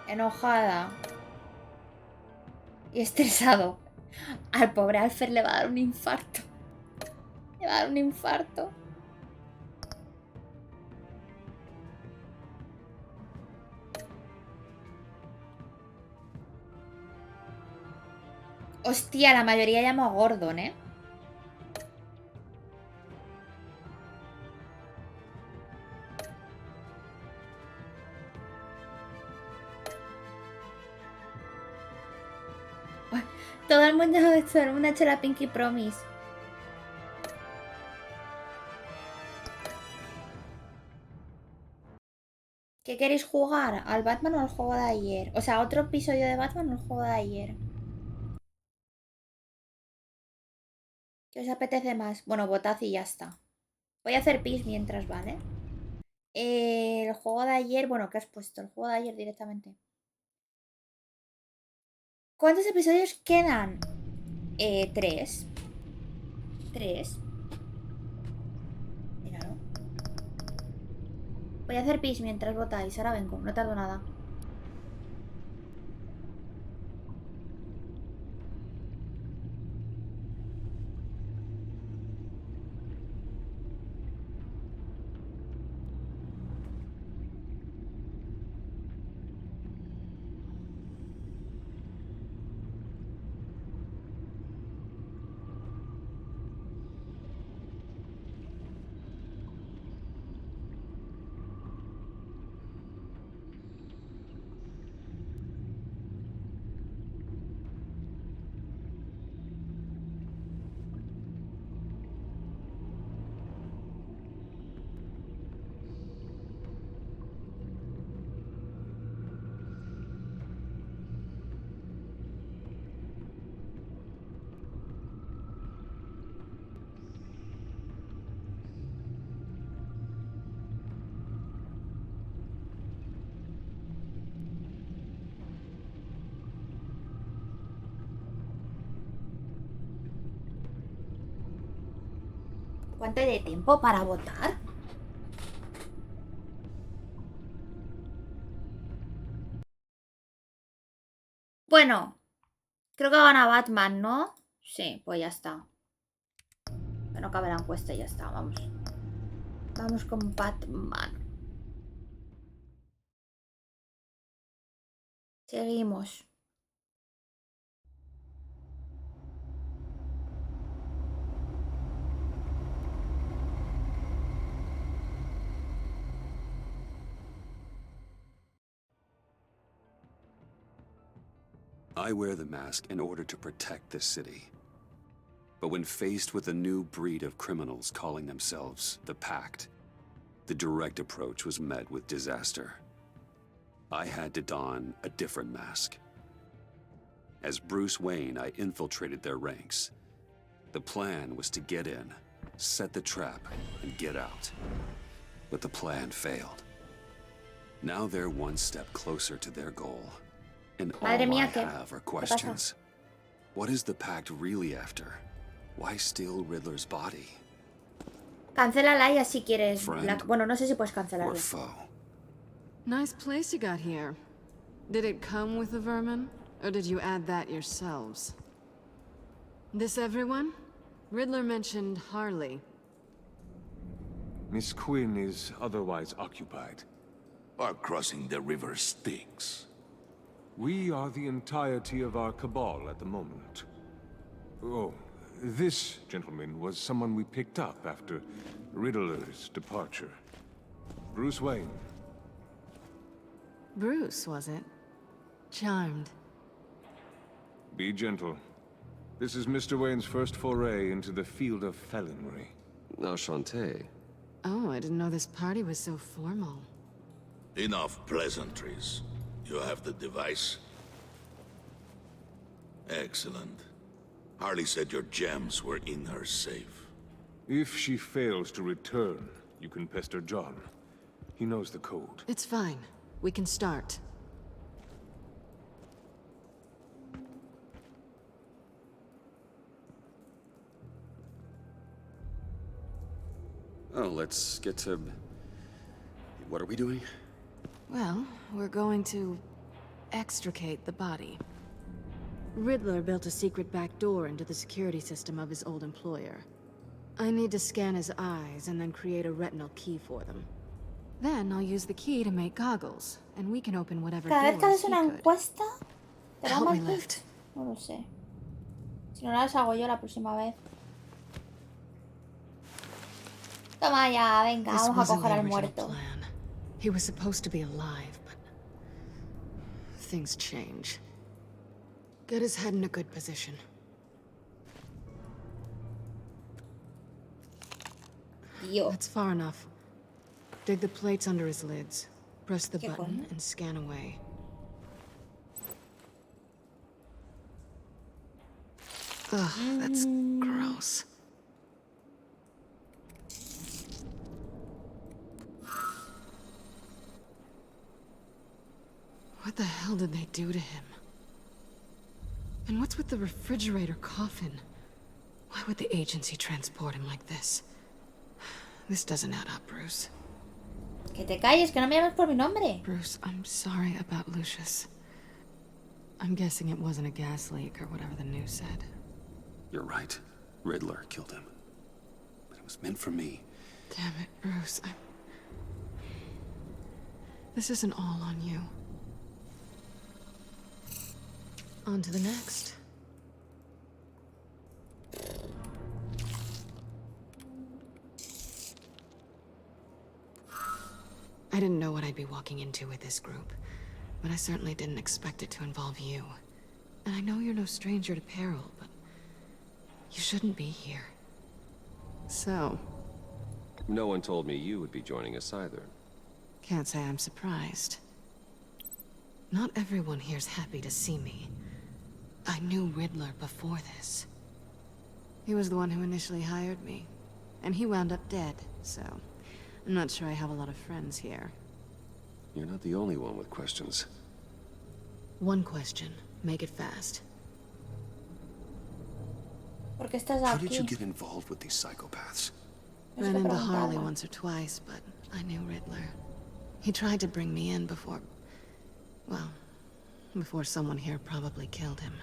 Speaker 1: Enojada. Y estresado. Al pobre Alfred le va a dar un infarto. Le va a dar un infarto. Hostia, la mayoría llama a Gordon, ¿eh? Todo el mundo ha hecho la Pinky Promise. ¿Qué queréis jugar? ¿Al Batman o al juego de ayer? O sea, ¿otro episodio de Batman o el juego de ayer? ¿Qué os apetece más? Bueno, votad y ya está. Voy a hacer pis mientras, ¿vale? El juego de ayer... Bueno, ¿qué has puesto? El juego de ayer directamente. ¿Cuántos episodios quedan? 3. 3. Míralo. Voy a hacer pis mientras votáis. Ahora vengo, no tardo nada. ¿Cuánto hay de tiempo para votar? Bueno, creo que gana Batman, ¿no? Sí, pues ya está. Que no cabe la encuesta y ya está, vamos. Vamos con Batman. Seguimos.
Speaker 2: I wear the mask in order to protect this city. But when faced with a new breed of criminals calling themselves the Pact, the direct approach was met with disaster. I had to don a different mask. As Bruce Wayne, I infiltrated their ranks. The plan was to get in, set the trap, and get out. But the plan failed. Now they're one step closer to their goal. And all I have are questions. What is the Pact really after? Why steal Riddler's body?
Speaker 1: Cancélala ya si quieres. Bueno, no sé si puedes cancelarla.
Speaker 21: Nice place you got here. Did it come with the vermin? Or did you add that yourselves? This everyone? Riddler mentioned Harley.
Speaker 20: Miss Quinn is otherwise occupied.
Speaker 8: Our crossing the river Styx.
Speaker 20: We are the entirety of our cabal at the moment. Oh, this gentleman was someone we picked up after Riddler's departure. Bruce Wayne.
Speaker 21: Bruce, was it? Charmed.
Speaker 20: Be gentle. This is Mr. Wayne's first foray into the field of felonry.
Speaker 6: Enchanté.
Speaker 21: Oh, I didn't know this party was so formal.
Speaker 8: Enough pleasantries. You have the device? Excellent. Harley said your gems were in her safe.
Speaker 20: If she fails to return, you can pester John. He knows the code.
Speaker 21: It's fine. We can start.
Speaker 2: Oh, let's get to... What are we doing?
Speaker 21: Well, we're going to extricate the body. Riddler built a secret back door into the security system of his old employer. I need to scan his eyes and then create a retinal key for them. Then I'll use the key to make goggles, and we can open whatever doors he could.
Speaker 1: Cada vez que haces una encuesta, te da
Speaker 21: Help me
Speaker 1: más
Speaker 21: lift.
Speaker 1: lift. No lo sé. Si no las hago yo la próxima vez. Toma ya, venga,
Speaker 21: This
Speaker 1: vamos a
Speaker 21: wasn't
Speaker 1: coger
Speaker 21: the
Speaker 1: al
Speaker 21: original
Speaker 1: muerto.
Speaker 21: plan. He was supposed to be alive, but things change. Get his head in a good position.
Speaker 1: Dios.
Speaker 21: That's far enough. Dig the plates under his lids. Press the button and scan away. Ugh, that's gross. What the hell did they do to him? And what's with the refrigerator coffin? Why would the agency transport him like this? This doesn't add up, Bruce.
Speaker 1: Que te calles, que no me llames por mi nombre.
Speaker 21: Bruce, I'm sorry about Lucius. I'm guessing it wasn't a gas leak or whatever the news said.
Speaker 2: You're right. Riddler killed him. But it was meant for me.
Speaker 21: Damn it, Bruce. This isn't all on you. On to the next. I didn't know what I'd be walking into with this group, but I certainly didn't expect it to involve you. And I know you're no stranger to peril, but you shouldn't be here. So,
Speaker 2: No one told me you would be joining us either.
Speaker 21: can't say I'm surprised. Not everyone here's happy to see me. I knew Riddler before this. He was the one who initially hired me, and he wound up dead, so I'm not sure I have a lot of friends here.
Speaker 2: You're not the only one with questions.
Speaker 21: One question. Make it fast.
Speaker 1: ¿Por qué estás
Speaker 2: How did
Speaker 1: aquí?
Speaker 2: you get involved with these psychopaths?
Speaker 21: Ran into Harley once or twice, but I knew Riddler. He tried to bring me in before... well, before someone here probably killed him.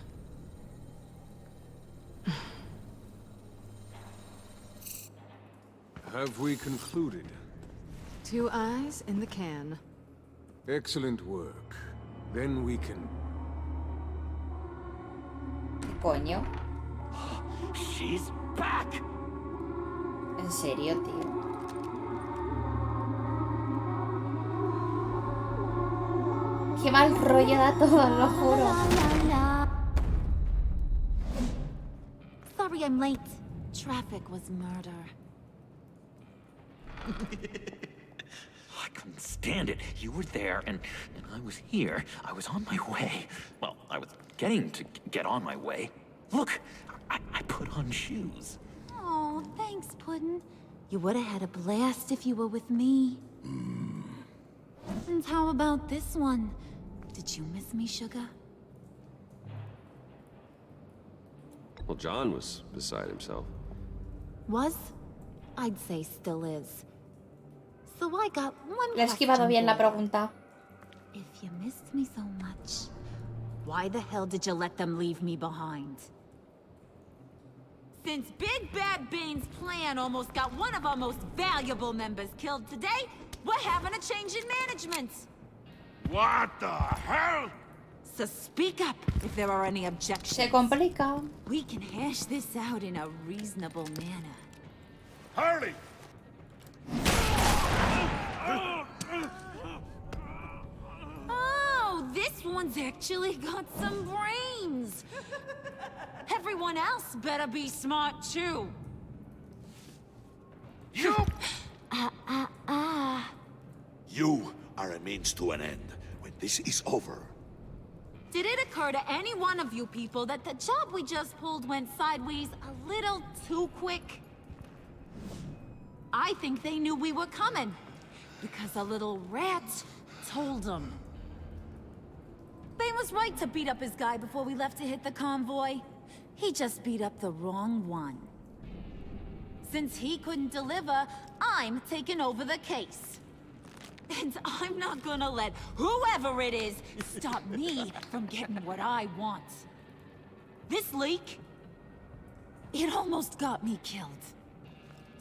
Speaker 20: Have we concluded?
Speaker 21: 2 eyes in the can.
Speaker 20: Excellent work. Then we can...
Speaker 1: Coño.
Speaker 12: She's back!
Speaker 1: ¿En serio, tío? Qué mal rollo da todo, lo juro.
Speaker 14: Sorry I'm late. Traffic was murder.
Speaker 12: I couldn't stand it. You were there, and I was here. I was on my way. Well, I was getting to get on my way. Look, I put on shoes.
Speaker 14: Oh, thanks, Puddin'. You would have had a blast if you were with me. And how about this one? Did you miss me, sugar?
Speaker 2: Well, John was beside himself.
Speaker 14: Was? I'd say still is. So I got one
Speaker 1: Le he esquivado bien la pregunta.
Speaker 14: If you missed me so much, why the hell did you let them leave me behind?
Speaker 18: Since Big Bad Bane's plan almost got one of our most valuable members killed today, we're having a change in management.
Speaker 8: What the hell?
Speaker 18: So speak up if there are any objections.
Speaker 1: Se complica.
Speaker 18: We can hash this out in a reasonable manner.
Speaker 8: Harley!
Speaker 18: Oh, this one's actually got some brains. Everyone else better be smart too.
Speaker 8: You! You are a means to an end. When this is over,
Speaker 18: Did it occur to any one of you people that the job we just pulled went sideways a little too quick? I think they knew we were coming, because a little rat told them. Bane was right to beat up his guy before we left to hit the convoy. He just beat up the wrong one. Since he couldn't deliver, I'm taking over the case. And I'm not gonna let whoever it is stop me from getting what I want. This leak, it almost got me killed.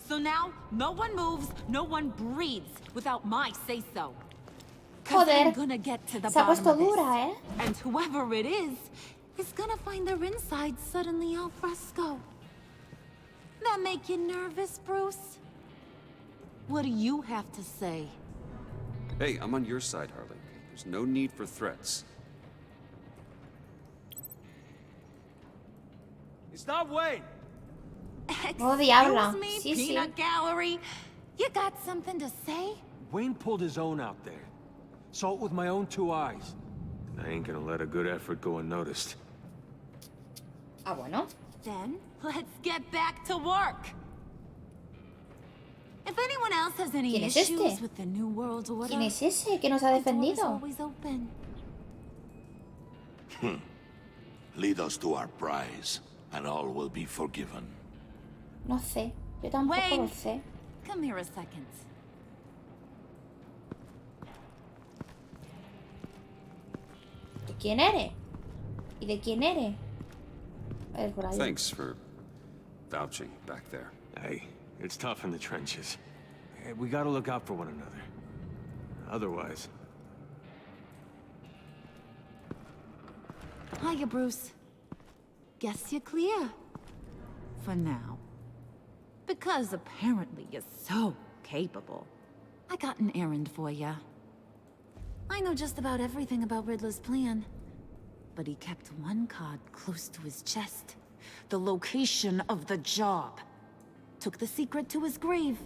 Speaker 18: So now, no one moves, no one breathes without my say-so. 'Cause
Speaker 1: Joder,
Speaker 18: I'm gonna get to the
Speaker 1: se ha
Speaker 18: bottom
Speaker 1: puesto
Speaker 18: of this.
Speaker 1: dura, ¿eh?
Speaker 18: And whoever it is gonna find their inside suddenly al fresco. That make you nervous, Bruce? What do you have to say?
Speaker 2: Hey, I'm on your side, Harley. There's no need for threats.
Speaker 6: It's not Wayne.
Speaker 1: Oh, diabla.
Speaker 18: Excuse me,
Speaker 1: Sí,
Speaker 18: peanut
Speaker 1: sí.
Speaker 18: gallery. You got something to say?
Speaker 6: Wayne pulled his own out there.
Speaker 20: Saw it with my own 2 eyes. I ain't gonna let a good effort go unnoticed.
Speaker 1: Ah, bueno.
Speaker 18: Then, let's get back to work. If anyone else has any
Speaker 1: ¿Quién es
Speaker 18: issues
Speaker 1: este?
Speaker 18: with the New World Order,
Speaker 1: ¿Quién es ese que nos ha
Speaker 18: the door is
Speaker 1: defendido?
Speaker 18: always open.
Speaker 8: Lead us to our prize, and all will be forgiven.
Speaker 1: No sé. Yo tampoco lo
Speaker 18: Wayne.
Speaker 1: sé.
Speaker 18: Come here a second.
Speaker 1: ¿De quién eres? ¿Y de quién eres? A ver, por ahí.
Speaker 2: Thanks for vouching back there.
Speaker 20: Hey, it's tough in the trenches. Hey, we gotta look out for one another. Otherwise...
Speaker 18: Hiya, Bruce. Guess you're clear. For now. Because apparently you're so capable. I got an errand for ya. I know just about everything about Riddler's plan. But he kept one card close to his chest. The location of the job. Took the secret to his grave.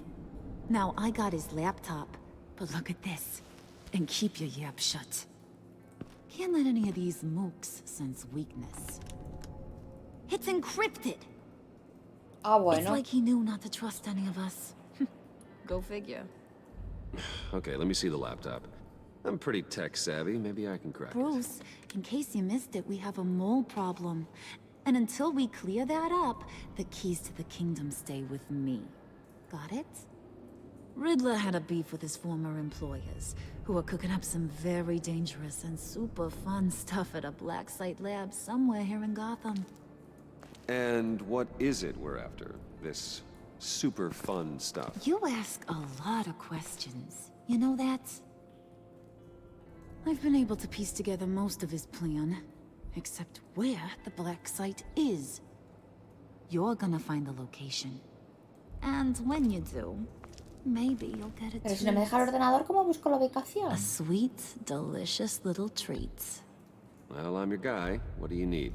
Speaker 18: Now I got his laptop. But look at this. And keep your yap shut. Can't let any of these mooks sense weakness. It's encrypted.
Speaker 1: Ah, bueno.
Speaker 18: It's like he knew not to trust any of us. Go figure.
Speaker 2: Okay, let me see the laptop. I'm pretty tech savvy. Maybe I can crack it.
Speaker 18: Bruce, in case you missed it, we have a mole problem. And until we clear that up, the keys to the kingdom stay with me. Got it? Riddler had a beef with his former employers, who were cooking up some very dangerous and super fun stuff at a black site lab somewhere here in Gotham.
Speaker 2: And what is it we're after? This super fun stuff?
Speaker 18: You ask a lot of questions. You know that? I've been able to piece together most of his plan, except where the black site is. You're gonna find the location. And when you do, maybe you'll get a
Speaker 1: Pero si no me deja el ordenador, ¿cómo busco la ubicación?
Speaker 18: A sweet, delicious little treat.
Speaker 2: Well, I'm your guy. What do you need?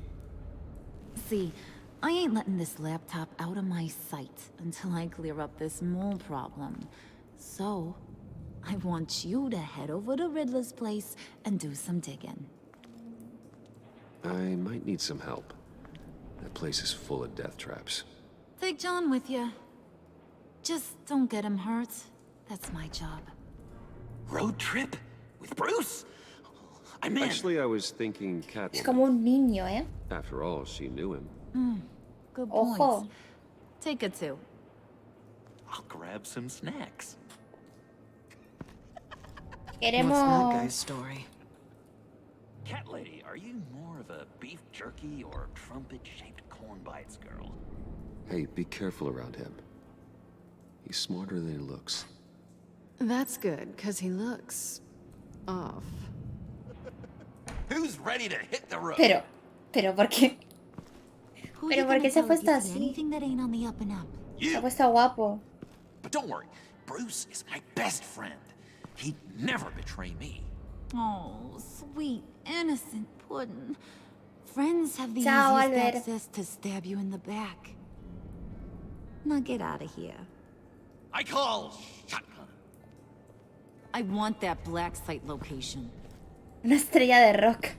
Speaker 18: See, I ain't letting this laptop out of my sight until I clear up this mole problem. So, I want you to head over to Riddler's place and do some digging.
Speaker 2: I might need some help. That place is full of death traps.
Speaker 18: Take John with you. Just don't get him hurt. That's my job.
Speaker 12: Road trip? With Bruce? I'm in.
Speaker 2: Actually, I was thinking
Speaker 1: Es
Speaker 2: Catwoman.
Speaker 1: como un niño, ¿eh?
Speaker 2: After all, she knew him.
Speaker 18: Good
Speaker 1: Ojo.
Speaker 18: point. Take it too.
Speaker 12: I'll grab some snacks.
Speaker 1: Queremos...
Speaker 3: What's that guy's story?
Speaker 12: Cat lady, are you more of a beef jerky or trumpet-shaped corn bites girl?
Speaker 2: Hey, be careful around him. He's smarter than he looks.
Speaker 21: That's good, because he looks... off.
Speaker 12: Who's ready to hit the road?
Speaker 1: Pero, ¿por qué?
Speaker 18: Who
Speaker 1: Pero
Speaker 18: you
Speaker 1: ¿por
Speaker 18: gonna
Speaker 1: qué se ha
Speaker 18: tell if
Speaker 1: puesto
Speaker 18: you see
Speaker 1: así?
Speaker 18: anything that ain't on the up and up?
Speaker 1: Se ha puesto guapo.
Speaker 12: But don't worry, Bruce is my best friend. He'd never betray me.
Speaker 18: Oh, sweet, innocent puddin'. Friends have the
Speaker 1: Ciao,
Speaker 18: easiest
Speaker 1: Albert.
Speaker 18: access to stab you in the back. Now get out of here.
Speaker 12: I call shotgun.
Speaker 18: I want that black site location.
Speaker 1: Una estrella de rock.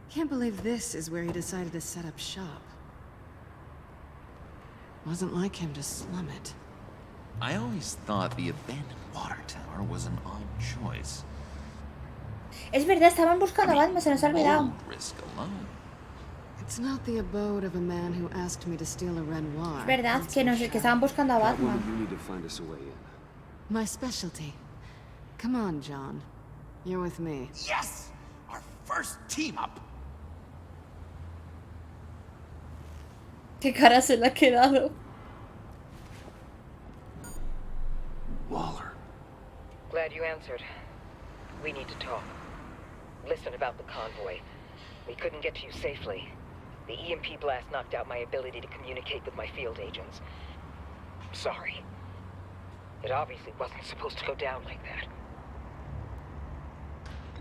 Speaker 21: Can't believe this is where he decided to set up shop. Wasn't like him to slum it.
Speaker 12: I always thought the abandoned water tower was an odd choice.
Speaker 1: Es verdad, estaban buscando a Batman, se nos ha olvidado.
Speaker 12: Bold risk alone.
Speaker 21: It's not the abode of a man who asked me to steal a Renoir.
Speaker 1: Es verdad
Speaker 21: That's
Speaker 1: que,
Speaker 21: for
Speaker 1: nos, que
Speaker 21: sure.
Speaker 1: estaban buscando a
Speaker 2: Catwoman,
Speaker 1: Batman.
Speaker 2: you need to find us a way in.
Speaker 21: My specialty. Come on, John. You're with me.
Speaker 12: Yes! Our first team up!
Speaker 1: Qué cara se le ha quedado.
Speaker 2: Waller.
Speaker 9: Glad you answered. We need to talk. Listen about the convoy. We couldn't get to you safely. The EMP blast knocked out my ability to communicate with my field agents. Sorry. It obviously wasn't supposed to go down like that.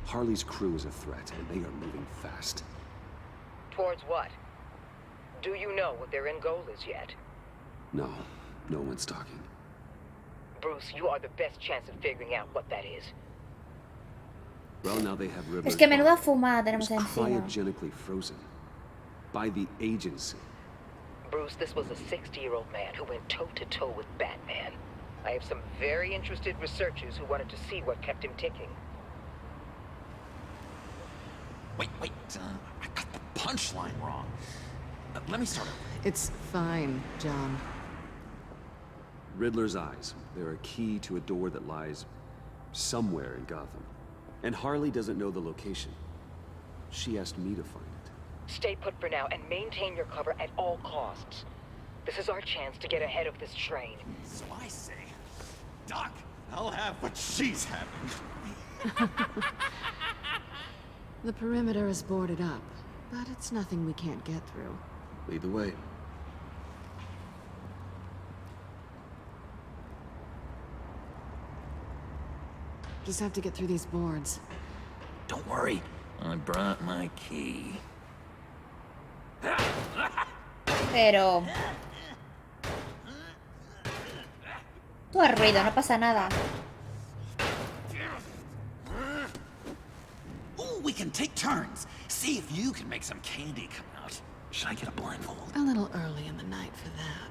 Speaker 2: Harley's crew is a threat, and they are moving fast.
Speaker 9: Towards what? Do you know what their end goal is yet?
Speaker 2: No, no one's talking.
Speaker 9: Bruce, you are the best chance of figuring out what that is.
Speaker 2: Well, now they have Riddler's
Speaker 1: Es que menuda
Speaker 2: body.
Speaker 1: fumada
Speaker 2: It was
Speaker 1: tenemos encima.
Speaker 2: cryogenically frozen by the agency.
Speaker 9: Bruce, this was a 60-year-old man who went toe-to-toe with Batman. I have some very interested researchers who wanted to see what kept him ticking.
Speaker 12: Wait, I got the punchline wrong. Let me start over.
Speaker 3: It's fine, John.
Speaker 2: Riddler's eyes. They're a key to a door that lies somewhere in Gotham. And Harley doesn't know the location. She asked me to find it.
Speaker 9: Stay put for now and maintain your cover at all costs. This is our chance to get ahead of this train.
Speaker 12: So I say, Doc, I'll have what she's having.
Speaker 21: The perimeter is boarded up, but it's nothing we can't get through.
Speaker 2: Lead the way.
Speaker 21: Just have to get through these boards.
Speaker 12: Don't worry, I brought my key.
Speaker 1: Pero... Tú haz ruido, no pasa nada.
Speaker 12: Ooh, we can take turns. See if you can make some candy come out. Should I get a blindfold?
Speaker 21: A little early in the night for that.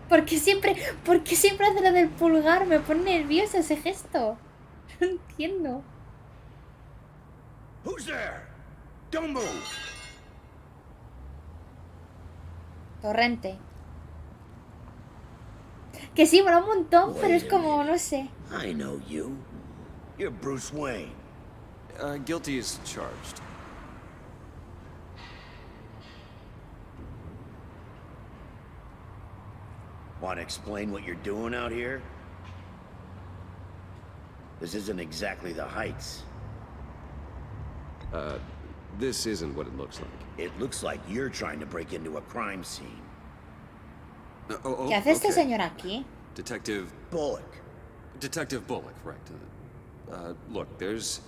Speaker 1: ¿Por qué siempre hace lo del pulgar? Me pone nerviosa ese gesto. No entiendo.
Speaker 8: Who's there? Don't move.
Speaker 1: Torrente. Que sí, mola un montón, pero es como, no sé.
Speaker 6: I know you. You're Bruce Wayne.
Speaker 2: Guilty as charged.
Speaker 6: Want to explain what you're doing out here? This isn't exactly the Heights.
Speaker 2: This isn't what it looks like.
Speaker 6: It looks like you're trying to break into a crime scene.
Speaker 1: ¿Qué hace este señor aquí?
Speaker 2: Detective
Speaker 6: Bullock.
Speaker 2: Detective Bullock, right. Look, there's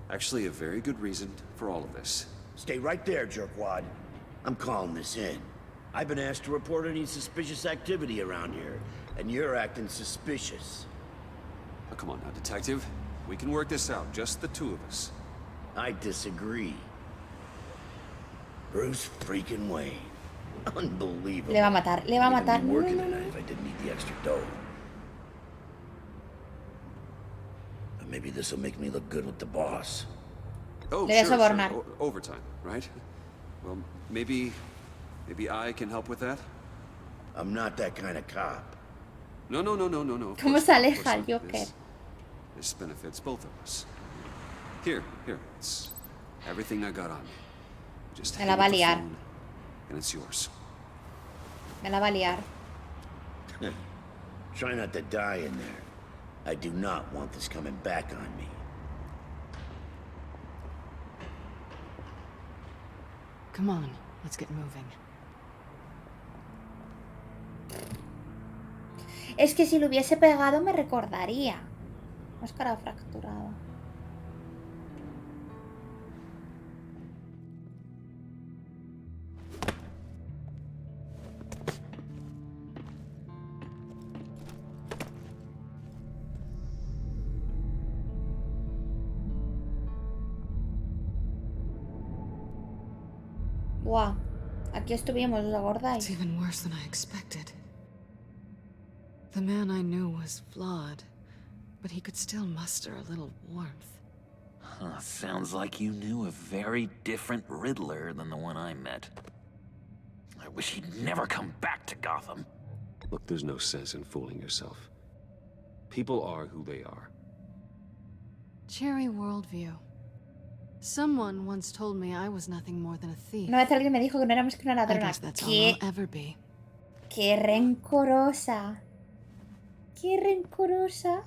Speaker 2: actually a very good reason for all of this.
Speaker 6: Stay right there, jerkwad. I'm calling this in. I've been asked to report any suspicious activity around here, and you're acting suspicious.
Speaker 2: Oh, come on now, Detective. We can work this out, just the two of us.
Speaker 6: I disagree. Bruce freaking Wayne. Unbelievable.
Speaker 1: Le va a matar, le va a matar.
Speaker 6: I'd be working tonight if I didn't need the extra dough. But maybe this will make me look good with the boss.
Speaker 2: Oh,
Speaker 1: Le voy a
Speaker 2: sure.
Speaker 1: sobornar.
Speaker 2: Overtime, right? Well, maybe I can help with that?
Speaker 6: I'm not that kind of cop.
Speaker 2: No.
Speaker 1: ¿Cómo se aleja el Joker?
Speaker 2: This benefits both of us. Here. It's everything I got on me. Just
Speaker 1: Me la va a liar.
Speaker 2: and it's yours.
Speaker 1: Me la va a liar.
Speaker 6: Try not to die in there. I do not want this coming back on me.
Speaker 21: Come on, let's get moving.
Speaker 1: Es que si lo hubiese pegado me recordaría. Máscara fracturada. Buah, aquí estuvimos, ¿os acordáis?
Speaker 21: It's even worse than I expected. The man I knew was flawed, but he could still muster a little warmth.
Speaker 12: Huh, sounds like you knew a very different Riddler than the one I met. I wish he'd never come back to Gotham.
Speaker 2: Look, there's no sense in fooling yourself. People are who they are.
Speaker 21: Cherry worldview. Someone once told me I was nothing more than a thief.
Speaker 1: Una vez alguien me dijo que no éramos que una
Speaker 21: I
Speaker 1: ladrona.
Speaker 21: guess that's all
Speaker 1: ¿Qué?
Speaker 21: I'll ever be.
Speaker 1: Qué rencorosa. Qué rencorosa.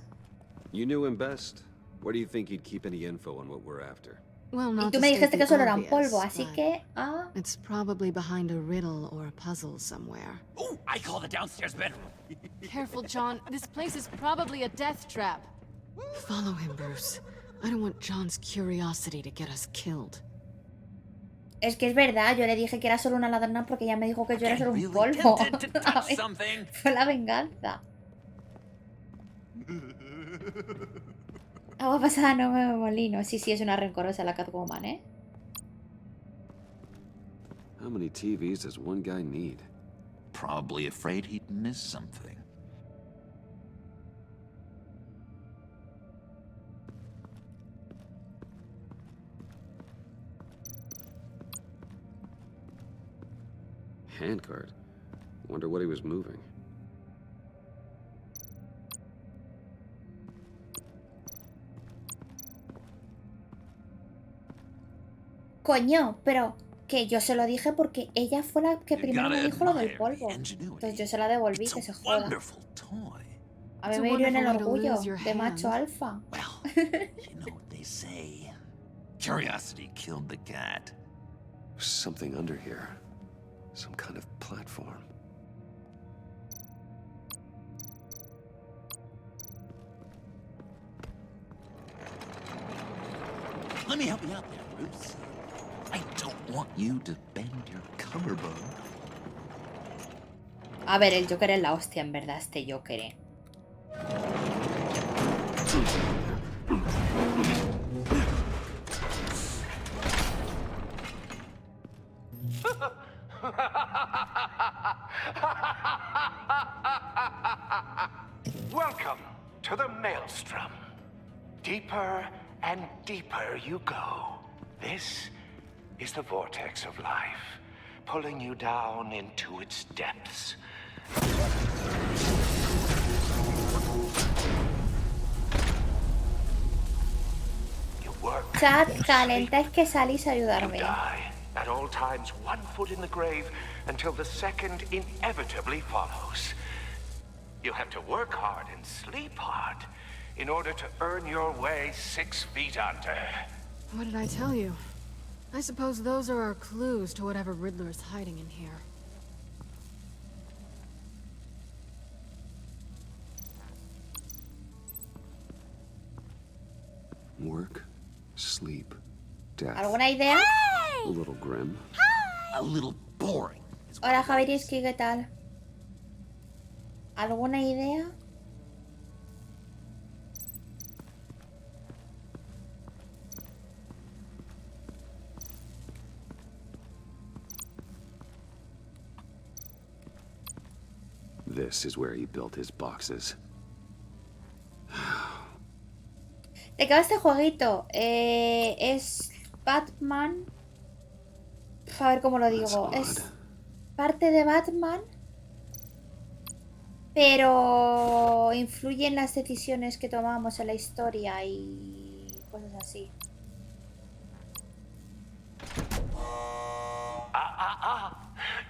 Speaker 2: You knew him best. Where do you think he'd keep any info on what we're after?
Speaker 21: Well,
Speaker 1: Y
Speaker 21: not
Speaker 1: tú
Speaker 21: to
Speaker 1: me
Speaker 21: state
Speaker 1: dijiste que
Speaker 21: the
Speaker 1: solo era un
Speaker 21: obvious,
Speaker 1: polvo, así
Speaker 21: but
Speaker 1: que...
Speaker 21: it's probably behind a riddle or a puzzle somewhere.
Speaker 12: Ooh, I call the downstairs bedroom.
Speaker 21: Careful, John. This place is probably a death trap. Follow him, Bruce. I don't want John's curiosity to get us killed.
Speaker 1: Es que es verdad, yo le dije que era solo una ladrona porque ella me dijo que yo era solo un polvo. A ver, fue la venganza. Agua pasada no me molino. Sí, sí, es una rencorosa la Catwoman, ¿eh?
Speaker 2: How many TVs does one guy need?
Speaker 12: Probably afraid he'd miss something.
Speaker 2: Handcart. Wonder what he was moving.
Speaker 1: Coño, pero que yo se lo dije porque ella fue la que primero me dijo lo del polvo. Entonces yo se la devolví, que se joda. A mí me hirió en el orgullo de macho alfa.
Speaker 12: You know what they say. Curiosity killed the cat.
Speaker 2: There's something under here. Some kind of platform.
Speaker 12: Let me help you out there, Bruce. I don't want you to bend your collarbone.
Speaker 1: A ver, el Joker es la hostia, en verdad, este Joker, ¿eh?
Speaker 13: Welcome to the maelstrom. Deeper and deeper you go. This is the vortex of life, pulling you down into its depths.
Speaker 1: Chat, calentáis que salís a ayudarme.
Speaker 13: At all times, one foot in the grave until the second inevitably follows. You have to work hard and sleep hard in order to earn your way 6 feet under.
Speaker 21: What did I tell you? I suppose those are our clues to whatever Riddler's hiding in here.
Speaker 2: Work, sleep, death.
Speaker 1: ¿Alguna idea?
Speaker 2: A little grim.
Speaker 12: A little boring.
Speaker 1: Hola, Javiriski, ¿qué tal? ¿Alguna idea?
Speaker 2: This is where he built his boxes.
Speaker 1: ¿De qué va este jueguito? Es Batman. A ver cómo lo digo. Es parte de Batman, pero influye en las decisiones que tomamos en la historia y cosas así.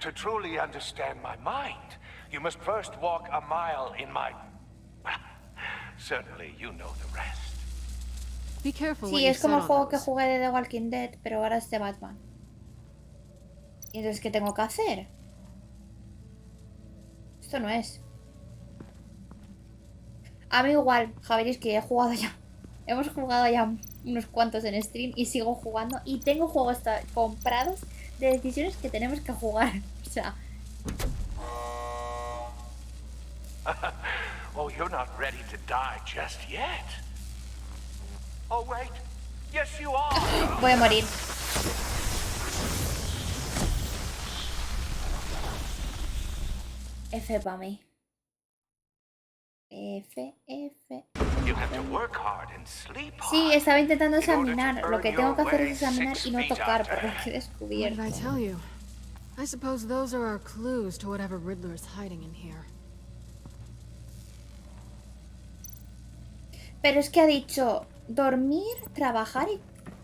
Speaker 13: To truly understand my mind, you must first walk a mile in my... Certainly you know the rest.
Speaker 21: Be careful.
Speaker 1: Sí, es como el juego que jugué de The Walking Dead, pero ahora es de Batman. ¿Y entonces qué tengo que hacer? Esto no es. A mí igual, Javier, es que he jugado ya. Hemos jugado ya unos cuantos en stream y sigo jugando. Y tengo juegos comprados de decisiones que tenemos que jugar. O sea...
Speaker 13: Oh, you're not ready to die just yet. Oh, wait. Yes, you are.
Speaker 1: Voy a morir. F para mí. F.
Speaker 13: You have to work hard and sleep hard.
Speaker 1: Sí, estaba intentando examinar. Lo que tengo que hacer es examinar y no tocar, por lo que he descubierto.
Speaker 21: What did I tell you? I suppose those are our clues to whatever Riddler's hiding in here.
Speaker 1: Pero es que ha dicho dormir, trabajar y...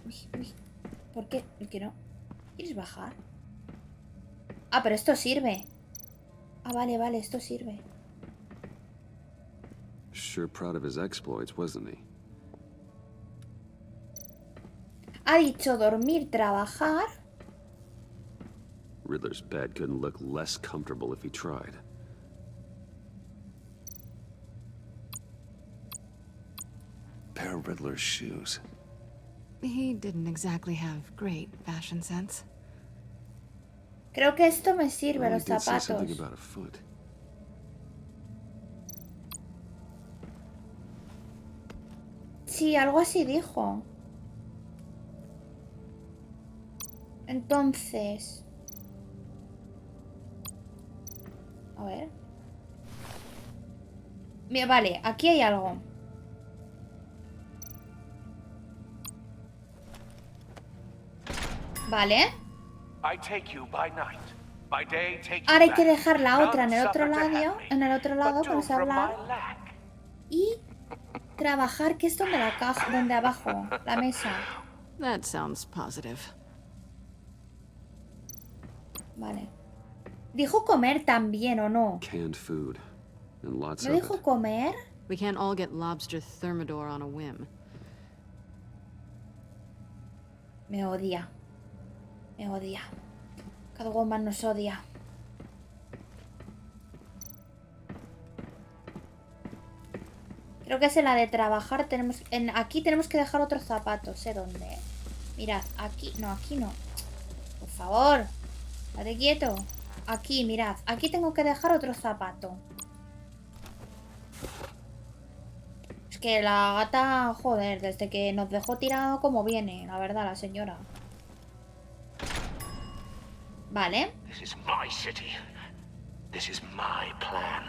Speaker 1: Uy. ¿Por qué? ¿El que no? ¿Quieres bajar? Ah, pero esto sirve. Ah, vale, vale, esto sirve.
Speaker 2: Sure proud of his exploits, wasn't he?
Speaker 1: Ha dicho dormir, trabajar.
Speaker 2: Riddler's bed couldn't look less comfortable if he tried. Pair of Riddler's shoes.
Speaker 21: He didn't exactly have great fashion sense.
Speaker 1: Creo que esto me sirve,
Speaker 2: Well, he
Speaker 1: los
Speaker 2: did say something
Speaker 1: zapatos.
Speaker 2: about a foot.
Speaker 1: Sí, algo así dijo. Entonces... A ver. Mira, vale, aquí hay algo. Vale.
Speaker 13: I take you by night. By day, take you
Speaker 1: Ahora hay que
Speaker 13: back.
Speaker 1: dejar la otra en el
Speaker 13: None
Speaker 1: otro
Speaker 13: suffer to
Speaker 1: lado,
Speaker 13: have me,
Speaker 1: para
Speaker 13: but do
Speaker 1: hablar.
Speaker 13: from my lack.
Speaker 1: Y trabajar, que es donde la caja, donde abajo, la mesa.
Speaker 21: That sounds positive.
Speaker 1: Vale. Dijo comer también, ¿o no?
Speaker 2: Canned food. And lots
Speaker 1: ¿No
Speaker 2: of
Speaker 1: dijo
Speaker 2: it.
Speaker 1: comer?
Speaker 21: We can't all get lobster thermidor on a whim.
Speaker 1: Me odia. Me odia. Catwoman nos odia. Creo que es en la de trabajar. Aquí tenemos que dejar otros zapatos. ¿Sé dónde? Mirad, aquí. No, aquí no. Por favor. Estate quieto. Aquí, mirad. Aquí tengo que dejar otro zapato. Es que la gata, joder, desde que nos dejó tirado como viene, la verdad, la señora. Vale.
Speaker 13: This is my city. This is my plan.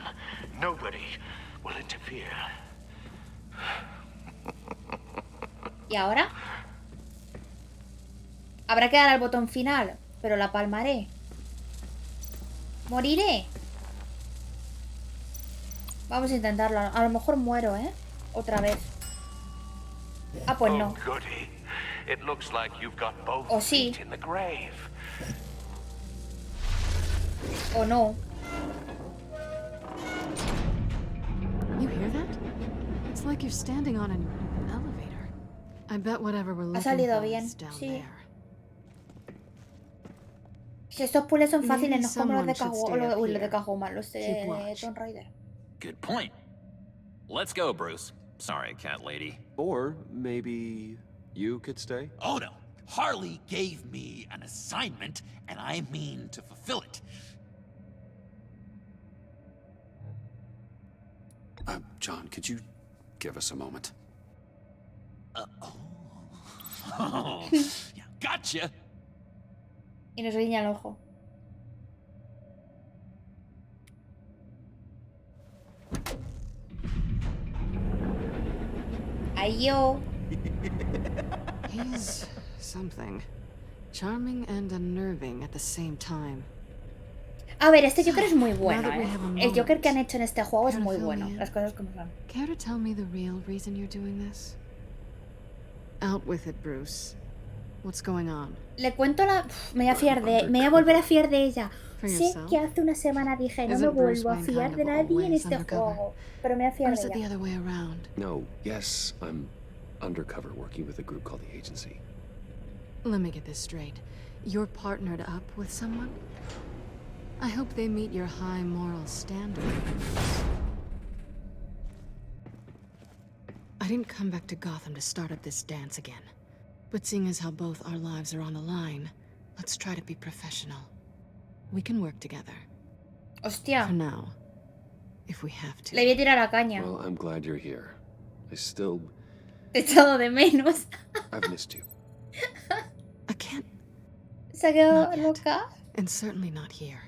Speaker 13: Nobody will interfere.
Speaker 1: ¿Y ahora? Habrá que dar al botón final, pero la palmaré. Moriré. Vamos a intentarlo. A lo mejor muero, ¿eh? Otra vez. Ah, pues no.
Speaker 13: Oh, goody. It looks like you've got both
Speaker 1: O sí.
Speaker 13: feet in the grave.
Speaker 1: O no.
Speaker 21: You hear that? It's like you're standing on an elevator. I bet whatever we're
Speaker 1: Ha
Speaker 21: looking
Speaker 1: salido
Speaker 21: for
Speaker 1: bien.
Speaker 21: is down
Speaker 1: Sí.
Speaker 21: there.
Speaker 1: Si estos puzzles son
Speaker 21: Maybe
Speaker 1: fáciles, no es como los de
Speaker 21: someone should stay up
Speaker 1: Uy, los de
Speaker 21: here.
Speaker 1: Catwoman, los
Speaker 21: Keep
Speaker 1: de
Speaker 21: watch.
Speaker 1: Tomb Raider.
Speaker 7: Good point. Let's go, Bruce. Sorry, cat lady.
Speaker 2: Or maybe you could stay?
Speaker 12: Oh no. Harley gave me an assignment, and I mean to fulfill it.
Speaker 2: John, could you give us a moment?
Speaker 12: Oh, yeah, gotcha.
Speaker 1: Y nos guiña el ojo. Ay, yo.
Speaker 21: He's something. Charming and unnerving at the same time.
Speaker 1: A ver, este Joker es muy bueno,
Speaker 21: Now that we
Speaker 1: ¿eh?
Speaker 21: have a
Speaker 1: El Joker
Speaker 21: moment,
Speaker 1: que han hecho en este juego es
Speaker 21: care to
Speaker 1: muy
Speaker 21: fill
Speaker 1: bueno.
Speaker 21: me in?
Speaker 1: Las cosas como son.
Speaker 21: Care to tell me the real reason you're doing this? Out with it, Bruce. What's going on?
Speaker 1: Le cuento la... me voy a fiar de... Me voy a volver a fiar de ella.
Speaker 21: For
Speaker 1: Sé
Speaker 21: yourself?
Speaker 1: que hace una semana dije, no me
Speaker 21: Isn't Bruce
Speaker 1: vuelvo a
Speaker 21: Wayne
Speaker 1: fiar
Speaker 21: kind
Speaker 1: de
Speaker 21: of
Speaker 1: nadie en
Speaker 21: always
Speaker 1: este
Speaker 21: undercover?
Speaker 1: juego. Pero me voy a
Speaker 21: Or
Speaker 1: fiar
Speaker 21: is
Speaker 1: de
Speaker 21: it the
Speaker 1: ella.
Speaker 21: other way around?
Speaker 2: No, yes, I'm undercover working with a group called the Agency.
Speaker 21: Let me get this straight. You're partnered up with someone? I hope they meet your high moral standard. I didn't come back to Gotham to start up this dance again. But seeing as how both our lives are on the line, let's try to be professional. We can work together.
Speaker 1: Hostia.
Speaker 21: For now, if we have to.
Speaker 1: Le voy a tirar la caña.
Speaker 2: Well, I'm glad you're here. I still...
Speaker 1: Te he echado de menos.
Speaker 2: I've missed you.
Speaker 21: I can't.
Speaker 1: Se ha quedado
Speaker 21: Not yet.
Speaker 1: loca.
Speaker 21: And certainly not here.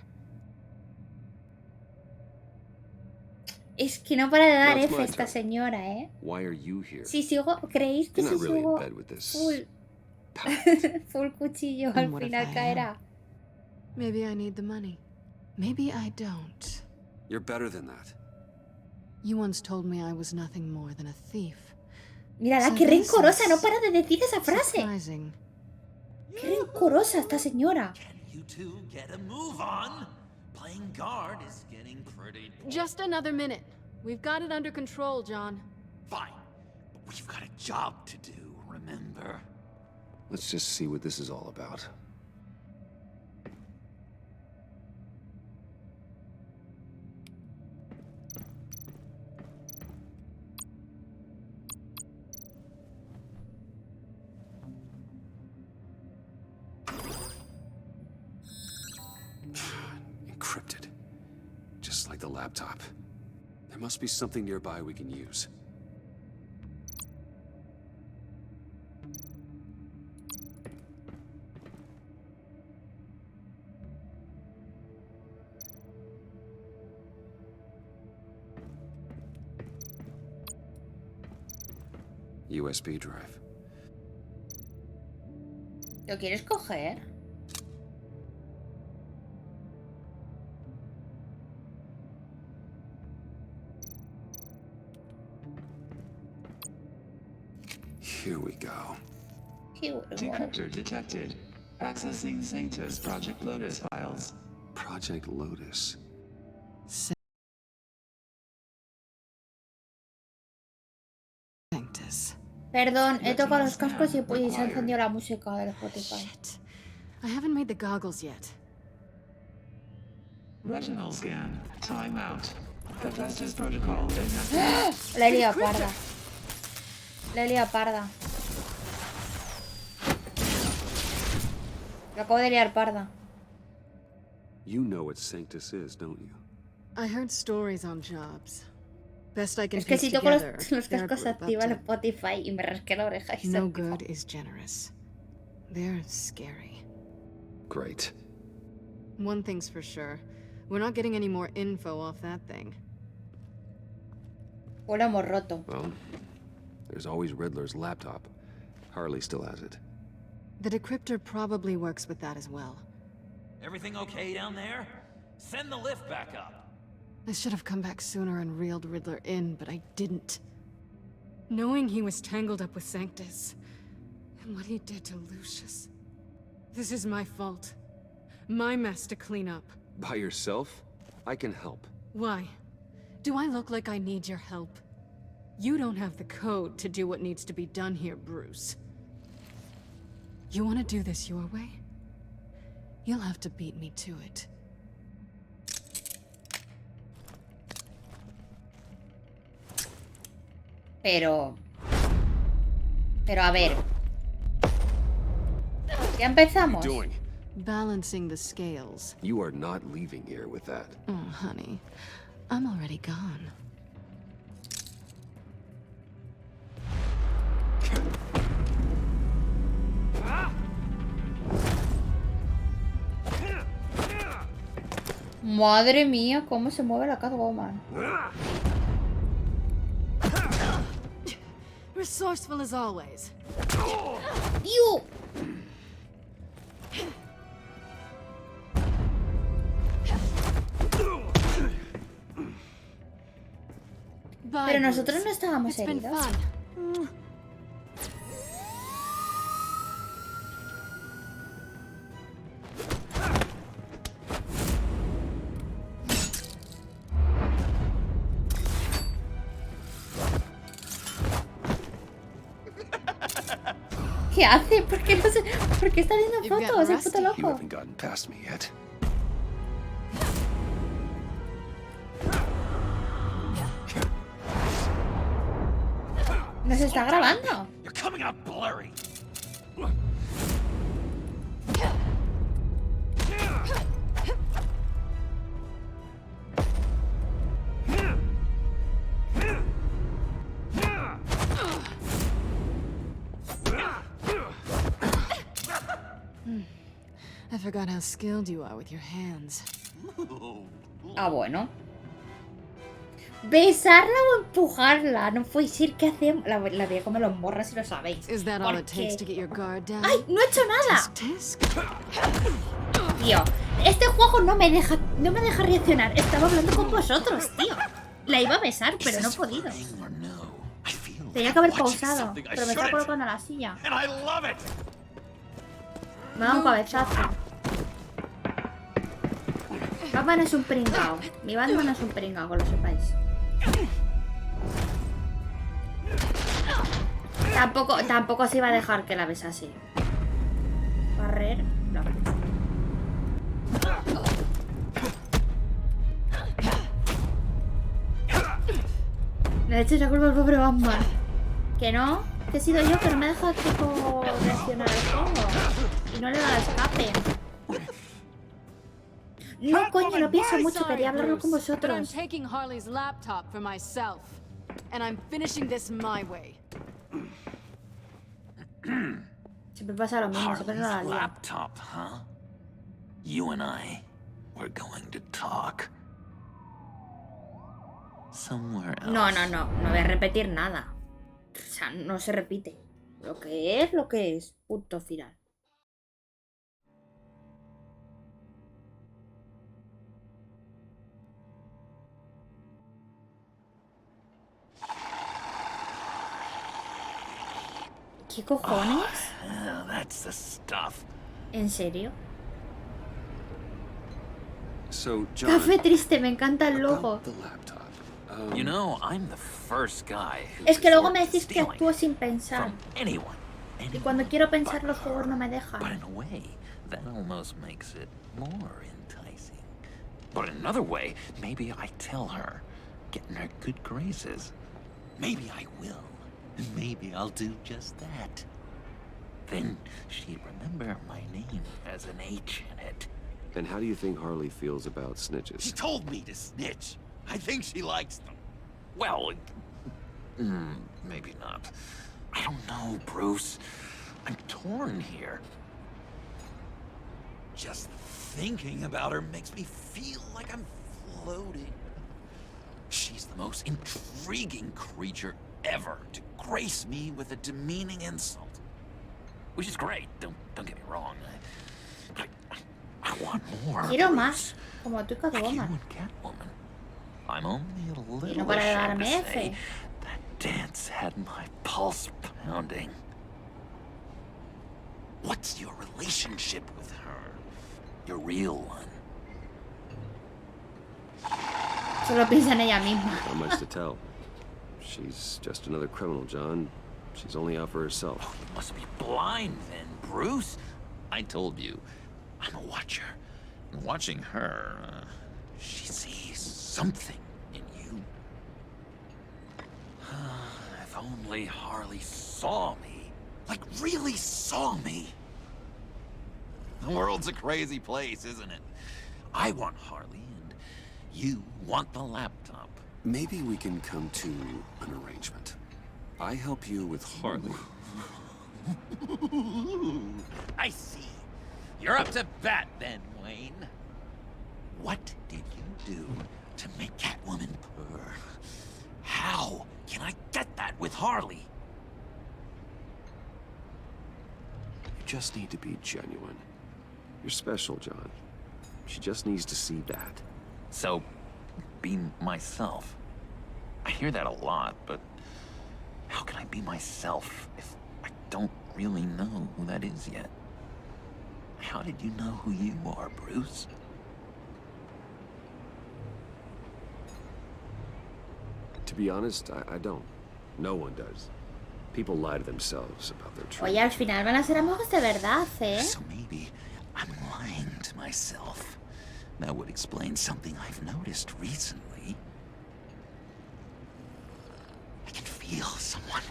Speaker 1: Es que no para de dar
Speaker 2: That's
Speaker 1: F
Speaker 2: my
Speaker 1: esta
Speaker 2: turn.
Speaker 1: señora, ¿eh?
Speaker 2: Why are you here?
Speaker 1: Si sigo... ¿Creéis que
Speaker 2: You're
Speaker 1: si
Speaker 2: not really in
Speaker 1: sigo
Speaker 2: bed with this.
Speaker 1: full... full cuchillo
Speaker 21: And
Speaker 1: al
Speaker 21: what if
Speaker 1: final
Speaker 21: I
Speaker 1: caerá?
Speaker 21: am? Maybe I need the money. Maybe I don't.
Speaker 2: You're better than that.
Speaker 21: You once told me I was nothing more than a thief.
Speaker 1: Mírala,
Speaker 21: So
Speaker 1: qué
Speaker 21: this
Speaker 1: rencorosa,
Speaker 21: is
Speaker 1: no para de decir esa frase.
Speaker 21: Surprising.
Speaker 1: Qué rencorosa esta señora.
Speaker 12: Can you two get a move on? Playing guard is getting pretty...
Speaker 21: Just another minute. We've got it under control, John.
Speaker 12: Fine. But we've got a job to do, remember?
Speaker 2: Let's just see what this is all about. Encrypted. Just like the laptop. There must be something nearby we can use. USB drive.
Speaker 1: ¿Lo quieres coger?
Speaker 2: Here we go.
Speaker 16: Decryptor detected. Accessing Sanctus Project Lotus files.
Speaker 2: Project Lotus.
Speaker 21: Sanctus.
Speaker 1: Perdón, he tocado los cascos y se ha encendido la música del Spotify.
Speaker 21: Shit. I haven't made the goggles yet.
Speaker 16: Retinal scan. Time out. The Festus protocol is
Speaker 1: La he liado parda. La he liado parda. Lo acabo de liar parda.
Speaker 2: You know what Sanctus is, don't you?
Speaker 21: I heard stories on jobs. Best I can
Speaker 1: Es que
Speaker 21: piece
Speaker 1: si toco los
Speaker 21: together,
Speaker 1: cascos activa el Spotify y me rasqué la oreja y
Speaker 21: no good is generous. They're scary.
Speaker 2: Great.
Speaker 21: One thing's for sure. We're not getting any more info off that thing.
Speaker 1: O lo hemos roto.
Speaker 2: Well, there's always Riddler's laptop. Harley still has it.
Speaker 21: The decryptor probably works with that as well.
Speaker 12: Everything okay down there? Send the lift back up.
Speaker 21: I should have come back sooner and reeled Riddler in, but I didn't. Knowing he was tangled up with Sanctus, and what he did to Lucius. This is my fault. My mess to clean up.
Speaker 2: By yourself? I can help.
Speaker 21: Why? Do I look like I need your help? You don't have the code to do what needs to be done here, Bruce. You want to do this your way? You'll have to beat me to it.
Speaker 1: Pero a ver. ¿Ya empezamos?
Speaker 21: Balancing the scales.
Speaker 2: You are not leaving here with that.
Speaker 21: Oh, honey. I'm already gone.
Speaker 1: Madre mía, cómo se mueve la Catwoman.
Speaker 21: Resourceful as always.
Speaker 1: ¡Dios! Pero nosotros no estábamos heridos. ¿Qué hace? ¿Por qué no sé? ¿Por qué está haciendo fotos? Es puto
Speaker 2: You
Speaker 1: loco.
Speaker 2: haven't gotten past me yet.
Speaker 1: Nos está grabando.
Speaker 12: You're coming out blurry.
Speaker 21: I forgot how skilled you are with your hands.
Speaker 1: Ah, bueno. Besarla o empujarla. No puede ser que hacemos. La voy a comer los morras si lo sabéis.
Speaker 21: Is that all it takes to get your guard down?
Speaker 1: ¡Ay! ¡No he hecho nada!
Speaker 21: Tisk,
Speaker 1: Tío, este juego no me deja reaccionar. Estaba hablando con vosotros, tío. La iba a besar, pero no he podido. Tenía que haber pausado, pero me está colocando a la silla. Me da un cabezazo. Batman es un pringao. Mi Batman es un pringao, que lo sepáis. Tampoco se iba a dejar que la besase. Barrer, no. Le eches la culpa al pobre Batman. Que no, que he sido yo, que no me deja tipo reaccionar al fuego. Y no le da escape. No, coño, lo pienso mucho, quería hablarlo con vosotros.
Speaker 21: I'm taking Harley's laptop for myself, and I'm finishing this my way.
Speaker 1: Siempre pasa lo mismo, siempre no la
Speaker 12: Harley's
Speaker 1: lía.
Speaker 12: laptop, huh? You and I, we're going to talk. Somewhere else.
Speaker 1: No voy a repetir nada. O sea, no se repite. Lo que es. Punto final. ¿Qué cojones?
Speaker 12: That's the stuff.
Speaker 1: ¿En serio?
Speaker 2: So, John,
Speaker 1: Café triste, me encanta el logo.
Speaker 2: about the laptop.
Speaker 12: You know, I'm the first guy who
Speaker 1: Es que luego me
Speaker 12: resorts to
Speaker 1: decís que
Speaker 12: stealing
Speaker 1: actúo sin pensar.
Speaker 12: from anyone.
Speaker 1: Y cuando quiero pensar los juegos no me dejan.
Speaker 12: But in a way, that almost makes it more enticing. But in another way, maybe I tell her, get in her good graces. Maybe I will. And maybe I'll do just that. Then she'd remember my name has an H in it.
Speaker 2: And how do you think Harley feels about
Speaker 7: She
Speaker 2: snitches?
Speaker 7: told me to snitch. I think she likes them.
Speaker 12: Well, maybe not. I don't know, Bruce. I'm torn here.
Speaker 7: Just thinking about her makes me feel like I'm floating.
Speaker 12: She's the most intriguing creature ever to grace me with a demeaning insult. Which is great, don't get me wrong. I want more.
Speaker 1: Quiero
Speaker 12: Bruce.
Speaker 1: más, como tú,
Speaker 12: Like you
Speaker 1: Catwoman.
Speaker 12: and Catwoman. I'm only a
Speaker 1: Y
Speaker 12: little
Speaker 1: no para de
Speaker 12: ashamed to
Speaker 1: darme
Speaker 12: say
Speaker 1: F.
Speaker 12: that dance had my pulse pounding. What's your relationship with her? Your real one?
Speaker 1: Solo piensa en ella misma.
Speaker 2: Not much to tell. She's just another criminal, John. She's only out for herself.
Speaker 12: You must be blind then, Bruce. I told you, I'm a watcher. And watching her, she sees something in you. If only Harley saw me. Like, really saw me.
Speaker 7: The world's a crazy place, isn't it?
Speaker 12: I want Harley, and you want the laptop.
Speaker 2: Maybe we can come to an arrangement. I help you with Harley.
Speaker 7: I see. You're up to bat then, Wayne.
Speaker 12: What did you do to make Catwoman purr? How can I get that with Harley?
Speaker 2: You just need to be genuine. You're special, John. She just needs to see that.
Speaker 12: So, be myself. I hear that a lot, but how can I be myself if I don't really know who that is yet? How did you know who you are, Bruce?
Speaker 2: To be honest, I don't. No one does. People lie to themselves about their truth.
Speaker 1: Oye, al final van a ser amigos de verdad, ¿eh?
Speaker 12: So maybe I'm lying to myself. That would explain something I've noticed recently. I can feel someone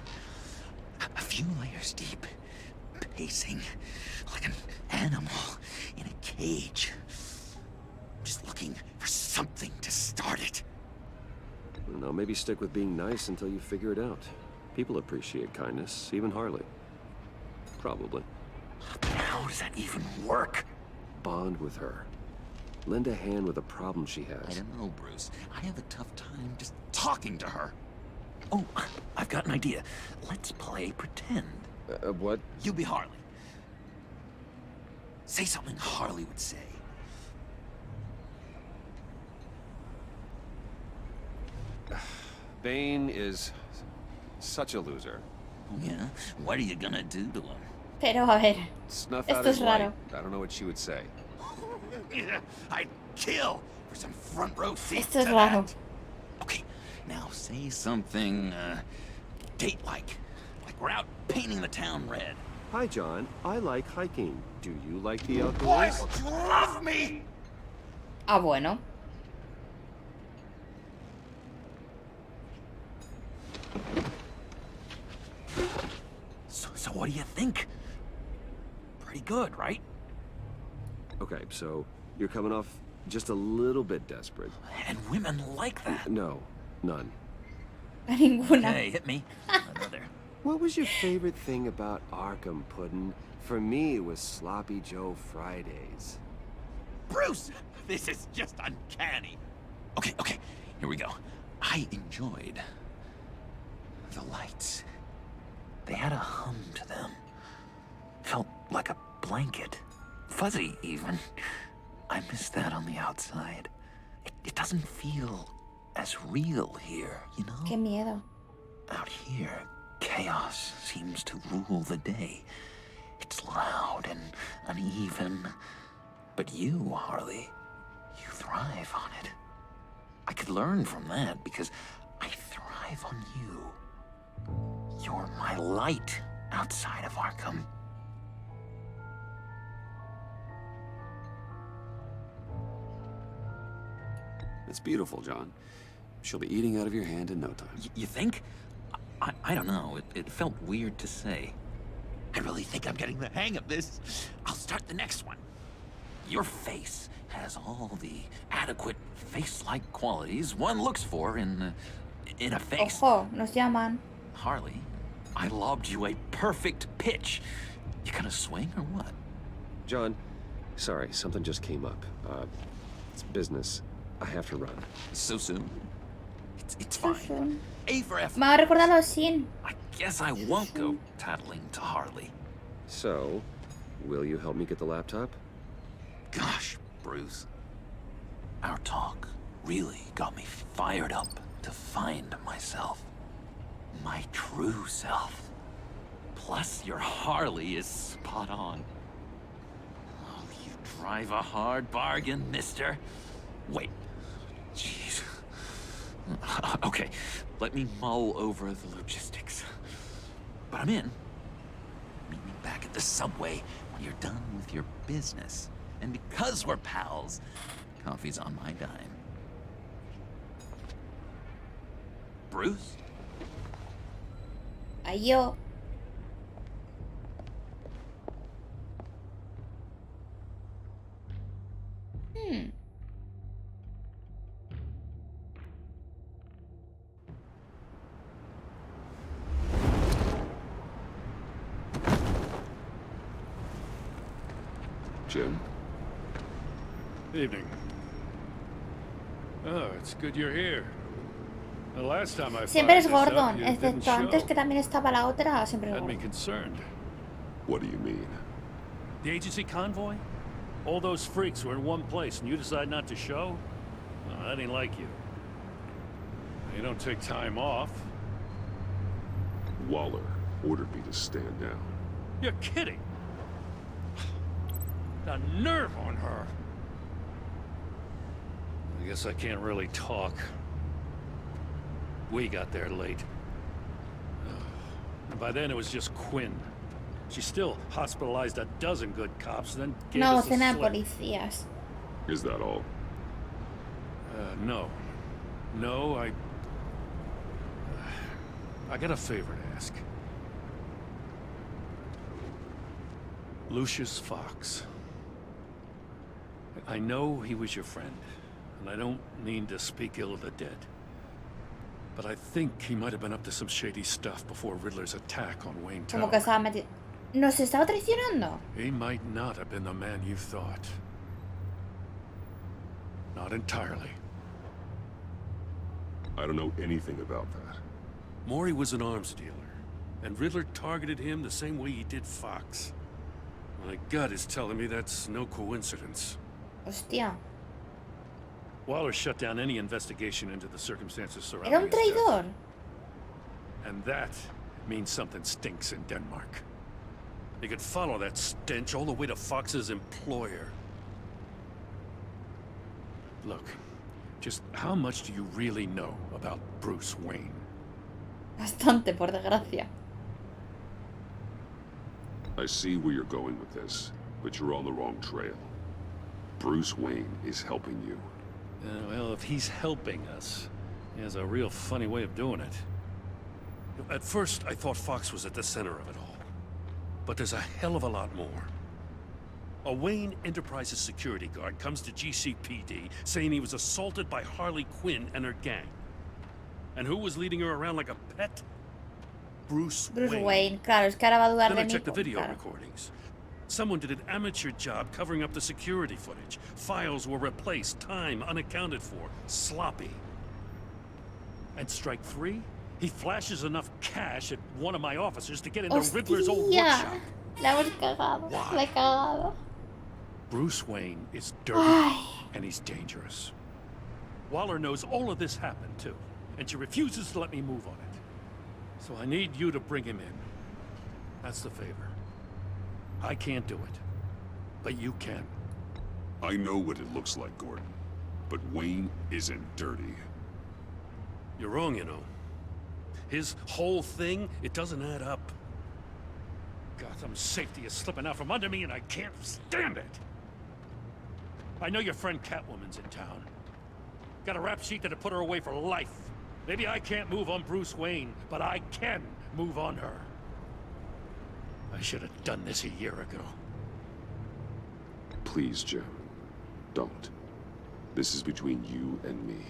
Speaker 12: a few layers deep, pacing like an animal in a cage. Just looking for something to start it.
Speaker 2: I don't know, maybe stick with being nice until you figure it out. People appreciate kindness, even Harley. Probably.
Speaker 12: But how does that even work?
Speaker 2: Bond with her. Lend a hand with a problem she has.
Speaker 12: I don't know, Bruce. I have a tough time just talking to her. Oh, I've got an idea. Let's play pretend.
Speaker 2: What?
Speaker 12: You be Harley. Say something Harley would say.
Speaker 2: Bane is such a loser.
Speaker 12: Oh, yeah? What are you gonna do to him?
Speaker 1: Pero a ver,
Speaker 2: Snuff
Speaker 1: esto
Speaker 2: out
Speaker 1: es
Speaker 2: his
Speaker 1: raro.
Speaker 2: light. I don't know what she would say.
Speaker 7: I'd kill
Speaker 12: for some front row seats
Speaker 1: Esto es
Speaker 12: to
Speaker 1: raro.
Speaker 12: that. Okay, now say something, date-like. Like we're out painting the town red.
Speaker 2: Hi, John. I like hiking. Do you like the
Speaker 12: Why
Speaker 2: outdoors?
Speaker 12: would you love me?
Speaker 1: Ah, bueno.
Speaker 12: So what do you think? Pretty good, right?
Speaker 2: Okay, so you're coming off just a little bit desperate.
Speaker 12: And women like that.
Speaker 2: No, none.
Speaker 1: Ninguna.
Speaker 12: Okay, hit me. Another.
Speaker 2: What was your favorite thing about Arkham, Puddin'? For me, it was Sloppy Joe Fridays.
Speaker 12: Bruce! This is just uncanny. Okay, here we go. I enjoyed the lights. They had a hum to them. Felt like a blanket. Fuzzy, even. I miss that on the outside. It doesn't feel as real here, you know?
Speaker 1: Qué miedo.
Speaker 12: Out here, chaos seems to rule the day. It's loud and uneven. But you, Harley, you thrive on it. I could learn from that because I thrive on you. You're my light outside of Arkham.
Speaker 2: It's beautiful, John. She'll be eating out of your hand in no time.
Speaker 12: You think? I don't know. It felt weird to say. I really think I'm getting the hang of this. I'll start the next one. Your face has all the adequate face-like qualities one looks for in a face.
Speaker 1: Ojo, nos llaman.
Speaker 12: Harley, I lobbed you a perfect pitch. You gonna swing or what?
Speaker 2: John, sorry, something just came up. It's business. I have to run.
Speaker 12: So soon? It's fine. A for effort.
Speaker 1: Me ha recordado sin.
Speaker 12: I guess I won't go tattling to Harley.
Speaker 2: So, will you help me get the laptop?
Speaker 12: Gosh, Bruce. Our talk really got me fired up to find myself. My true self. Plus, your Harley is spot on. Oh, you drive a hard bargain, mister. Wait. Jeez. Okay, let me mull over the logistics. But I'm in. Meet me back at the subway when you're done with your business. And because we're pals, coffee's on my dime. Bruce?
Speaker 1: Ay, yo.
Speaker 2: Jim?
Speaker 19: Evening. Oh, it's good you're here. The last time I
Speaker 1: Siempre es
Speaker 19: fired this up,
Speaker 1: Gordon,
Speaker 19: you didn't
Speaker 1: excepto antes
Speaker 19: show.
Speaker 1: que también estaba la otra, siempre es
Speaker 19: Had me
Speaker 1: Gordon.
Speaker 19: concerned.
Speaker 2: What do you mean?
Speaker 19: The agency convoy? All those freaks were in one place and you decide not to show? Well, that ain't like you. You don't take time off.
Speaker 2: Waller ordered me to stand down.
Speaker 19: You're kidding. The nerve on her. I guess I can't really talk. We got there late. And by then it was just Quinn. She still hospitalized a dozen good cops, then gave
Speaker 1: No,
Speaker 19: us a
Speaker 1: cena de
Speaker 19: slip.
Speaker 1: policías.
Speaker 2: Is that all?
Speaker 19: No. No, I got a favor to ask. Lucius Fox. I know he was your friend, and I don't mean to speak ill of the dead. But I think he might have been up to some shady stuff before Riddler's attack on Wayne
Speaker 1: Como
Speaker 19: Tower.
Speaker 1: que estaba metido. ¿Nos estaba traicionando?
Speaker 19: He might not have been the man you thought. Not entirely.
Speaker 2: I don't know anything about that.
Speaker 19: Maury was an arms dealer, and Riddler targeted him the same way he did Fox. My gut is telling me that's no coincidence.
Speaker 1: Hostia.
Speaker 19: Waller shut down any investigation into the circumstances surrounding
Speaker 1: Era un
Speaker 19: his death.
Speaker 1: traidor.
Speaker 19: And that means something stinks in Denmark. They could follow that stench all the way to Fox's employer. Look, just how much do you really know about Bruce Wayne?
Speaker 1: Bastante, por desgracia.
Speaker 2: I see where you're going with this, but you're on the wrong trail. Bruce Wayne is helping you.
Speaker 19: Well, if he's helping us, he has a real funny way of doing it. At first, I thought Fox was at the center of it all. But there's a hell of a lot more. A Wayne Enterprises security guard comes to GCPD saying he was assaulted by Harley Quinn and her gang. And who was leading her around like a pet? Bruce
Speaker 1: Wayne. Claro, es que ahora va a dudar
Speaker 19: Then
Speaker 1: de
Speaker 19: I
Speaker 1: mí.
Speaker 19: checked the video
Speaker 1: Claro.
Speaker 19: recordings. Someone did an amateur job covering up the security footage. Files were replaced, time unaccounted for, sloppy. And strike three? He flashes enough cash at one of my officers to get into Riddler's old workshop.
Speaker 1: La hemos cagado. La he cagado.
Speaker 19: Bruce Wayne is dirty and he's dangerous. Waller knows all of this happened too, and she refuses to let me move on it. So I need you to bring him in. That's the favor. I can't do it, but you can.
Speaker 2: I know what it looks like, Gordon, but Wayne isn't dirty.
Speaker 19: You're wrong, you know. His whole thing, it doesn't add up. Gotham's safety is slipping out from under me and I can't stand it. I know your friend Catwoman's in town. Got a rap sheet that'll put her away for life. Maybe I can't move on Bruce Wayne, but I can move on her. I should have done this a year ago.
Speaker 2: Please, Jim. Don't. This is between you and me.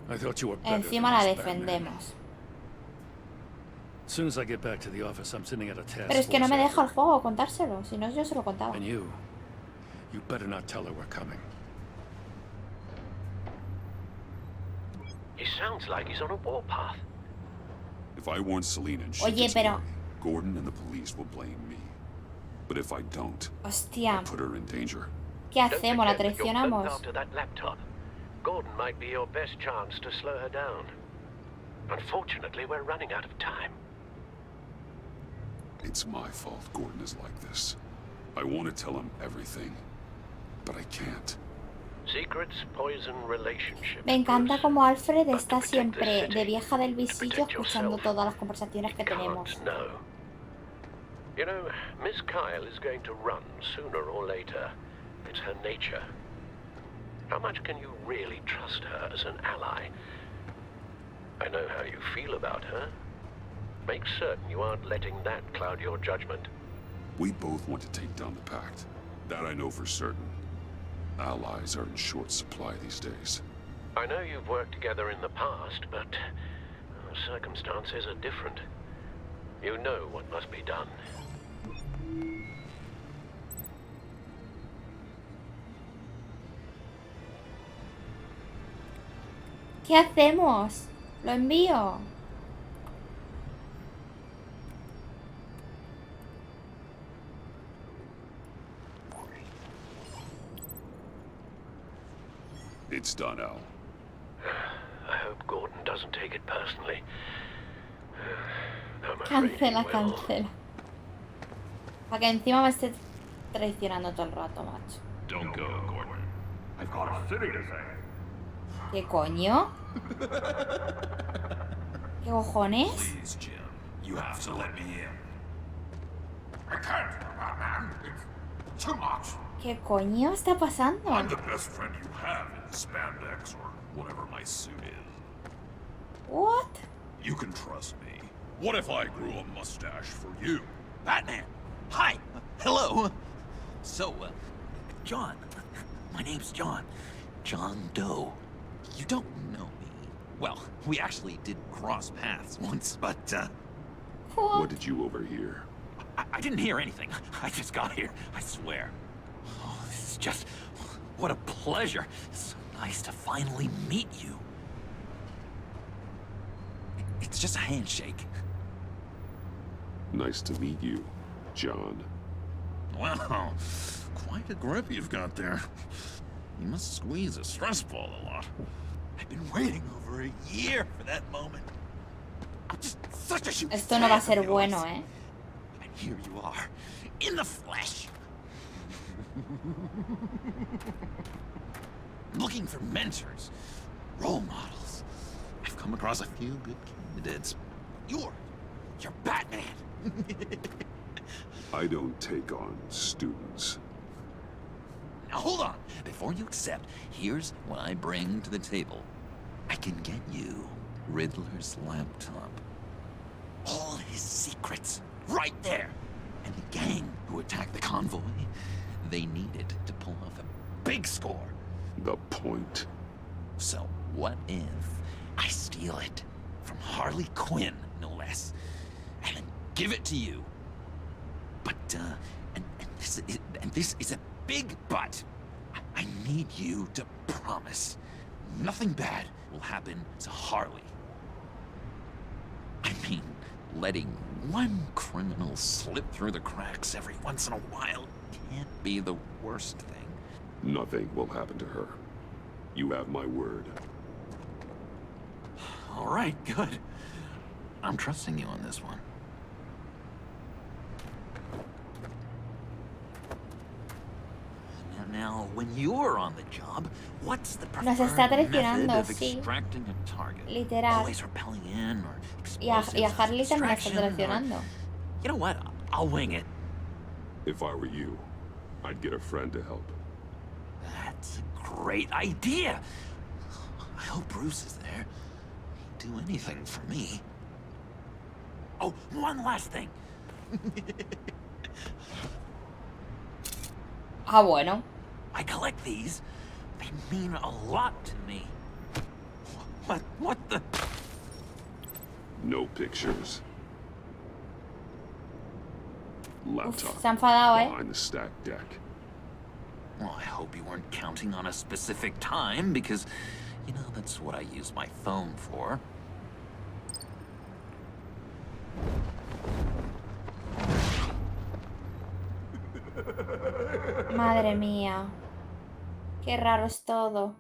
Speaker 19: I thought you were better
Speaker 1: Encima
Speaker 19: than
Speaker 1: la
Speaker 19: this, Batman.
Speaker 1: defendemos.
Speaker 19: As soon as I get back to the office, I'm sitting at a task
Speaker 1: Pero es que no me
Speaker 19: force
Speaker 1: deja el juego contárselo, si no yo se lo contaba.
Speaker 19: And you better not tell her we're coming.
Speaker 13: He sounds like he's on a warpath.
Speaker 2: If I warn Selina and she
Speaker 1: Oye,
Speaker 2: gets
Speaker 1: pero-
Speaker 2: away, Gordon and the police will blame me. But if I don't,
Speaker 1: Hostia,
Speaker 2: I'll put her in danger.
Speaker 1: ¿qué hacemos? ¿La
Speaker 13: You're looked
Speaker 1: traicionamos?
Speaker 13: after that laptop. Gordon might be your best chance to slow her down. Unfortunately, we're running out of time.
Speaker 2: It's my fault Gordon is like this. I want to tell him everything, but I can't.
Speaker 13: Secrets poison relationships.
Speaker 1: Me encanta como Alfred está siempre de vieja del visillo escuchando todas las conversaciones que tenemos.
Speaker 13: No. You know, Miss Kyle is going to run sooner or later. It's her nature. How much can you really trust her as an ally? I know how you feel about her. Make certain you aren't letting that cloud your judgment.
Speaker 2: We both want to take down the Pact. That I know for certain. Allies are in short supply these days.
Speaker 13: I know you've worked together in the past, but circumstances are different. You know what must be done.
Speaker 1: ¿Qué hacemos? Lo envío.
Speaker 2: It's done, Al.
Speaker 13: I hope Gordon doesn't take it personally. I'm afraid he
Speaker 1: Cancela,
Speaker 13: will.
Speaker 1: cancela. Para que encima me esté traicionando todo el rato, macho.
Speaker 5: Don't go, Gordon. I've got a city to save.
Speaker 1: ¿Qué coño? ¿Qué cojones?
Speaker 5: Please, Jim. You have to let me in. I can't, Batman. It's too much.
Speaker 1: ¿Qué coño está pasando?
Speaker 5: I'm the best friend you have in spandex or whatever my suit is.
Speaker 1: What?
Speaker 5: You can trust me. What if I grew a mustache for you?
Speaker 12: Batman! Hi! Hello! So, John. My name's John. John Doe. You don't know me. Well, we actually did cross paths once, but,
Speaker 2: What did you overhear?
Speaker 12: I didn't hear anything. I just got here, I swear. Oh, this is just... what a pleasure. It's so nice to finally meet you. It's just a handshake.
Speaker 2: Nice to meet you, John.
Speaker 5: Wow, quite a grip you've got there. You must squeeze a stress ball a lot.
Speaker 12: I've been waiting over a year for that moment. I'm just such a huge
Speaker 1: Esto no va a
Speaker 12: fan
Speaker 1: ser
Speaker 12: of
Speaker 1: bueno,
Speaker 12: yours.
Speaker 1: ¿eh?
Speaker 12: And here you are, in the flesh. looking for mentors, role models. I've come across a few good candidates. You're Batman.
Speaker 2: I don't take on students.
Speaker 12: Now hold on. Before you accept, here's what I bring to the table. I can get you Riddler's laptop. All his secrets, right there. And the gang who attacked the convoy, they needed to pull off a big score.
Speaker 2: The point.
Speaker 12: So what if I steal it from Harley Quinn, no less, and then give it to you? But, and this is a big but. I need you to promise nothing bad will happen to Harley. I mean, letting one criminal slip through the cracks every once in a while can't be the worst thing.
Speaker 2: Nothing will happen to her. You have my word.
Speaker 12: All right, good. I'm trusting you on this one. Now, when you're on the job, what's the
Speaker 1: Nos
Speaker 12: preferred
Speaker 1: está
Speaker 12: method
Speaker 1: traicionando,
Speaker 12: of
Speaker 1: sí.
Speaker 12: extracting a target?
Speaker 1: Literal.
Speaker 12: Always repelling in or
Speaker 1: Y a
Speaker 12: explosives,
Speaker 1: Harley también la está
Speaker 12: distraction, or-
Speaker 1: traicionando.
Speaker 12: You know what? I'll wing it.
Speaker 2: If I were you, I'd get a friend to help.
Speaker 12: That's a great idea. I hope Bruce is there. He'd do anything for me. Oh, one last thing.
Speaker 1: Ah, bueno.
Speaker 12: I collect these. They mean a lot to me. What the?
Speaker 2: No pictures. Laptop.
Speaker 1: Se ha enfadado,
Speaker 2: Behind the stacked deck.
Speaker 12: Well, I hope you weren't counting on a specific time, because, you know, that's what I use my phone for.
Speaker 1: Madre mía. Qué raro es todo.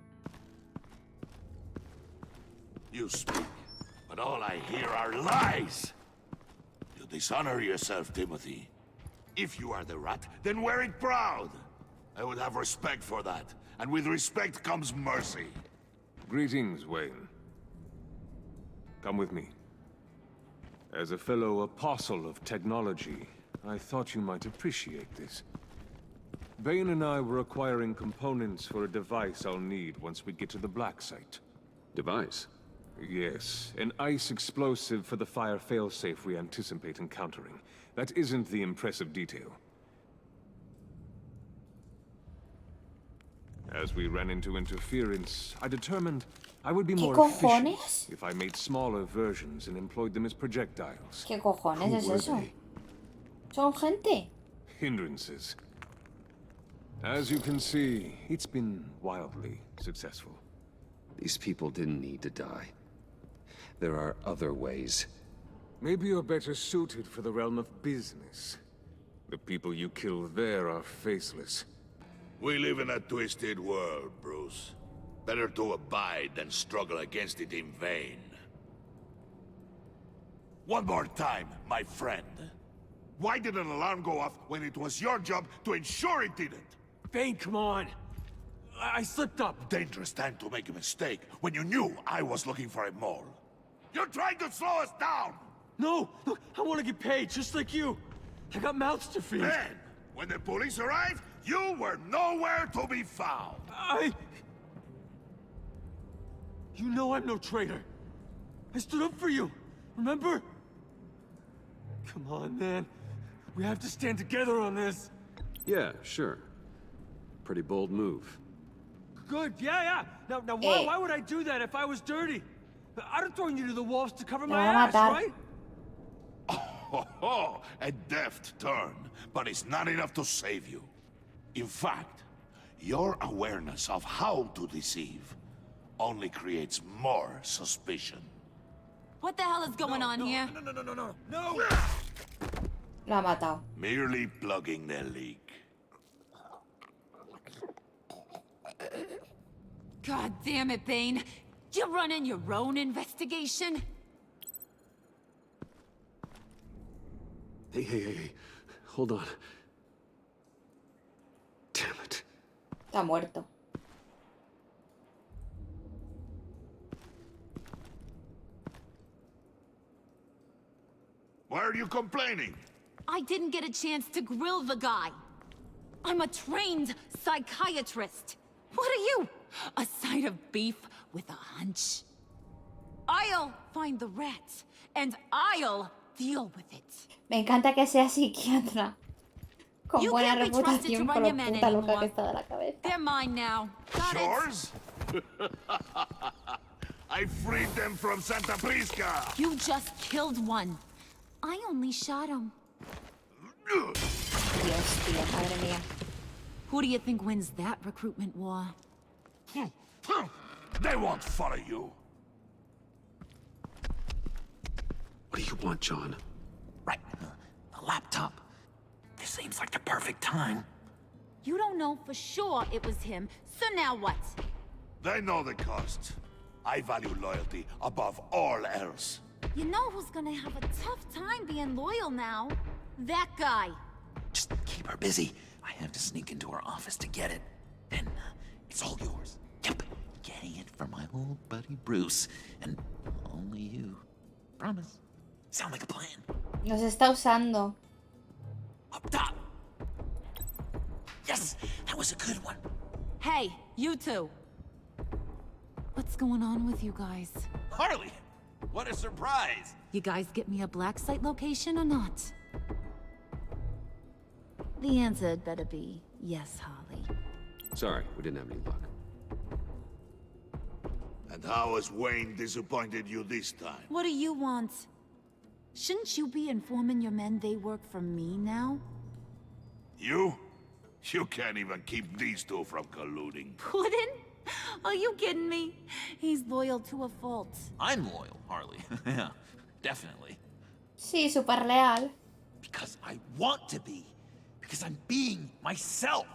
Speaker 8: You speak, but all I hear are lies. You dishonor yourself, Timothy. If you are the rat, then wear it proud. I would have respect for that, and with respect comes mercy.
Speaker 20: Greetings, Wayne. Come with me. As a fellow apostle of technology, I thought you might appreciate this. Bane and I were acquiring components for a device I'll need once we get to the Black Site.
Speaker 2: Device?
Speaker 20: Yes, an ice explosive for the fire failsafe we anticipate encountering. That isn't the impressive detail. As we ran into interference, I determined I would be more efficient if I made smaller versions and employed them as projectiles.
Speaker 1: ¿Qué cojones es eso? Son gente.
Speaker 20: Hindrances. As you can see, it's been wildly successful.
Speaker 2: These people didn't need to die. There are other ways.
Speaker 20: Maybe you're better suited for the realm of business. The people you kill there are faceless.
Speaker 8: We live in a twisted world, Bruce. Better to abide than struggle against it in vain. One more time, my friend. Why did an alarm go off when it was your job to ensure it didn't?
Speaker 11: Bane, come on. I slipped up.
Speaker 8: Dangerous time to make a mistake when you knew I was looking for a mole. You're trying to slow us down!
Speaker 11: No! Look, I want to get paid, just like you. I got mouths to feed.
Speaker 8: Then, when the police arrived, you were nowhere to be found.
Speaker 11: You know I'm no traitor. I stood up for you, remember? Come on, man. We have to stand together on this.
Speaker 2: Yeah, sure. Pretty bold move.
Speaker 11: Good, yeah. Now why would I do that if I was dirty? I'd have thrown you to the wolves to cover my ass, right?
Speaker 8: Oh, a deft turn, but it's not enough to save you. In fact, your awareness of how to deceive only creates more suspicion.
Speaker 18: What the hell is going on here?
Speaker 8: No!
Speaker 1: Lo ha matado.
Speaker 8: Merely plugging the leak.
Speaker 18: God damn it, Bane. You're running your own investigation?
Speaker 2: Hey. Hold on. Damn it.
Speaker 1: Está muerto.
Speaker 8: Why are you complaining?
Speaker 18: I didn't get a chance to grill the guy. I'm a trained psychiatrist. What are you? A side of beef with a hunch? I'll find the rat, and I'll deal with it.
Speaker 1: Me encanta que sea psiquiatra. Con
Speaker 18: You
Speaker 1: buena
Speaker 18: can't be trusted
Speaker 1: reputación
Speaker 18: to
Speaker 1: con
Speaker 18: run
Speaker 1: lo
Speaker 18: your men
Speaker 1: puta loca que
Speaker 18: anymore.
Speaker 1: está de la cabeza.
Speaker 18: They're mine now. Got it?
Speaker 8: Yours? I freed them from Santa Prisca!
Speaker 18: You just killed one. I only shot him.
Speaker 1: Dios, tío, madre mía.
Speaker 18: Who do you think wins that recruitment war?
Speaker 8: They won't follow you.
Speaker 2: What do you want, John?
Speaker 12: Right, the laptop. This seems like the perfect time.
Speaker 18: You don't know for sure it was him, so now what?
Speaker 8: They know the cost. I value loyalty above all else.
Speaker 18: You know who's gonna have a tough time being loyal now? That guy.
Speaker 12: Just keep her busy. I have to sneak into her office to get it. Then it's all yours. Yep, getting it from my old buddy Bruce. And only you. Promise. Sound like a plan.
Speaker 1: Nos está usando.
Speaker 12: Up top. Yes, that was a good one.
Speaker 18: Hey, you two. What's going on with you guys?
Speaker 7: Harley! What a surprise!
Speaker 18: You guys get me a black site location or not? The answer had better be yes, Harley.
Speaker 2: Sorry, we didn't have any luck.
Speaker 8: And how has Wayne disappointed you this time?
Speaker 18: What do you want? Shouldn't you be informing your men they work for me now?
Speaker 8: You? You can't even keep these two from colluding.
Speaker 18: Puddin'? Are you kidding me? He's loyal to a fault.
Speaker 12: I'm loyal, Harley. Yeah, definitely.
Speaker 1: Sí, super leal.
Speaker 12: Because I want to be. Because I'm being myself.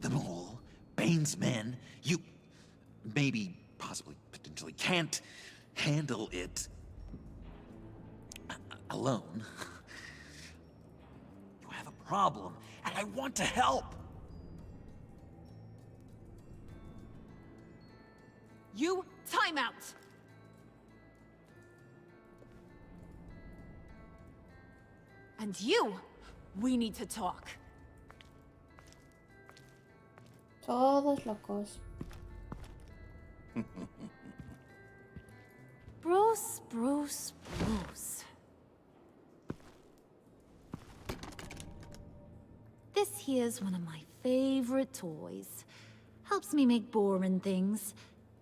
Speaker 12: The mole, Bane's men, you maybe, possibly, potentially can't handle it alone. You have a problem, and I want to help.
Speaker 18: You time out. And you, we need to talk.
Speaker 1: Todos locos.
Speaker 18: Bruce, Bruce, Bruce. This here's one of my favorite toys. Helps me make boring things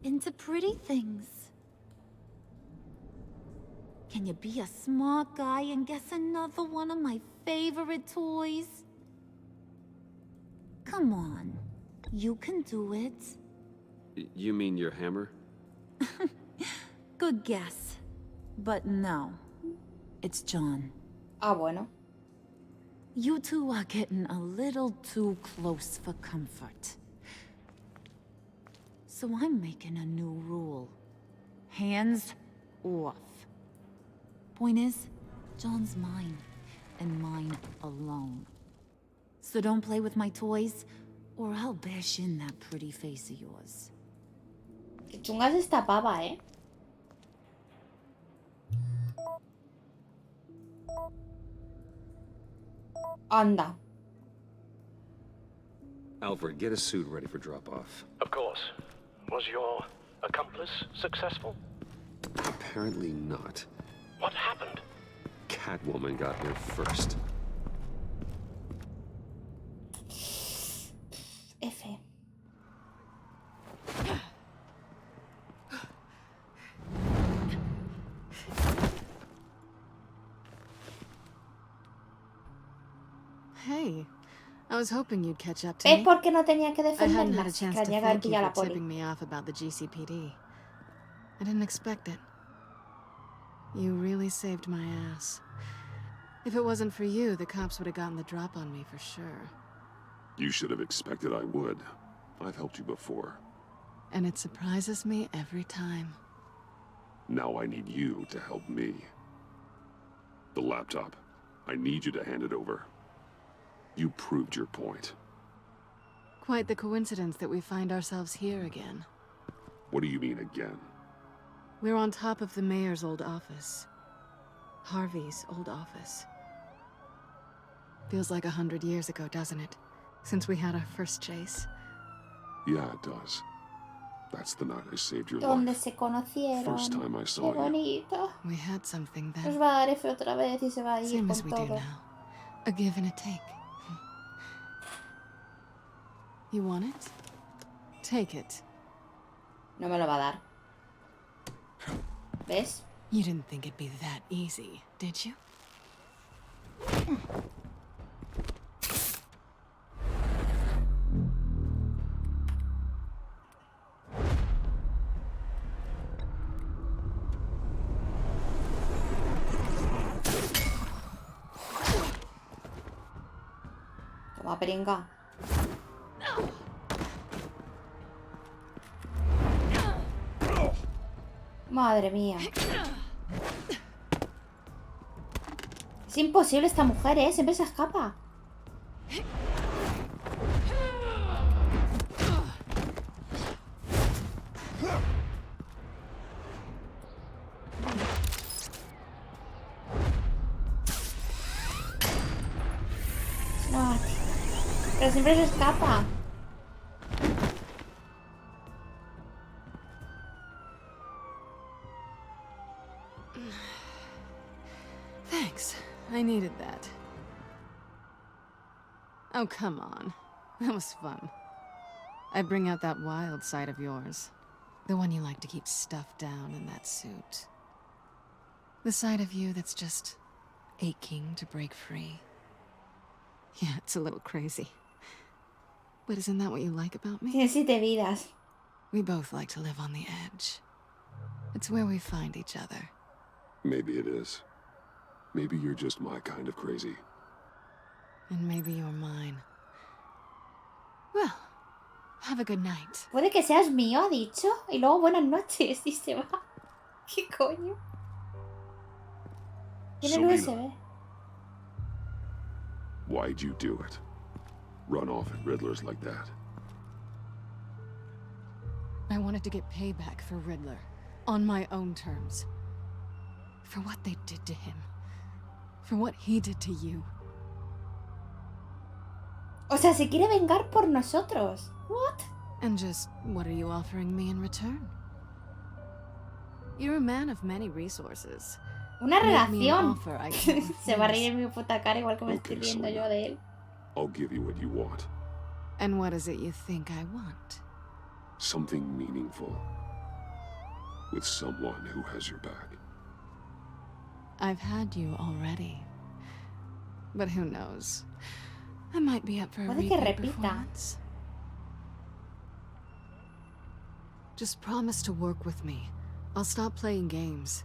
Speaker 18: into pretty things. Can you be a smart guy and guess another one of my favorite toys? Come on, you can do it.
Speaker 2: You mean your hammer?
Speaker 18: Good guess. But no, it's John.
Speaker 1: Ah, bueno.
Speaker 18: You two are getting a little too close for comfort. So I'm making a new rule. Hands off. Point is, John's mine, and mine alone. So don't play with my toys, or I'll bash in that pretty face of yours.
Speaker 1: Que chunga es esta pava, ¿eh? Anda.
Speaker 2: Alfred, get a suit ready for drop-off.
Speaker 15: Of course. Was your accomplice successful?
Speaker 2: Apparently not.
Speaker 15: What happened?
Speaker 2: Catwoman got here first.
Speaker 1: F.
Speaker 21: Hey, I was hoping you'd catch up to
Speaker 1: ¿Ves
Speaker 21: me.
Speaker 1: por qué no tenía que
Speaker 21: I hadn't had a
Speaker 1: defenderla? Si
Speaker 21: chance
Speaker 1: que
Speaker 21: to
Speaker 1: llega
Speaker 21: thank
Speaker 1: aquí
Speaker 21: you
Speaker 1: a la
Speaker 21: for
Speaker 1: poli.
Speaker 21: tipping me off about the GCPD. I didn't expect it. You really saved my ass. If it wasn't for you, the cops would have gotten the drop on me for sure.
Speaker 2: You should have expected I would. I've helped you before.
Speaker 21: And it surprises me every time.
Speaker 2: Now I need you to help me. The laptop. I need you to hand it over. You proved your point.
Speaker 21: Quite the coincidence that we find ourselves here again.
Speaker 2: What do you mean again?
Speaker 21: We're on top of the mayor's old office. Harvey's old office. Feels like 100 years ago, doesn't it? Since we had our first chase.
Speaker 2: Yeah, it does. That's the night I saved your
Speaker 1: Donde
Speaker 2: life.
Speaker 1: se conocieron.
Speaker 2: First time I
Speaker 1: Qué
Speaker 2: saw you.
Speaker 1: bonito.
Speaker 21: We had something
Speaker 1: Nos
Speaker 21: then.
Speaker 1: va a dar F otra vez y se va a ir
Speaker 21: Same as
Speaker 1: con
Speaker 21: we do
Speaker 1: todo.
Speaker 21: now. A give and a take. You want it? Take it.
Speaker 1: No me lo va a dar. ¿Ves?
Speaker 21: You didn't think it'd be that easy, did you?
Speaker 1: Toma, peringa. Madre mía. Es imposible esta mujer, ¿eh? Siempre se escapa. No, pero siempre se escapa.
Speaker 21: Thanks. I needed that. Oh, come on. That was fun. I bring out that wild side of yours. The one you like to keep stuffed down in that suit. The side of you that's just aching to break free. Yeah, it's a little crazy. But isn't that what you like about me?
Speaker 1: Tiene 7 vidas.
Speaker 21: We both like to live on the edge. It's where we find each other.
Speaker 2: Maybe it is. Maybe you're just my kind of crazy.
Speaker 21: And maybe you're mine. Well, have a good night.
Speaker 1: Puede que seas mío, ha dicho. Y luego buenas noches y se va. ¿Qué coño? Tiene el USB.
Speaker 2: Why'd you do it? Run off at Riddlers like that?
Speaker 21: I wanted to get payback for Riddler. On my own terms. For what they did to him. For what he did to you.
Speaker 1: O sea, se quiere vengar por nosotros. What?
Speaker 21: And just, what are you offering me in return? You're a man of many resources.
Speaker 1: Una
Speaker 21: Make me an
Speaker 1: relación.
Speaker 21: offer I can't
Speaker 1: Se va a
Speaker 21: refuse.
Speaker 1: reír en mi puta cara igual que me estoy
Speaker 2: Okay,
Speaker 1: riendo
Speaker 2: Sonia.
Speaker 1: yo de él.
Speaker 2: I'll give you what you want.
Speaker 21: And what is it you think I want?
Speaker 2: Something meaningful. With someone who has your back.
Speaker 21: I've had you already. But who knows? I might be up for a
Speaker 1: Puede que
Speaker 21: repeat
Speaker 1: repita.
Speaker 21: performance. Just promise to work with me. I'll stop playing games.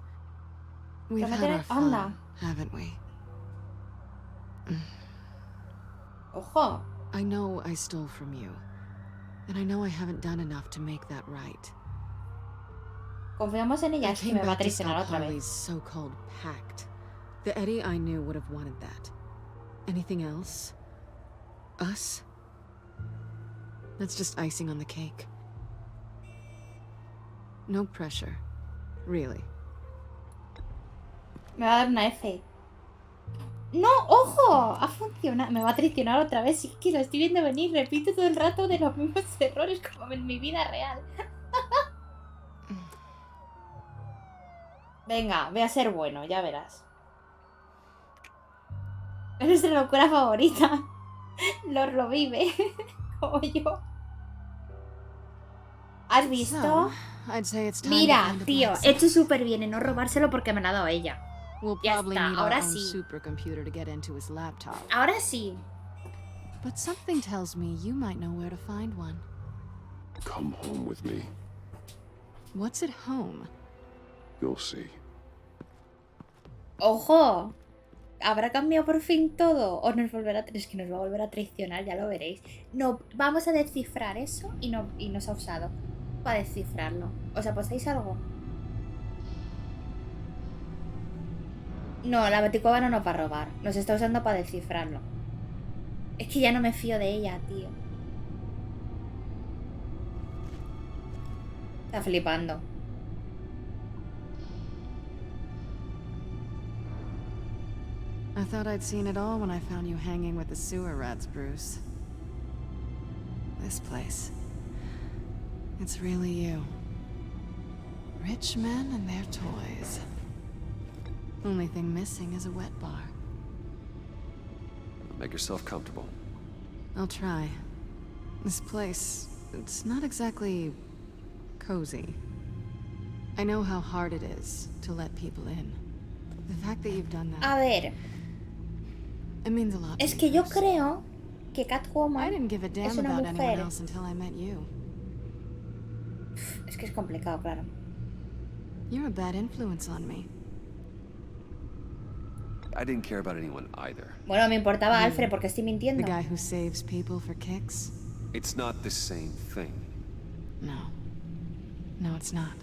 Speaker 21: We've had our fun,
Speaker 1: Anda.
Speaker 21: haven't we?
Speaker 1: Ojo.
Speaker 21: I know I stole from you. And I know I haven't done enough to make that right.
Speaker 1: Confiamos en ella.
Speaker 21: I
Speaker 1: Es que
Speaker 21: came
Speaker 1: me va a
Speaker 21: back to
Speaker 1: traicionar
Speaker 21: stop
Speaker 1: otra vez.
Speaker 21: Harley's so-called pact. The Eddie I knew would have wanted that. Anything else? Us? That's just icing on the cake. No pressure. Really.
Speaker 1: Me va a dar una F. ¡No! ¡Ojo! Ha funcionado. Me va a traicionar otra vez. Si es que lo estoy viendo venir. Repito todo el rato de los mismos errores como en mi vida real. Venga, voy a ser bueno, ya verás. Es nuestra locura favorita. Lo vive. Como yo. ¿Has visto?
Speaker 21: So, I'd say it's time to
Speaker 1: Mira,
Speaker 21: find a
Speaker 1: tío,
Speaker 21: blessing.
Speaker 1: he hecho súper bien en no robárselo porque me lo ha dado ella.
Speaker 21: We'll
Speaker 1: Ya
Speaker 21: probably
Speaker 1: está,
Speaker 21: need our
Speaker 1: ahora
Speaker 21: own
Speaker 1: sí.
Speaker 21: supercomputer to get into his laptop.
Speaker 1: Ahora sí.
Speaker 21: But something tells me you might know where to find one.
Speaker 2: Come home with me.
Speaker 21: What's at home?
Speaker 2: You'll see.
Speaker 1: ¡Ojo! ¿Habrá cambiado por fin todo? ¿O nos volverá es que nos va a volver a traicionar? Ya lo veréis. No, vamos a descifrar eso y nos ha usado para descifrarlo. ¿Os apostáis algo? No, la baticueva no nos va a robar. Nos está usando para descifrarlo. Es que ya no me fío de ella, tío. Está flipando.
Speaker 21: I thought I'd seen it all when I found you hanging with the sewer rats, Bruce. This place. It's really you. Rich men and their toys. Only thing missing is a wet bar.
Speaker 2: Make yourself comfortable.
Speaker 21: I'll try. This place, it's not exactly cozy. I know how hard it is to let people in. The fact that you've done that.
Speaker 1: A ver.
Speaker 21: It means a lot.
Speaker 1: Es que yo creo que Catwoman
Speaker 21: I didn't give a
Speaker 1: es
Speaker 21: damn
Speaker 1: una
Speaker 21: about anyone
Speaker 1: mujer.
Speaker 21: else until I met you.
Speaker 1: Es que es complicado, claro.
Speaker 21: You're a bad influence on me.
Speaker 2: I didn't care about anyone either.
Speaker 1: Bueno, me importaba Alfred porque estoy mintiendo.
Speaker 21: The guy who saves people for kicks?
Speaker 2: It's not the same thing.
Speaker 21: No. No, it's not.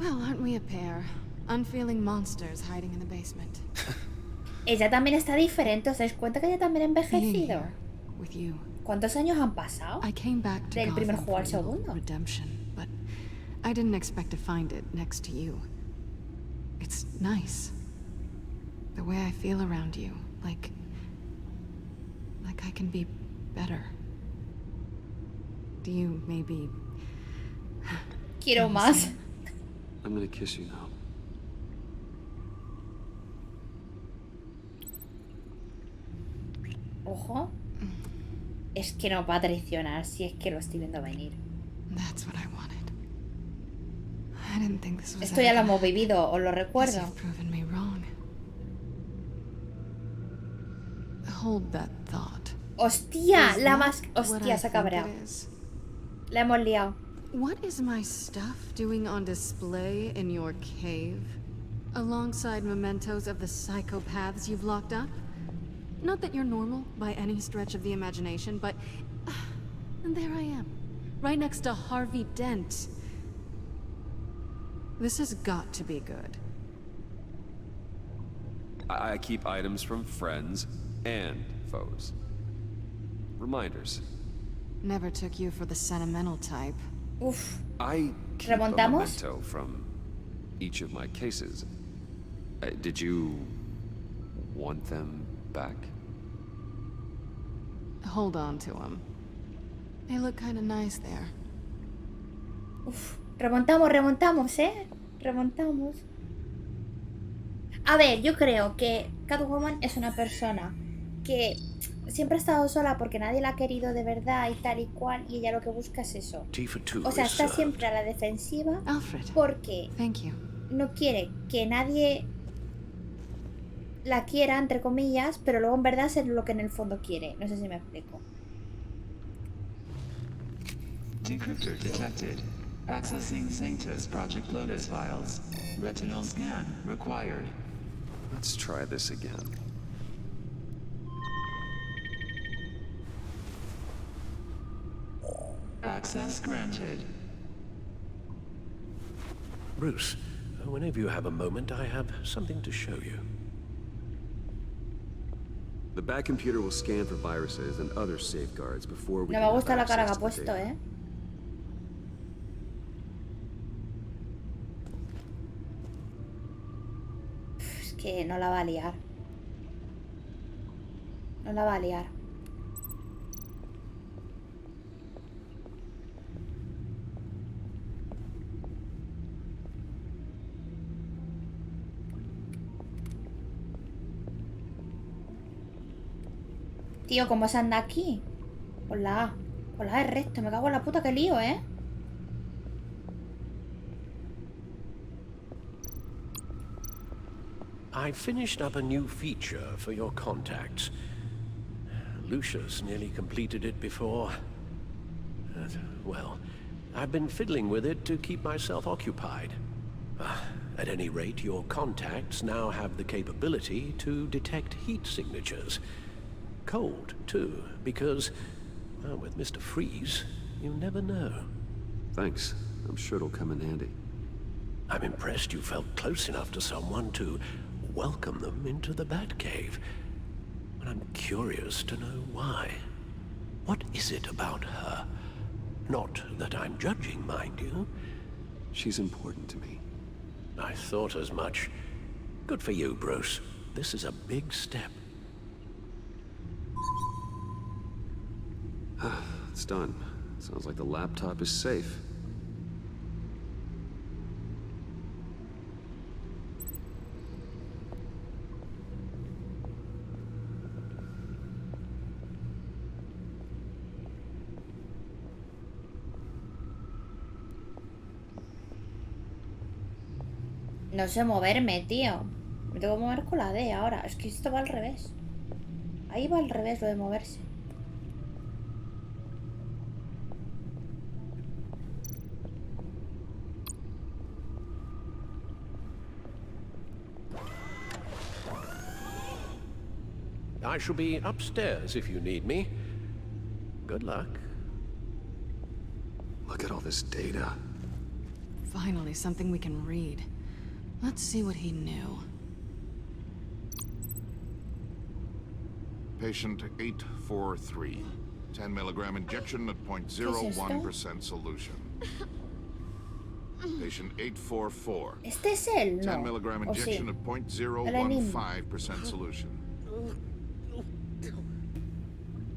Speaker 21: Well, aren't we a pair? Unfeeling monsters hiding in the basement.
Speaker 1: Ella también está diferente, ¿os dais cuenta que ella también ha envejecido?
Speaker 21: With you.
Speaker 1: ¿Cuántos años han pasado?
Speaker 21: I came back to
Speaker 1: Del primer
Speaker 21: Gotham
Speaker 1: juego al
Speaker 21: for a little
Speaker 1: segundo.
Speaker 21: redemption, but I didn't expect to find it next to you. It's nice. The way I feel around you, like I can be better. Do you maybe
Speaker 1: Quiero más.
Speaker 2: I'm gonna kiss you now.
Speaker 1: Ojo. Es que no va a traicionar si es que lo estoy viendo venir.
Speaker 21: That's what I wanted. I didn't think this was
Speaker 1: Esto ya lo
Speaker 21: ever
Speaker 1: hemos vivido, os lo
Speaker 21: gonna-
Speaker 1: recuerdo.
Speaker 21: You've proven me wrong. Hold that thought.
Speaker 1: Hostia,
Speaker 21: Is
Speaker 1: la
Speaker 21: that
Speaker 1: más...
Speaker 21: what
Speaker 1: Hostia,
Speaker 21: I
Speaker 1: se ha
Speaker 21: think
Speaker 1: cabreado.
Speaker 21: it is?
Speaker 1: La hemos liado.
Speaker 21: What is my stuff doing on display in your cave? Alongside mementos of the psychopaths you've locked up? Not that you're normal by any stretch of the imagination, but... and there I am, right next to Harvey Dent. This has got to be good.
Speaker 2: I keep items from friends and foes. Reminders.
Speaker 21: Never took you for the sentimental type.
Speaker 1: Uf.
Speaker 2: I keep a
Speaker 1: ¿Remontamos?
Speaker 2: memento from each of my cases. Did you want them back?
Speaker 21: Hold on to them. They look kind of nice there.
Speaker 1: Uf. Remontamos, remontamos. A ver, yo creo que Catwoman es una persona que siempre ha estado sola porque nadie la ha querido de verdad y tal y cual, y ella lo que busca es eso. O sea, está siempre a la defensiva porque no quiere que nadie la quiera, entre comillas, pero luego en verdad es lo que en el fondo quiere. No sé si me explico.
Speaker 16: Decryptor detected. Accessing Sanctus Project Lotus files. Retinal scan required.
Speaker 2: Let's try this again.
Speaker 16: Access granted.
Speaker 15: Bruce, whenever you have a moment, I have something to show you.
Speaker 2: The back computer will scan for viruses and other safeguards before we
Speaker 1: No
Speaker 2: can
Speaker 1: me
Speaker 2: have
Speaker 1: gusta la cara que ha
Speaker 2: access to the
Speaker 1: puesto,
Speaker 2: data.
Speaker 1: ¿eh? Es que no la va a liar. No la va a liar. Tío, ¿cómo se anda aquí? Por la A. Por la A es recto. Me cago en la puta, que lío, ¿eh?
Speaker 15: I finished up a new feature for your contacts. Lucius nearly completed it before. Well, I've been fiddling with it to keep myself occupied. At any rate, your contacts now have the capability to detect heat signatures. Cold, too, because, well, with Mr. Freeze, you never know.
Speaker 2: Thanks. I'm sure it'll come in handy.
Speaker 15: I'm impressed you felt close enough to someone to welcome them into the Batcave. And I'm curious to know why. What is it about her? Not that I'm judging, mind you.
Speaker 2: She's important to me.
Speaker 15: I thought as much. Good for you, Bruce. This is a big step.
Speaker 2: It's done. Sounds like the laptop is safe.
Speaker 1: No sé moverme, tío. Me tengo que mover con la D ahora. Es que esto va al revés. Ahí va al revés lo de moverse.
Speaker 15: I shall be upstairs if you need me. Good luck.
Speaker 2: Look at all this data.
Speaker 21: Finally, something we can read. Let's see what he knew.
Speaker 8: Patient 843. 10 milligram injection at 0.01% solution. Patient 844.
Speaker 1: ¿Este es él?
Speaker 8: 10
Speaker 1: No.
Speaker 8: milligram
Speaker 1: ¿O sí?
Speaker 8: injection at 0.015% solution.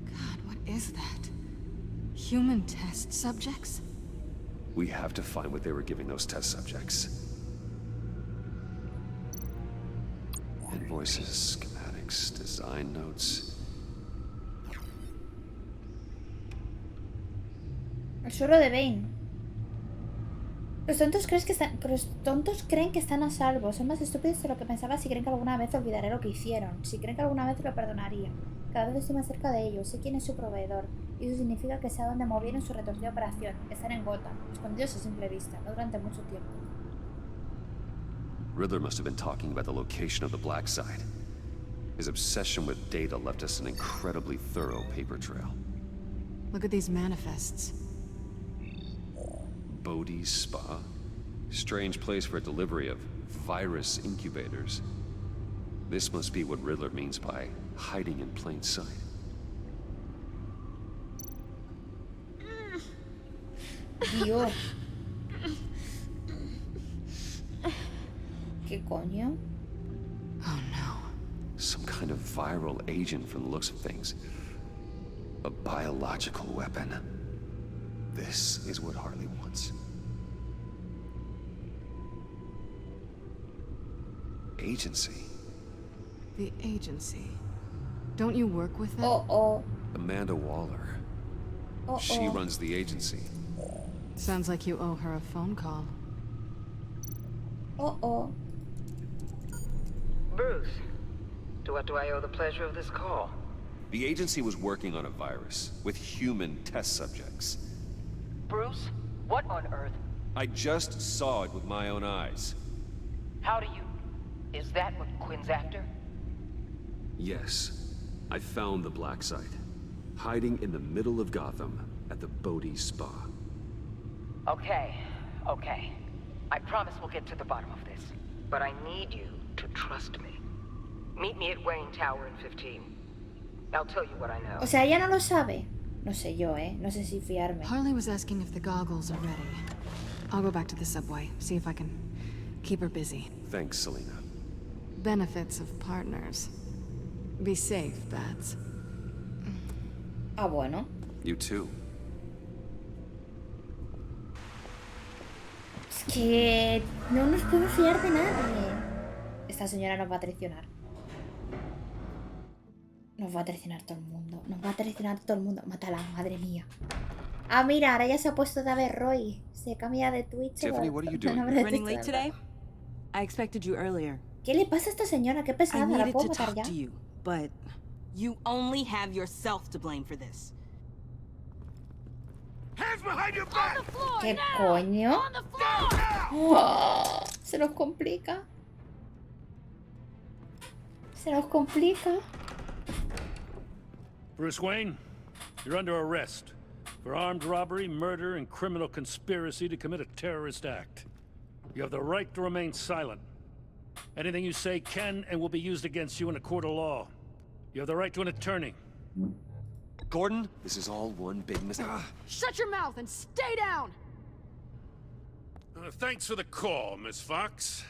Speaker 21: God, what is that? Human test subjects?
Speaker 2: We have to find what they were giving those test subjects. Invoices, schematics, design notes.
Speaker 1: El suelo de Bane. Los tontos creen que están a salvo. Son más estúpidos de lo que pensaba si creen que alguna vez olvidaré lo que hicieron. Si creen que alguna vez lo perdonaría. Cada vez estoy más cerca de ellos. Sé quién es su proveedor. Y eso significa que sé a dónde movieron su retorcida operación. Están en Gotham, escondidos a simple vista, no durante mucho tiempo.
Speaker 2: Riddler must have been talking about the location of the Black Side. His obsession with data left us an incredibly thorough paper trail.
Speaker 21: Look at these manifests.
Speaker 2: Bodhi's Spa? Strange place for a delivery of virus incubators. This must be what Riddler means by hiding in plain sight.
Speaker 1: Dios. ¿Qué coño?
Speaker 21: Oh no.
Speaker 2: Some kind of viral agent from the looks of things. A biological weapon. This is what Harley wants. Agency.
Speaker 21: The agency. Don't you work with them?
Speaker 1: Oh.
Speaker 2: Amanda Waller. She runs the agency.
Speaker 21: Sounds like you owe her a phone call.
Speaker 9: Bruce, to what do I owe the pleasure of this call?
Speaker 2: The agency was working on a virus with human test subjects.
Speaker 9: Bruce, what on earth?
Speaker 2: I just saw it with my own eyes.
Speaker 9: How do you... Is that what Quinn's after?
Speaker 2: Yes. I found the Black Site. Hiding in the middle of Gotham at the Bodhi Spa.
Speaker 9: Okay. I promise we'll get to the bottom of this. But I need you to trust me. Meet me at Wayne Tower in 15. I'll tell you what I know.
Speaker 1: O sea, ella no lo sabe. No sé yo, No sé si fiarme.
Speaker 21: Harley was asking if the goggles are ready. I'll go back to the subway, see if I can keep her busy.
Speaker 2: Thanks, Selena.
Speaker 21: Benefits of partners. Be safe, Bats.
Speaker 1: Ah, bueno.
Speaker 2: You too.
Speaker 1: Es que no nos podemos fiar de nadie. Esta señora nos va a traicionar. Nos va a traicionar todo el mundo. Mátala, madre mía. Ah, mira, ahora ya se ha puesto de Roy. Se cambia de Twitch.
Speaker 2: Tiffany, what are you doing?
Speaker 4: Running late today? I expected you earlier.
Speaker 1: ¿Qué le pasa a esta señora? Qué pesada,
Speaker 4: I
Speaker 1: la
Speaker 4: needed
Speaker 1: puedo
Speaker 4: to
Speaker 1: matar
Speaker 4: talk
Speaker 1: ya.
Speaker 4: to you, but you only have yourself to blame for this.
Speaker 8: Hands behind your back!
Speaker 1: ¿Qué coño? Oh, se nos complica.
Speaker 19: Bruce Wayne, you're under arrest for armed robbery, murder, and criminal conspiracy to commit a terrorist act. You have the right to remain silent. Anything you say can and will be used against you in a court of law. You have the right to an attorney.
Speaker 2: Gordon, this is all one big mistake.
Speaker 17: Shut your mouth and stay down!
Speaker 19: Thanks for the call, Miss Fox.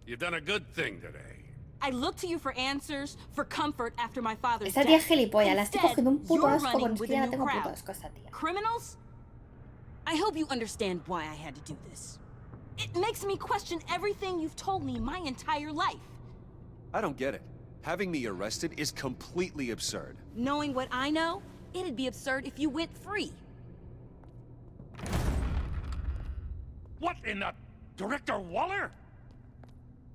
Speaker 19: You've done a good thing today.
Speaker 4: I look to you for answers, for comfort after my father's
Speaker 1: Esta tía es
Speaker 4: death.
Speaker 1: gilipollas, la estoy cogiendo un puto
Speaker 4: You're
Speaker 1: asco,
Speaker 4: running
Speaker 1: bueno, es
Speaker 4: with
Speaker 1: que
Speaker 4: a
Speaker 1: ya la
Speaker 4: new
Speaker 1: tengo puto
Speaker 4: crowd.
Speaker 1: asco a esta tía.
Speaker 4: Criminals? I hope you understand why I had to do this. It makes me question everything you've told me my entire life.
Speaker 2: I don't get it. Having me arrested is completely absurd.
Speaker 4: Knowing what I know, it'd be absurd if you went free.
Speaker 19: What in the... Director Waller?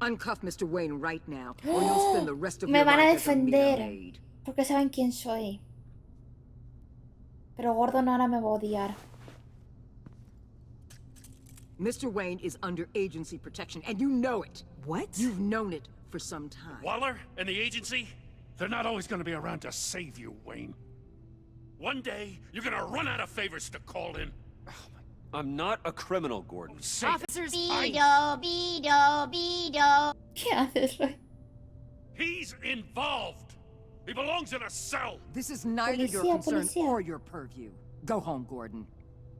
Speaker 3: Uncuff Mr. Wayne right now, or you'll spend the rest of
Speaker 1: Me
Speaker 3: your
Speaker 1: van a
Speaker 3: life as a meter
Speaker 1: defender,
Speaker 3: maid.
Speaker 1: porque saben quién soy. Pero Gordon ahora me va a odiar.
Speaker 3: Mr. Wayne is under agency protection, and you know it.
Speaker 4: What?
Speaker 3: You've known it for some time.
Speaker 19: Waller and the agency? They're not always gonna be around to save you, Wayne. One day, you're gonna run out of favors to call in.
Speaker 2: I'm not a criminal, Gordon.
Speaker 19: Officers,
Speaker 1: ¿Qué haces, Roy?
Speaker 19: He's involved. He belongs in a cell.
Speaker 3: This is neither your
Speaker 1: Policía,
Speaker 3: concern
Speaker 1: policía.
Speaker 3: or your purview. Go home, Gordon.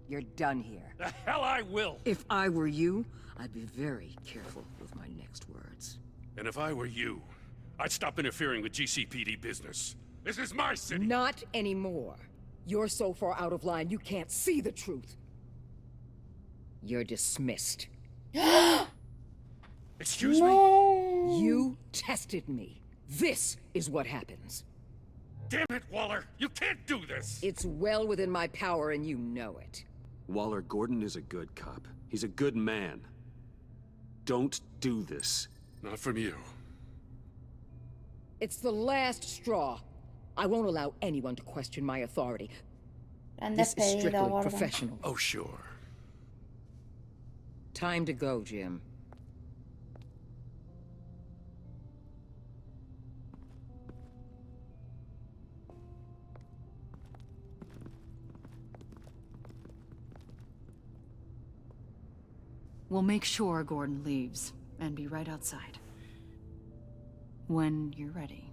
Speaker 3: You're done here.
Speaker 19: The hell I will.
Speaker 3: If I were you, I'd be very careful with my next words.
Speaker 19: And if I were you, I'd stop interfering with GCPD business. This is my city.
Speaker 3: Not anymore. You're so far out of line, you can't see the truth. You're dismissed.
Speaker 19: Excuse me?
Speaker 3: You tested me. This is what happens.
Speaker 19: Damn it, Waller. You can't do this.
Speaker 3: It's well within my power, and you know it.
Speaker 2: Waller, Gordon is a good cop. He's a good man. Don't do this.
Speaker 19: Not from you.
Speaker 3: It's the last straw. I won't allow anyone to question my authority.
Speaker 1: Han
Speaker 3: This is
Speaker 1: despedido,
Speaker 3: strictly
Speaker 1: Gordon.
Speaker 3: professional.
Speaker 19: Oh, sure.
Speaker 3: Time to go, Jim.
Speaker 10: We'll make sure Gordon leaves, and be right outside. When you're ready.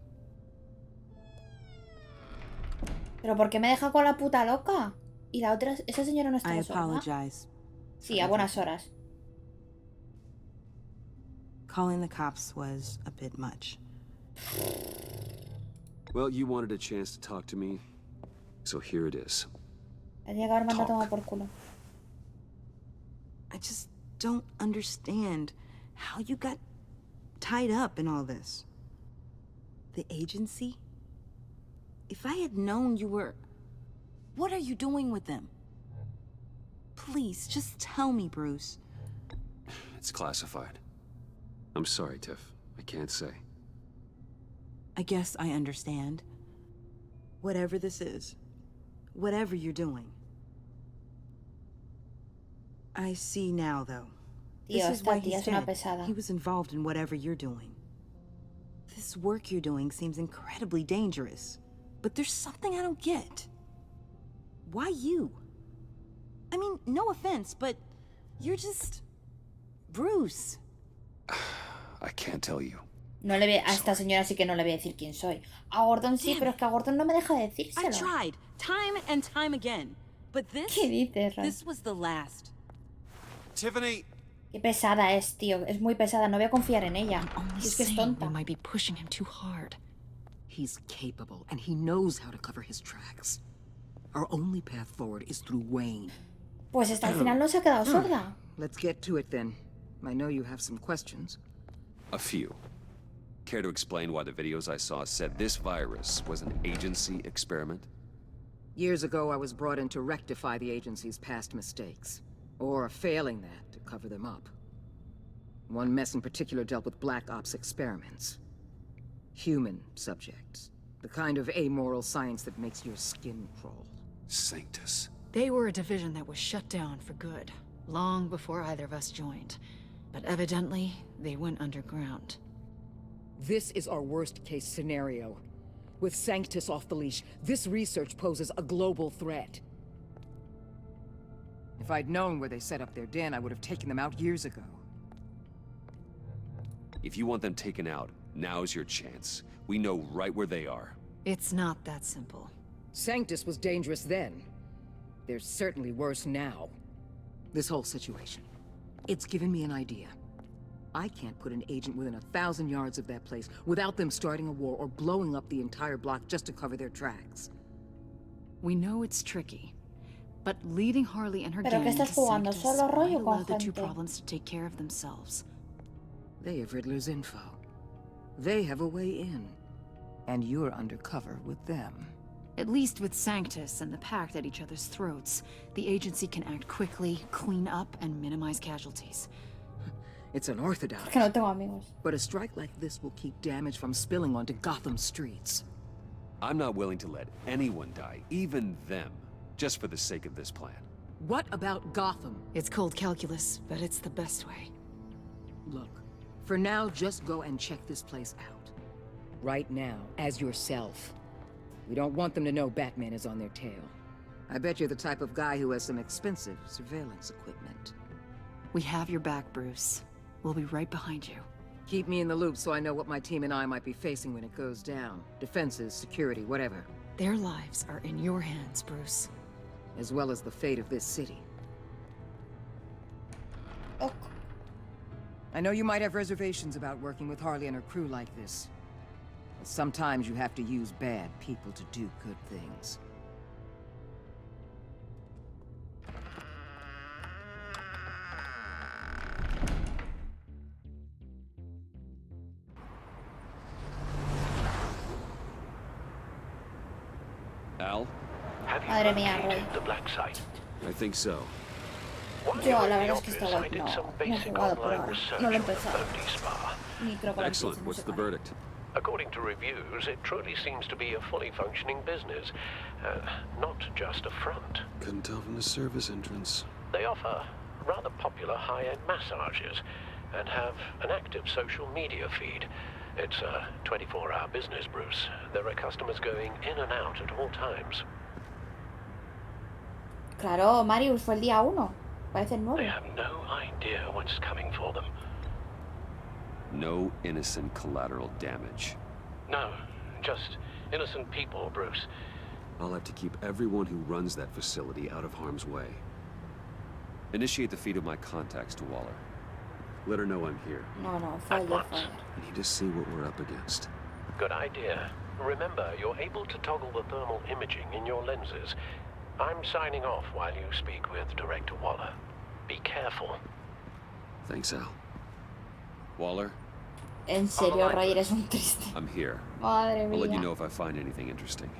Speaker 1: ¿Pero por qué me deja con la puta loca? Y la otra, esa señora no está
Speaker 4: I
Speaker 1: sorda.
Speaker 4: apologize.
Speaker 1: Sí, a buenas horas.
Speaker 4: Calling the cops was a bit much.
Speaker 2: Well, you wanted a chance to talk to me, so here it is.
Speaker 1: Tenía que haber mandado a tomar por culo.
Speaker 4: I just don't understand how you got tied up in all this. The agency? If I had known you were... What are you doing with them? Please, just tell me, Bruce.
Speaker 2: It's classified. I'm sorry, Tiff. I can't say.
Speaker 4: I guess I understand. Whatever this is, whatever you're doing. I see now, though.
Speaker 1: Tío,
Speaker 4: This is why
Speaker 1: esta tía
Speaker 4: he's
Speaker 1: es una
Speaker 4: dead.
Speaker 1: pesada.
Speaker 4: He was involved in whatever you're doing. This work you're doing seems incredibly dangerous. But there's something I don't get. Why you? I mean, no offense, but you're just... Bruce.
Speaker 2: I can't tell you.
Speaker 1: No le a esta señora sí que no le voy a decir quién soy. A Gordon sí, pero es que a Gordon no me deja de
Speaker 4: I
Speaker 1: decírselo.
Speaker 4: tried, time and time again. But this...
Speaker 1: ¿Qué dices, Ron?
Speaker 4: This was the last.
Speaker 2: Tiffany!
Speaker 1: Qué pesada es, tío. Es muy pesada. No voy a confiar en ella. Si es que es tonta.
Speaker 10: We might be pushing him too hard.
Speaker 3: He's capable, and he knows how to cover his tracks. Our only path forward is through Wayne.
Speaker 1: Pues hasta el final no se ha quedado sorda.
Speaker 3: Let's get to it then. I know you have some questions.
Speaker 2: A few. Care to explain why the videos I saw said this virus was an agency experiment?
Speaker 3: Years ago, I was brought in to rectify the agency's past mistakes. Or, failing that, to cover them up. One mess in particular dealt with Black Ops experiments. Human subjects. The kind of amoral science that makes your skin crawl.
Speaker 2: Sanctus.
Speaker 10: They were a division that was shut down for good, long before either of us joined. But evidently, they went underground.
Speaker 3: This is our worst-case scenario. With Sanctus off the leash, this research poses a global threat. If I'd known where they set up their den, I would have taken them out years ago.
Speaker 2: If you want them taken out, now's your chance. We know right where they are.
Speaker 10: It's not that simple.
Speaker 3: Sanctus was dangerous then. They're certainly worse now. This whole situation, it's given me an idea. I can't put an agent within 1,000 yards of that place without them starting a war or blowing up the entire block just to cover their tracks.
Speaker 10: We know it's tricky, but leading Harley and her
Speaker 1: ¿Pero
Speaker 10: gang
Speaker 1: qué
Speaker 10: into
Speaker 1: estás jugando?
Speaker 10: Sanctus
Speaker 1: ¿Solo rollo
Speaker 10: might
Speaker 1: con
Speaker 10: allow the two
Speaker 1: gente?
Speaker 10: problems to take care of themselves.
Speaker 3: They have Riddler's info. They have a way in. And you're undercover with them.
Speaker 10: At least with Sanctus and the Pact at each other's throats, the agency can act quickly, clean up, and minimize casualties.
Speaker 3: It's unorthodox.
Speaker 1: Que no tengo amigos.
Speaker 3: But a strike like this will keep damage from spilling onto Gotham streets.
Speaker 2: I'm not willing to let anyone die, even them, just for the sake of this plan.
Speaker 3: What about Gotham?
Speaker 10: It's cold calculus, but it's the best way.
Speaker 3: Look, for now, just go and check this place out. Right now, as yourself. We don't want them to know Batman is on their tail. I bet you're the type of guy who has some expensive surveillance equipment.
Speaker 10: We have your back, Bruce. We'll be right behind you.
Speaker 3: Keep me in the loop so I know what my team and I might be facing when it goes down. Defenses, security, whatever.
Speaker 10: Their lives are in your hands, Bruce.
Speaker 3: As well as the fate of this city.
Speaker 1: Ok.
Speaker 3: I know you might have reservations about working with Harley and her crew like this. But sometimes you have to use bad people to do good things.
Speaker 2: Al?
Speaker 13: Have you
Speaker 1: Madre mía,
Speaker 13: located
Speaker 1: Roy.
Speaker 13: the black site?
Speaker 2: I think so.
Speaker 13: While
Speaker 1: Yo,
Speaker 13: you were
Speaker 1: la
Speaker 13: in the
Speaker 1: verdad es que
Speaker 13: office,
Speaker 1: estaba...
Speaker 13: I did
Speaker 1: No,
Speaker 13: some
Speaker 1: no he
Speaker 13: basic
Speaker 1: jugado por
Speaker 13: online
Speaker 1: ahora.
Speaker 13: research
Speaker 1: No lo he
Speaker 13: on the
Speaker 1: empezado.
Speaker 13: Bodhi Spa.
Speaker 1: Ni creo que lo
Speaker 2: Excellent.
Speaker 1: empiece, no
Speaker 2: What's
Speaker 1: sé
Speaker 2: the
Speaker 1: cuál.
Speaker 2: verdict?
Speaker 13: According to reviews, it truly seems to be a fully functioning business, not just a front.
Speaker 2: Couldn't tell from the service entrance.
Speaker 13: They offer rather popular high-end massages and have an active social media feed. It's a 24-hour business, Bruce. There are customers going in and out at all times.
Speaker 1: Claro, Marius, fue el día 1. Parece el 9.
Speaker 13: They have no idea what's coming for them.
Speaker 2: No innocent collateral damage.
Speaker 13: No, just innocent people, Bruce.
Speaker 2: I'll have to keep everyone who runs that facility out of harm's way. Initiate the feed of my contacts to Waller. Let her know I'm here.
Speaker 1: No, fue ayer.
Speaker 2: I need to see what we're up against.
Speaker 13: Good idea. Remember, you're able to toggle the thermal imaging in your lenses. I'm signing off while you speak with Director Waller. Be careful.
Speaker 2: Thanks, Al. Waller?
Speaker 1: En serio, Ray, eres un triste.
Speaker 2: I'm here.
Speaker 1: Madre
Speaker 2: I'll let you
Speaker 1: mía.
Speaker 2: know if I find anything interesting.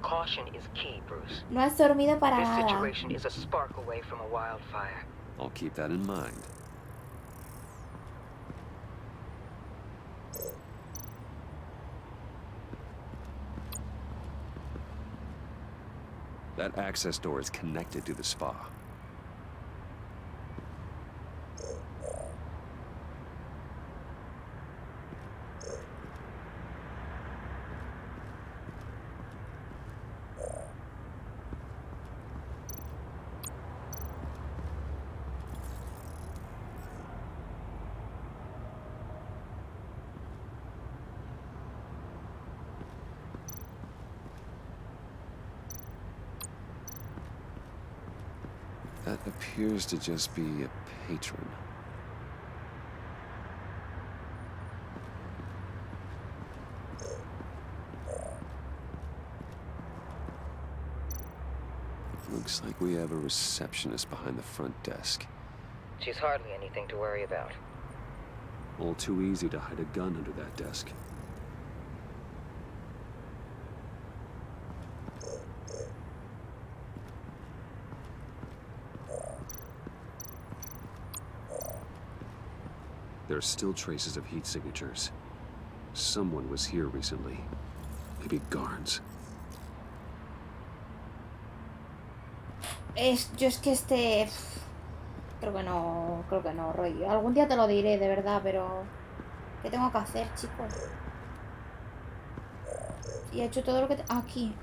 Speaker 9: Caution is key, Bruce.
Speaker 1: No has dormido para
Speaker 9: This
Speaker 1: nada.
Speaker 9: situation is a spark away from a wildfire.
Speaker 2: I'll keep that in mind. That access door is connected to the spa. That appears to just be a patron. Looks like we have a receptionist behind the front desk.
Speaker 9: She's hardly anything to worry about.
Speaker 2: All too easy to hide a gun under that desk. There are still traces of heat signatures. Someone was here recently. Maybe guards.
Speaker 1: Yo es que este... Creo que no, Roy. Algún día te lo diré, de verdad, pero... ¿Qué tengo que hacer, chicos? Y he hecho todo lo que... Aquí.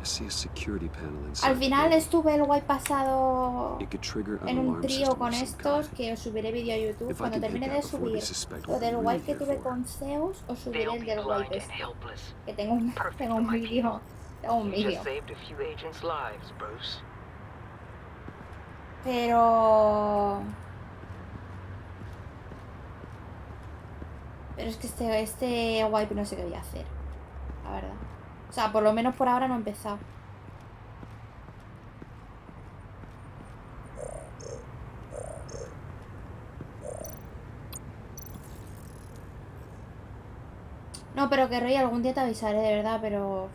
Speaker 2: I see a security panel inside
Speaker 1: Al
Speaker 2: the
Speaker 1: final
Speaker 2: building.
Speaker 1: estuve el guay pasado
Speaker 2: It could trigger an
Speaker 1: en un
Speaker 2: alarm
Speaker 1: trío
Speaker 2: system
Speaker 1: con
Speaker 2: of some
Speaker 1: estos,
Speaker 2: kind.
Speaker 1: que os subiré vídeo a YouTube.
Speaker 2: If I
Speaker 1: Cuando
Speaker 2: can
Speaker 1: termine
Speaker 2: hit
Speaker 1: de
Speaker 2: that before they
Speaker 1: subir
Speaker 2: suspect
Speaker 1: lo
Speaker 2: what
Speaker 1: del
Speaker 2: we're
Speaker 1: guay
Speaker 2: really
Speaker 1: que
Speaker 2: here
Speaker 1: tuve
Speaker 2: for.
Speaker 1: con Zeus, os subiré
Speaker 9: They'll
Speaker 1: el
Speaker 9: be
Speaker 1: del guay
Speaker 9: blind and
Speaker 1: este.
Speaker 9: helpless.
Speaker 1: Que tengo un vídeo. Tengo un
Speaker 9: You
Speaker 1: vídeo.
Speaker 9: just saved a few agents' lives, Bruce.
Speaker 1: Pero... Pero es que este wipe no sé qué voy a hacer, la verdad. O sea, por lo menos por ahora no he empezado. No, pero que Rey, algún día te avisaré, de verdad, pero...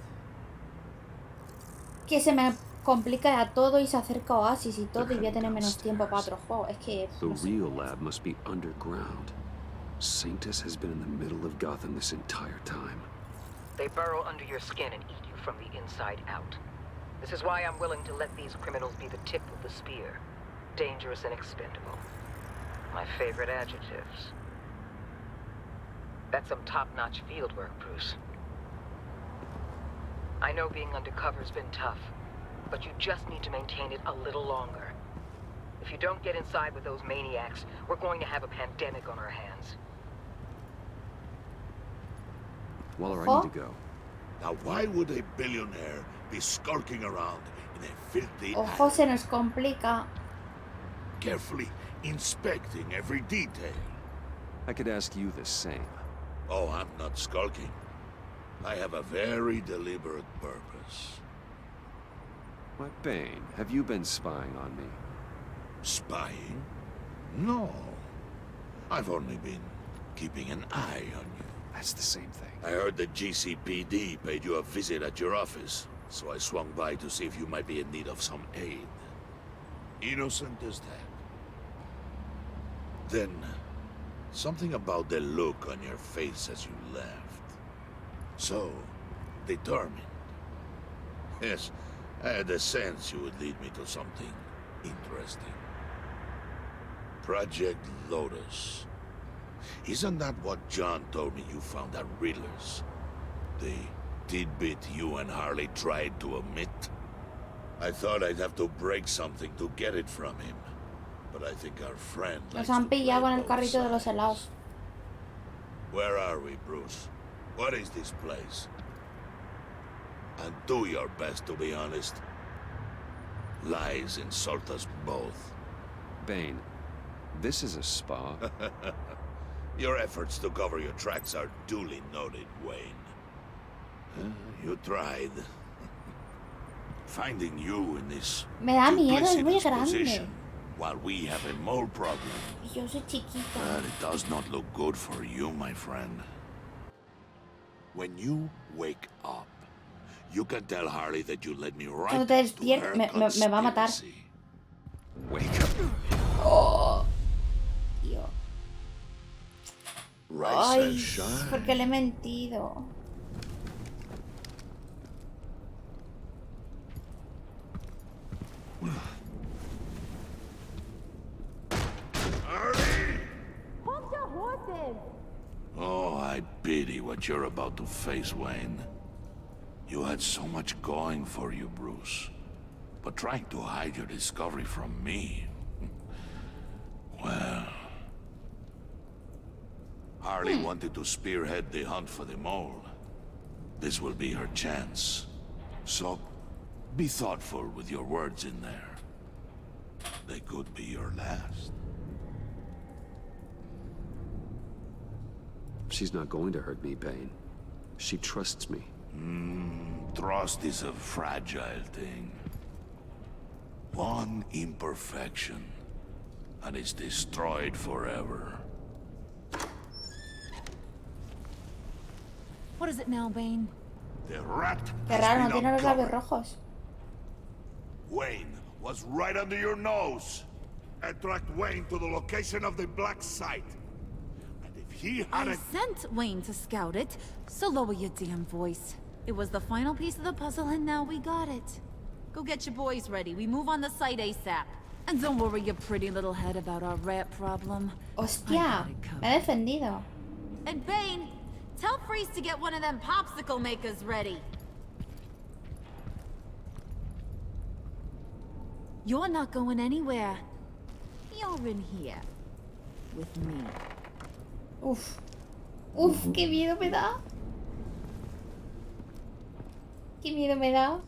Speaker 1: Que se me complica ya todo y se acerca Oasis y todo y voy a tener menos tiempo para otro juego. Es que...
Speaker 2: The
Speaker 1: no sé.
Speaker 2: real lab must be underground. Sanctus has been in the middle of Gotham this entire time.
Speaker 9: They burrow under your skin and eat you from the inside out. This is why I'm willing to let these criminals be the tip of the spear. Dangerous and expendable. My favorite adjectives. That's some top-notch field work, Bruce. I know being undercover's been tough, but you just need to maintain it a little longer. If you don't get inside with those maniacs, we're going to have a pandemic on our hands.
Speaker 2: Waller, I need to go.
Speaker 8: Now, why would a billionaire be skulking around in a filthy
Speaker 1: Ojo, se nos complica.
Speaker 8: carefully inspecting every detail?
Speaker 2: I could ask you the same.
Speaker 8: Oh, I'm not skulking. I have a very deliberate purpose.
Speaker 2: Why, Bane, have you been spying on me?
Speaker 8: Spying? No. I've only been keeping an eye on you.
Speaker 2: That's the same thing.
Speaker 8: I heard the GCPD paid you a visit at your office, so I swung by to see if you might be in need of some aid. Innocent as that. Then, something about the look on your face as you left. So, determined. Yes, I had a sense you would lead me to something interesting. Project Lotus. Isn't that what John told me you found at Riddler's? The tidbit you and Harley tried to omit? I thought I'd have to break something to get it from him. But I think our friend
Speaker 1: Nos
Speaker 8: likes
Speaker 1: han
Speaker 8: to play
Speaker 1: pillado con el
Speaker 8: both
Speaker 1: carrito de los
Speaker 8: sides.
Speaker 1: helados.
Speaker 8: Where are we, Bruce? What is this place? And do your best to be honest. Lies insult us both.
Speaker 2: Bane, this is a spa.
Speaker 8: Your efforts to cover your tracks are duly noted, Wayne. You tried. Finding you in this
Speaker 1: Me da miedo, es muy
Speaker 8: duplicitous
Speaker 1: grande.
Speaker 8: position while we have a mole problem.
Speaker 1: Yo soy chiquita.
Speaker 8: But it does not look good for you, my friend. When you wake up, you can tell Harley that you led me right
Speaker 1: Cuando te
Speaker 8: to her
Speaker 1: despiertes, me va a matar.
Speaker 8: conspiracy.
Speaker 2: Wake up.
Speaker 1: Oh, tío.
Speaker 8: Rise
Speaker 1: Ay,
Speaker 8: and shine.
Speaker 1: porque le he mentido.
Speaker 18: Hold your horses!
Speaker 8: Oh, I pity what you're about to face, Wayne. You had so much going for you, Bruce. But trying to hide your discovery from me... Well... Harley wanted to spearhead the hunt for the mole. This will be her chance. So, be thoughtful with your words in there. They could be your last.
Speaker 2: She's not going to hurt me, Bane. She trusts me.
Speaker 8: Trust is a fragile thing. One imperfection, and it's destroyed forever.
Speaker 18: What is it now, Bane?
Speaker 8: The rat
Speaker 1: Qué
Speaker 8: has
Speaker 1: raro, no
Speaker 8: been
Speaker 1: tiene los labios
Speaker 8: uncovered.
Speaker 1: rojos.
Speaker 8: Wayne was right under your nose. I tracked Wayne to the location of the black site. And if he
Speaker 18: I
Speaker 8: hadn't...
Speaker 18: sent Wayne to scout it, so lower your damn voice. It was the final piece of the puzzle and now we got it. Go get your boys ready. We move on the site ASAP. And don't worry your pretty little head about our rat problem.
Speaker 1: Hostia, me ha defendido.
Speaker 18: And Bane, tell Freeze to get one of them popsicle makers ready. You're not going anywhere. You're in here. With me.
Speaker 1: Uf. Uf, qué miedo me da. Qué miedo me da.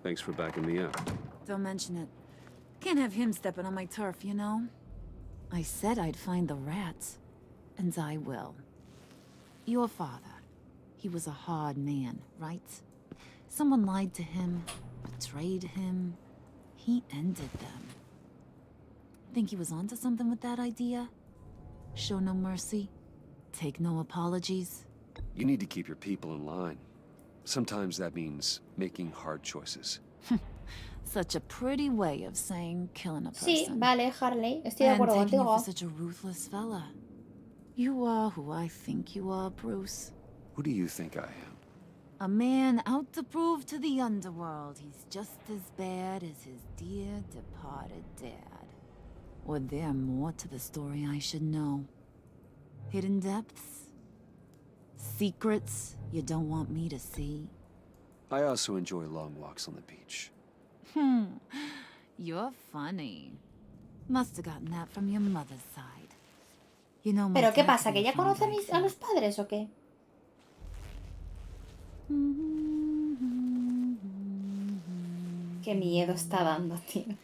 Speaker 2: Thanks for backing me up.
Speaker 18: Don't mention it. Can't have him stepping on my turf, you know? I said I'd find the rats. And I will. Your father. He was a hard man, right? Someone lied to him, betrayed him. He ended them. Think he was onto something with that idea? Show no mercy? Take no apologies?
Speaker 2: You need to keep your people in line. Sometimes that means making hard choices.
Speaker 18: Such a pretty way of saying killing a person.
Speaker 1: Sí, vale, Harley. Estoy de
Speaker 18: And
Speaker 1: acuerdo
Speaker 18: taking you
Speaker 1: contigo.
Speaker 18: for such a ruthless fella. You are who I think you are, Bruce.
Speaker 2: Who do you think I am?
Speaker 18: A man out to prove to the underworld he's just as bad as his dear departed dad. Or there more to the story I should know? Hidden depths? Secrets you don't want me to see?
Speaker 2: I also enjoy long walks on the beach.
Speaker 18: You're funny. Must have gotten that from your mother's side. You know, my
Speaker 1: ¿Pero qué
Speaker 18: dad
Speaker 1: pasa?
Speaker 18: could
Speaker 1: ¿Que
Speaker 18: be
Speaker 1: ella
Speaker 18: funny
Speaker 1: conoce a,
Speaker 18: like
Speaker 1: a los padres o qué? Qué miedo está dando, tío.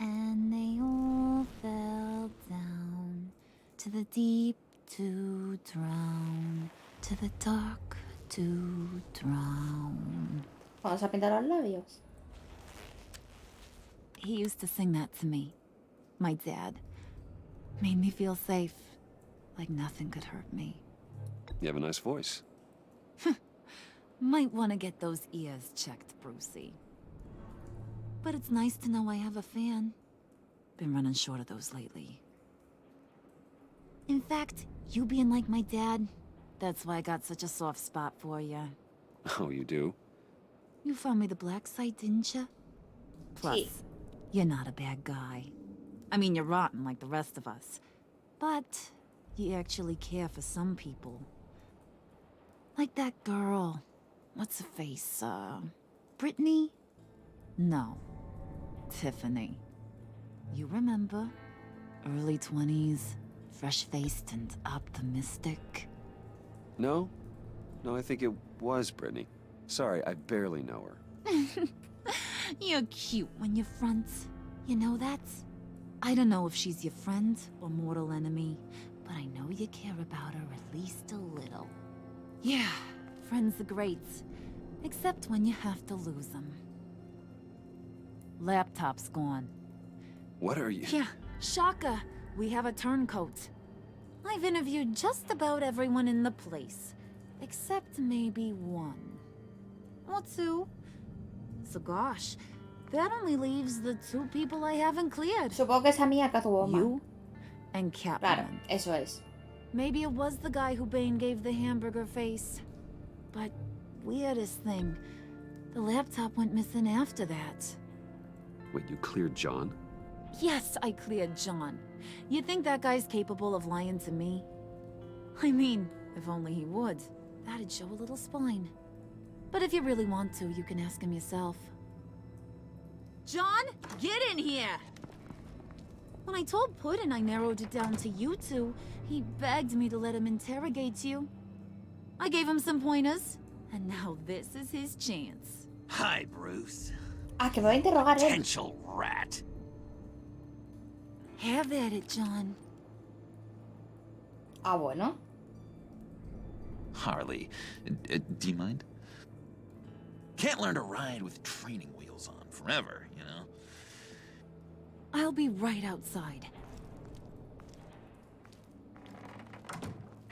Speaker 18: And they all fell down to the deep to drown, to the dark to drown.
Speaker 1: Vamos a pintar los labios.
Speaker 18: He used to sing that to me. My dad. Made me feel safe. Like nothing could hurt me.
Speaker 2: You have a nice voice.
Speaker 18: Might want to get those ears checked, Brucey. But it's nice to know I have a fan. Been running short of those lately. In fact, you being like my dad, that's why I got such a soft spot for you.
Speaker 2: Oh, you do?
Speaker 18: You found me the black site, didn't you? Plus,
Speaker 1: Sí.
Speaker 18: you're not a bad guy. I mean, you're rotten like the rest of us. But you actually care for some people. Like that girl. What's her face? Brittany? No. Tiffany. You remember? Early 20s, fresh-faced and optimistic.
Speaker 2: No? No, I think it was Brittany. Sorry, I barely know her.
Speaker 18: You're cute when you front. You know that? I don't know if she's your friend or mortal enemy, but I know you care about her at least a little. Yeah, friends are great. Except when you have to lose them. Laptop's gone.
Speaker 2: What are you?
Speaker 18: Yeah, shocker. We have a turncoat. I've interviewed just about everyone in the place. Except maybe one. Or two. So gosh, that only leaves the two people I haven't cleared.
Speaker 1: Supongo que es a mí a Catwoman.
Speaker 18: You and Catwoman.
Speaker 1: Claro, eso es.
Speaker 18: Maybe it was the guy who Bane gave the hamburger face. But weirdest thing, the laptop went missing after that.
Speaker 2: Wait, you cleared John?
Speaker 18: Yes, I cleared John. You think that guy's capable of lying to me? I mean, if only he would. That'd show a little spine. But if you really want to, you can ask him yourself. John, get in here! When I told Puddin' I narrowed it down to you two, he begged me to let him interrogate you. I gave him some pointers, and now this is his chance.
Speaker 12: Hi, Bruce.
Speaker 1: Ah, que me va a interrogar él.
Speaker 12: Potential rat.
Speaker 18: Have at it, John.
Speaker 1: Ah, bueno.
Speaker 12: Harley, do you mind? Can't learn to ride with training wheels on forever, you know?
Speaker 18: I'll be right outside.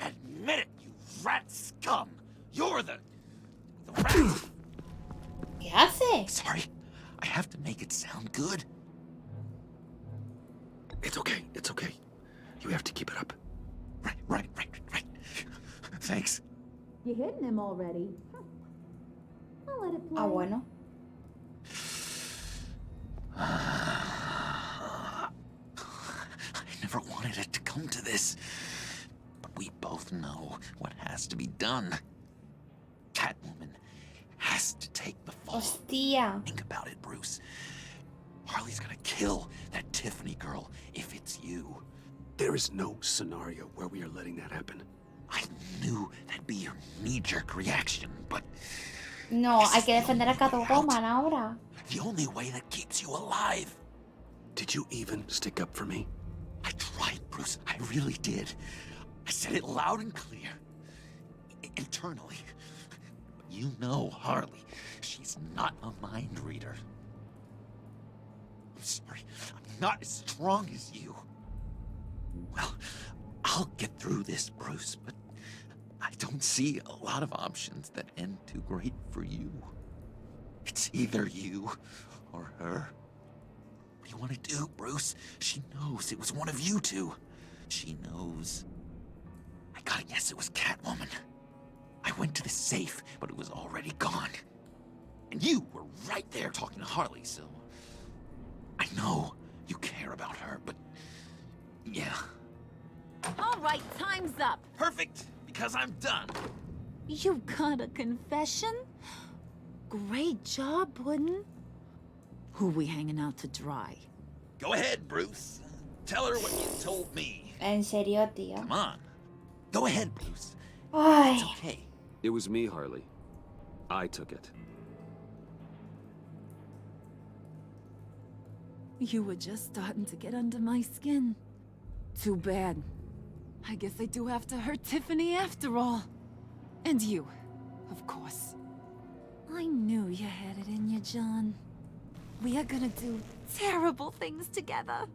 Speaker 12: Admit it, you rat scum! You're the rat!
Speaker 1: ¿Qué hace?
Speaker 12: Sorry, I have to make it sound good.
Speaker 2: It's okay, it's okay. You have to keep it up.
Speaker 12: Right. Thanks.
Speaker 18: You hitting him already? I'll let it play.
Speaker 1: Ah, bueno.
Speaker 12: I never wanted it to come to this. But we both know what has to be done. Catwoman has to take the fall.
Speaker 1: Hostia.
Speaker 12: Think about it, Bruce. Harley's gonna kill that Tiffany girl if it's you.
Speaker 2: There is no scenario where we are letting that happen.
Speaker 12: I knew that'd be your knee-jerk reaction, but
Speaker 1: No, hay que defender a Catwoman ahora.
Speaker 12: The only way that keeps you alive.
Speaker 15: Did you even stick up for me?
Speaker 12: I tried, Bruce. I really did. I said it loud and clear. Internally. But you know Harley. She's not a mind reader. I'm sorry. I'm not as strong as you. Well, I'll get through this, Bruce, but I don't see a lot of options that end too great for you. It's either you or her. What do you want to do, Bruce? She knows it was one of you two. She knows. I gotta guess it was Catwoman. I went to the safe, but it was already gone. And you were right there talking to Harley, so... I know you care about her, but... yeah.
Speaker 18: All right, time's up.
Speaker 12: Perfect, because I'm done.
Speaker 18: You got a confession? Great job, Puddin'. Who we hanging out to dry?
Speaker 12: Go ahead, Bruce. Tell her what you told me.
Speaker 1: En serio, tío.
Speaker 12: Come on. Go ahead, Bruce.
Speaker 1: Ay.
Speaker 12: It's okay.
Speaker 2: It was me, Harley. I took it.
Speaker 18: You were just starting to get under my skin. Too bad. I guess I do have to hurt Tiffany after all. And you, of course. I knew you had it in you, John. We are gonna do terrible things together.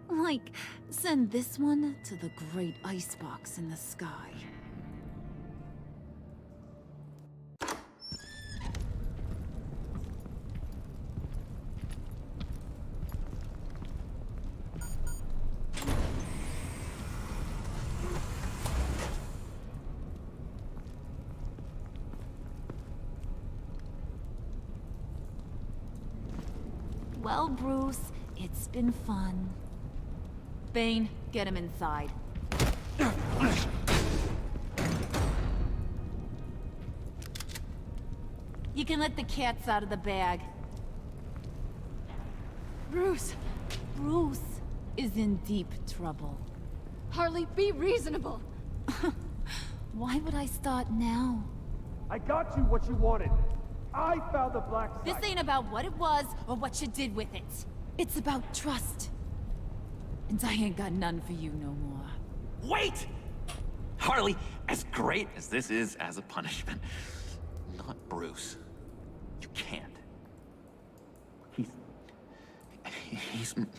Speaker 18: Like, send this one to the great icebox in the sky. Well, Bruce, it's been fun. Bane, get him inside. You can let the cats out of the bag.
Speaker 21: Bruce!
Speaker 18: Bruce is in deep trouble.
Speaker 21: Harley, be reasonable!
Speaker 18: Why would I start now?
Speaker 11: I got you what you wanted. I found the black site.
Speaker 18: This ain't about what it was or what you did with it. It's about trust. And I ain't got none for you no more.
Speaker 12: Wait! Harley, as great as this is as a punishment, not Bruce. You can't.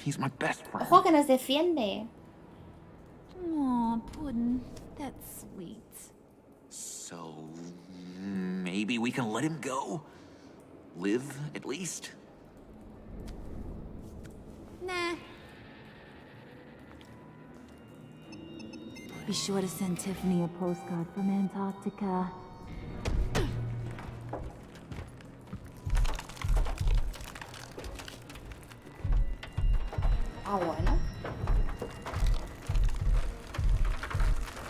Speaker 12: He's my best friend.
Speaker 1: Ojo que nos defiende.
Speaker 18: Aw, Puddin', that's sweet.
Speaker 12: So, maybe we can let him go? Live, at least?
Speaker 18: Nah. Be sure to send Tiffany a postcard from Antarctica.
Speaker 1: Ah, bueno.